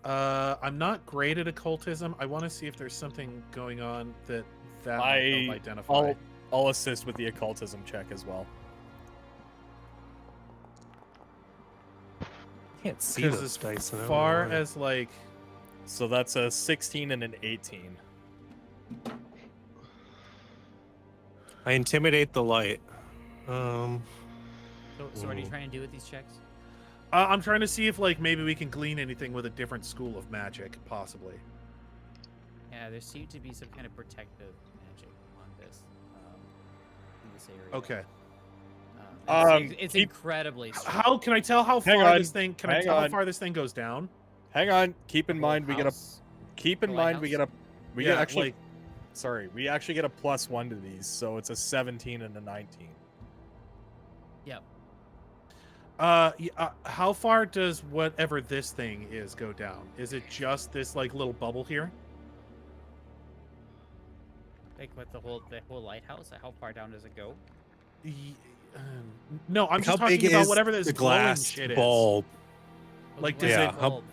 I'm not great at occultism. I want to see if there's something going on that might help identify. I'll assist with the occultism check as well. Can't see Because those as dice. I don't far know. as like So that's a 16 and an 18. I intimidate the light. So what are you Ooh. trying to do with these checks? I'm trying to see if like maybe we can glean anything with a different school of magic, possibly. Yeah, there seemed to be some kind of protective magic on this in this area. Okay. It's incredibly strong. How can I tell how Hang far on, this thing? Can I hang tell how on. far this thing goes down? Hang on. Keep in The whole mind we get a house? keep in The mind we get a lighthouse? we Yeah, get actually like- sorry, we actually get a +1 to these, so it's a 17 and a 19. Yep. How far does whatever this thing is go down? Is it just this like little bubble here? Like with the whole lighthouse. How far down does it go? No, I'm Like, how just talking big about is whatever this the glowing glass shit bulb? Oh, Like, the does glass it- Yeah, how- bulb.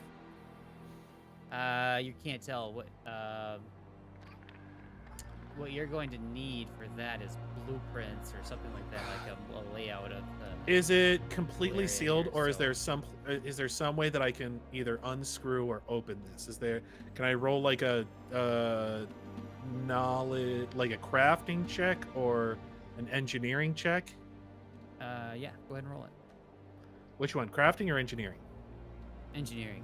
You can't tell what you're going to need for that is blueprints or something like that, like a layout of the. Is it completely area sealed, here, or is so- there some way that I can either unscrew or open this? Can I roll like a knowledge, like a crafting check or an engineering check? Yeah, go ahead and roll it. Which one, crafting or engineering? Engineering.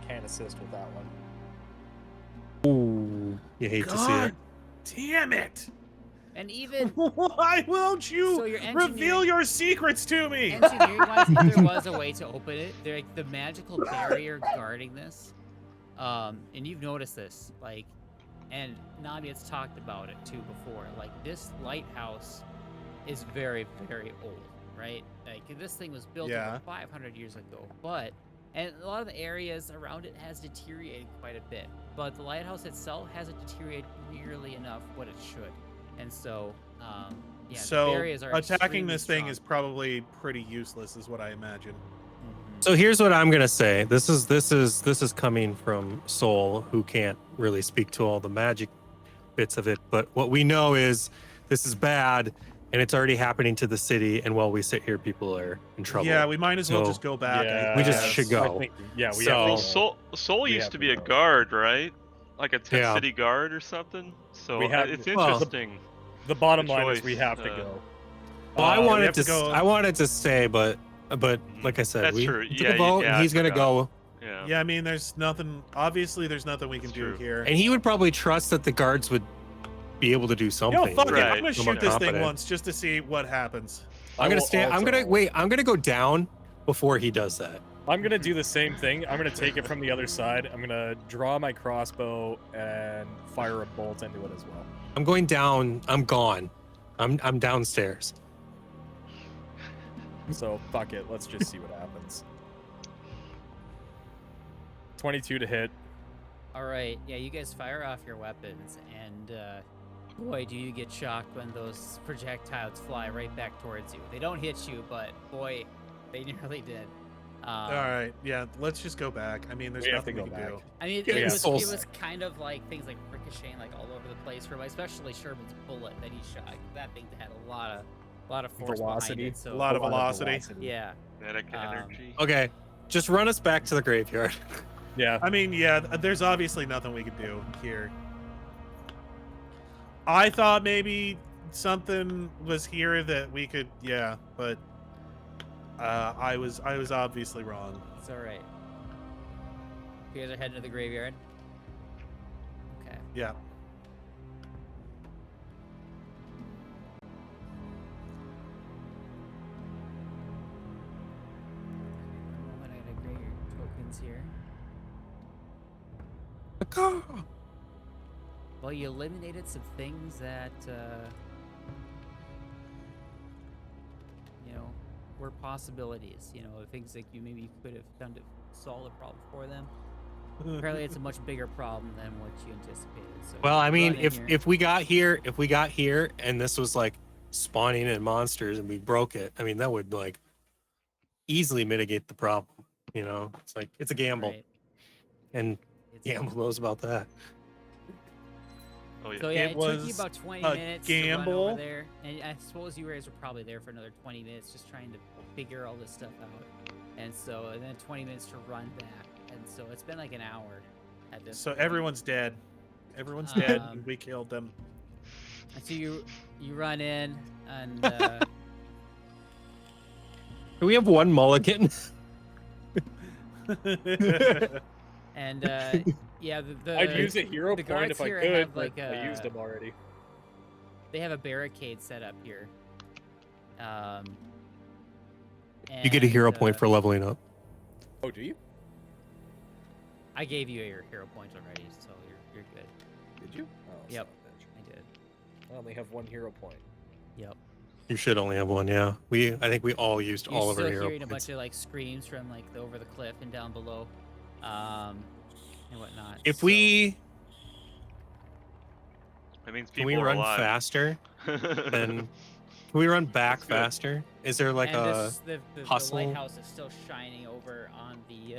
Can't assist with that one. Ooh, you hate to see it. Damn it! And even Why won't you So your reveal engineering- your secrets to me? engineering-wise, if there was a way to open it, there like the magical barrier guarding this. And you've noticed this, like, and Namied's talked about it too before. Like this lighthouse is very, very old, right? Like this thing was built Yeah. over 500 years ago, and a lot of the areas around it has deteriorated quite a bit. But the lighthouse itself hasn't deteriorated nearly enough what it should, and so yeah, the So barriers are attacking extremely this thing strong. is probably pretty useless, is what I imagine. Mhm. So here's what I'm gonna say. This is coming from Soul, who can't really speak to all the magic bits of it. But what we know is this is bad, and it's already happening to the city. And while we sit here, people are in trouble. Yeah, we might as well So, just go back. Yeah, We just guess. should go. I think, yeah, we So- have Well, to go. Soul We used have to to be a go. guard, right? Like a Yeah. city guard or something. So We have- it's well, interesting. The bottom the line is we choice, have to uh, go. Well, I we wanted have to. to go- I wanted to stay, but like I said, That's we true. took Yeah, a vote, yeah, and I he's gonna forgot. go. Yeah. Yeah, I mean, there's nothing. Obviously, there's nothing we can That's do true. here. And he would probably trust that the guards would be able to do something. Yo, fuck it. Right. I'm gonna Feel shoot more this thing confident. once just to see what happens. I'm gonna will stand. I'm gonna also- wait. I'm gonna go down before he does that. I'm gonna do the same thing. I'm gonna take it from the other side. I'm gonna draw my crossbow and fire a bolt into it as well. I'm going down. I'm gone. I'm downstairs. So fuck it. Let's just see what happens. 22 to hit. All right, yeah, you guys fire off your weapons, and boy, do you get shocked when those projectiles fly right back towards you. They don't hit you, but boy, they nearly did. All right, yeah, let's just go back. I mean, there's We have to nothing we go can do. back. I mean, Yeah, it soul was suck. kind of like things like ricocheting like all over the place for, especially Sherman's bullet that he shot. That thing had a lot of force Velocity. behind it. So A lot of velocity. yeah. Kinetic energy. Okay, just run us back to the graveyard. Yeah. I mean, yeah, there's obviously nothing we can do here. I thought maybe something was here that we could, yeah, but I was obviously wrong. It's all right. You guys are heading to the graveyard. Okay. Yeah. One moment, I gotta grade your tokens here. Well, you eliminated some things that, you know, were possibilities. You know, things that you maybe could have done to solve the problem for them. Apparently, it's a much bigger problem than what you anticipated. So Well, I mean, run in here. if we got here and this was like spawning in monsters and we broke it, I mean, that would like easily mitigate the problem. You know, it's like it's a gamble, Right. and It's- Gamble knows about that. Oh yeah. So yeah, It it, took you was about 20 a minutes to run gamble. over there, and I suppose you guys were probably there for another 20 minutes, just trying to figure all this stuff out. And then 20 minutes to run back, and so it's been like an hour at this. So point. everyone's dead. Everyone's dead. Um, And we killed them. And so you run in, and Do we have one mulligan? and yeah, the I'd use a hero the point guards if I here could, have, but like, I used a- them already. they have a barricade set up here. You get a hero and, point for leveling up. Oh, do you? I gave you your hero points already, so you're good. Did you? Oh, Yep. son of a bitch. I did. I only have one hero point. Yep. You should only have one, yeah. I think we all used You're all of our still hero hearing a points. bunch of like screams from like over the cliff and down below, and whatnot. If so- we That means can people we are run alive. faster, then can we run back That's good. faster? Is there like and a the hustle? lighthouse is still shining over on the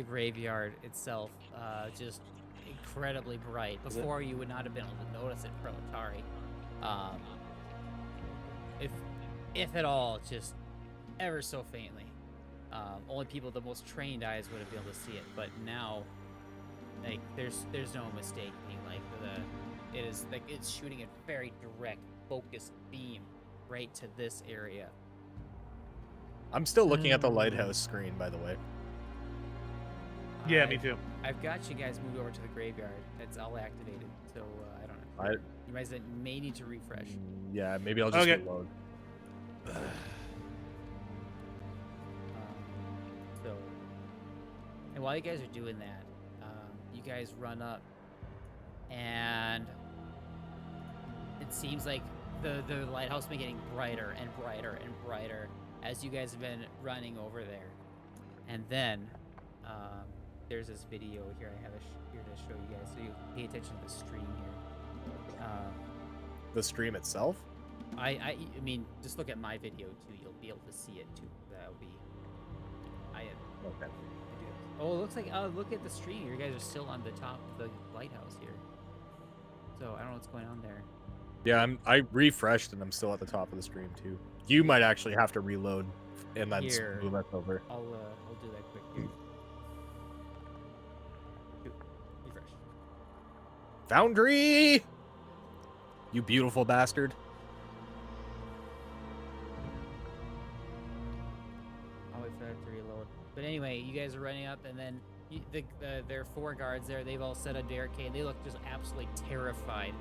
graveyard itself, just incredibly bright. Is it? Before you would not have been able to notice it from Otari. If at all, just ever so faintly. Only people with the most trained eyes would have been able to see it, but now, like, there's no mistaking. Like it is like it's shooting a very direct, focused beam right to this area. I'm still looking at the lighthouse screen, by the way. Yeah, me too. I've got you guys moved over to the graveyard. It's all activated, so I don't know. You guys may need to refresh. Yeah, maybe I'll just Okay. reload. So, and while you guys are doing that, you guys run up, and it seems like the lighthouse has been getting brighter and brighter and brighter as you guys have been running over there. And then there's this video here I have here to show you guys, so you pay attention to the stream here. The stream itself? I mean, just look at my video too. You'll be able to see it too. That'll be. Okay. Oh, it looks like. Oh, look at the stream. You guys are still on the top of the lighthouse here. So I don't know what's going on there. Yeah, I refreshed and I'm still at the top of the stream too. You might actually have to reload and then Here. move us over. I'll do that quick here. Refresh. Foundry! You beautiful bastard. I'll wait for that to reload. But anyway, you guys are running up, and then there are 4 guards there. They've all set a barricade. They look just absolutely terrified.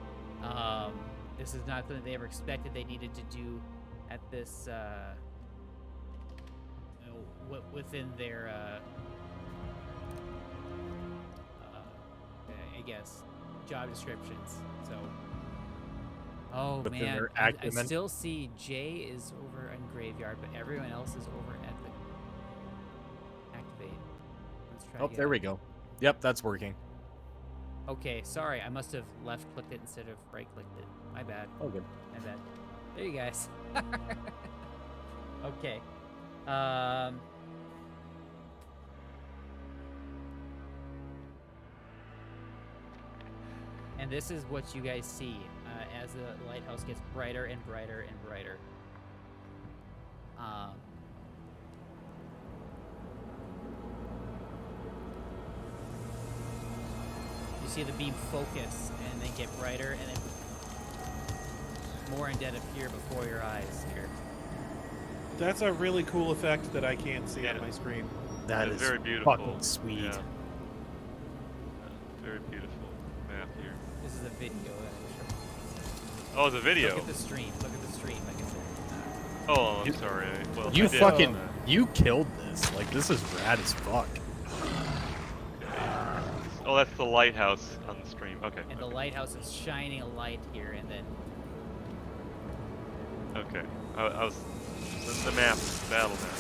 This is not something they ever expected they needed to do at this, within their, I guess, job descriptions. So, oh Within man, their I acumen. still see Jay is over in graveyard, but everyone else is over at the activate. Let's try. Oh, there we go. Yep, that's working. Okay, sorry, I must have left clicked it instead of right clicked it. My bad. Oh, good. My bad. There you guys. Okay. And this is what you guys see as the lighthouse gets brighter and brighter and brighter. You see the beam focus and then get brighter, and then more undead appear before your eyes here. That's a really cool effect that I can't see on Yeah. my screen. That It's is very beautiful. fucking sweet. Yeah. Very beautiful map here. This is a video that I was showing. Oh, it's a video. Look at the stream. Look at the stream. Like I said. Oh, I'm sorry. Well, You I did. fucking, you killed this. Like, this is rad as fuck. Oh, that's the lighthouse on the stream. Okay. And the lighthouse is shining a light here, and then Okay. I was the map, battle map.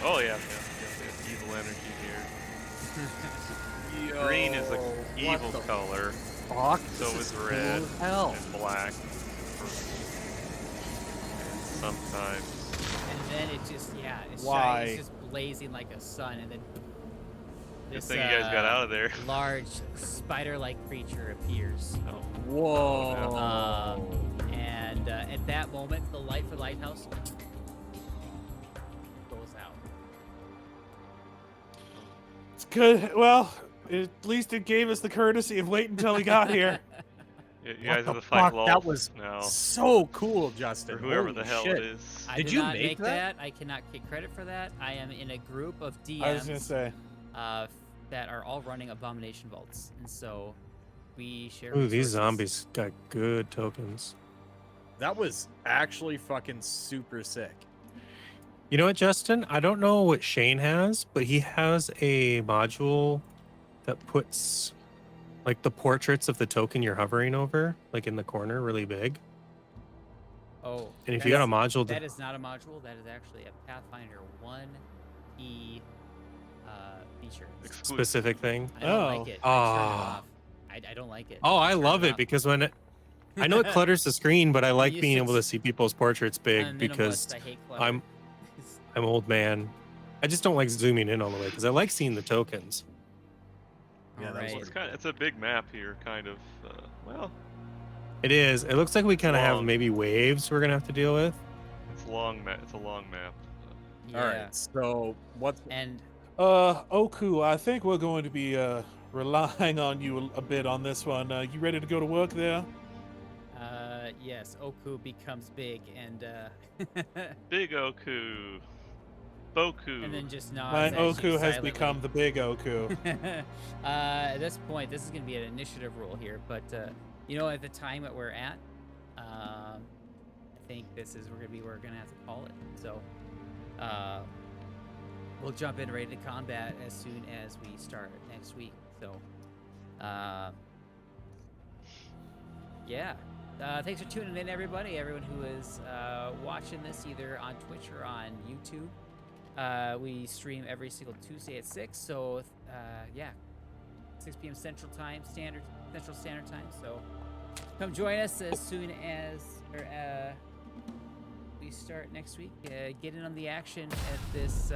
Oh yeah, evil energy here. Green is an evil color. Fuck. So This is cool red as hell. and black. And sometimes. and then it just it's Why? shining, it's just blazing like a sun, and then Good this thing you guys got out of there. large spider-like creature appears. Oh. Whoa. And at that moment, the light for the lighthouse goes out. It's good. Well, at least it gave us the courtesy of waiting until we got here. You What guys the have to fight fuck? That Lolf was now. so cool, Justin. Or whoever Holy the hell shit. it is. I Did did you not make that? I cannot take credit for that. I am in a group of I was gonna DMs say. that are all running Abomination Vaults, and so we share. Ooh, these resources. zombies got good tokens. That was actually fucking super sick. You know what, Justin? I don't know what Shane has, but he has a module that puts like the portraits of the token you're hovering over, like in the corner, really big. Oh. And if you got a that's- module, That is not a module. That is actually a Pathfinder 1E feature. Exclusive. specific thing. I don't Oh. like it. I turned it Ah. off. I don't like it. Oh, I turned love it off. because when I know it clutters the screen, but I like used being to able to see people's portraits big I'm a because minimalist, I hate clutter. I'm an old man. I just don't like zooming in all the way because I like seeing the tokens. Yeah, that was Alright. It's a big map here, kind of. Well, It is. It looks like we kind of have Long. maybe waves we're gonna have to deal with. it's long map. It's a long map. Yeah. All right. So what's And Oku, I think we're going to be relying on you a bit on this one. You ready to go to work there? yes, Oku becomes big and Big Oku, Boku. and then just nods. My as you Oku has silently- become the big Oku. At this point, this is going to be an initiative roll here, but you know, at the time that we're at, I think this is we're gonna have to call it. So we'll jump in ready to combat as soon as we start next week. So yeah. Thanks for tuning in, everybody. Everyone who is watching this either on Twitch or on YouTube. We stream every single Tuesday at 6. So yeah, 6 p.m. Central Standard Time. So come join us as soon as we start next week. Get in on the action at this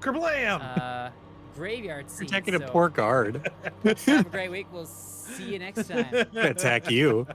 Kerblam! graveyard scene. You're taking a So poor guard. have a great week. We'll see you next time. Attack you.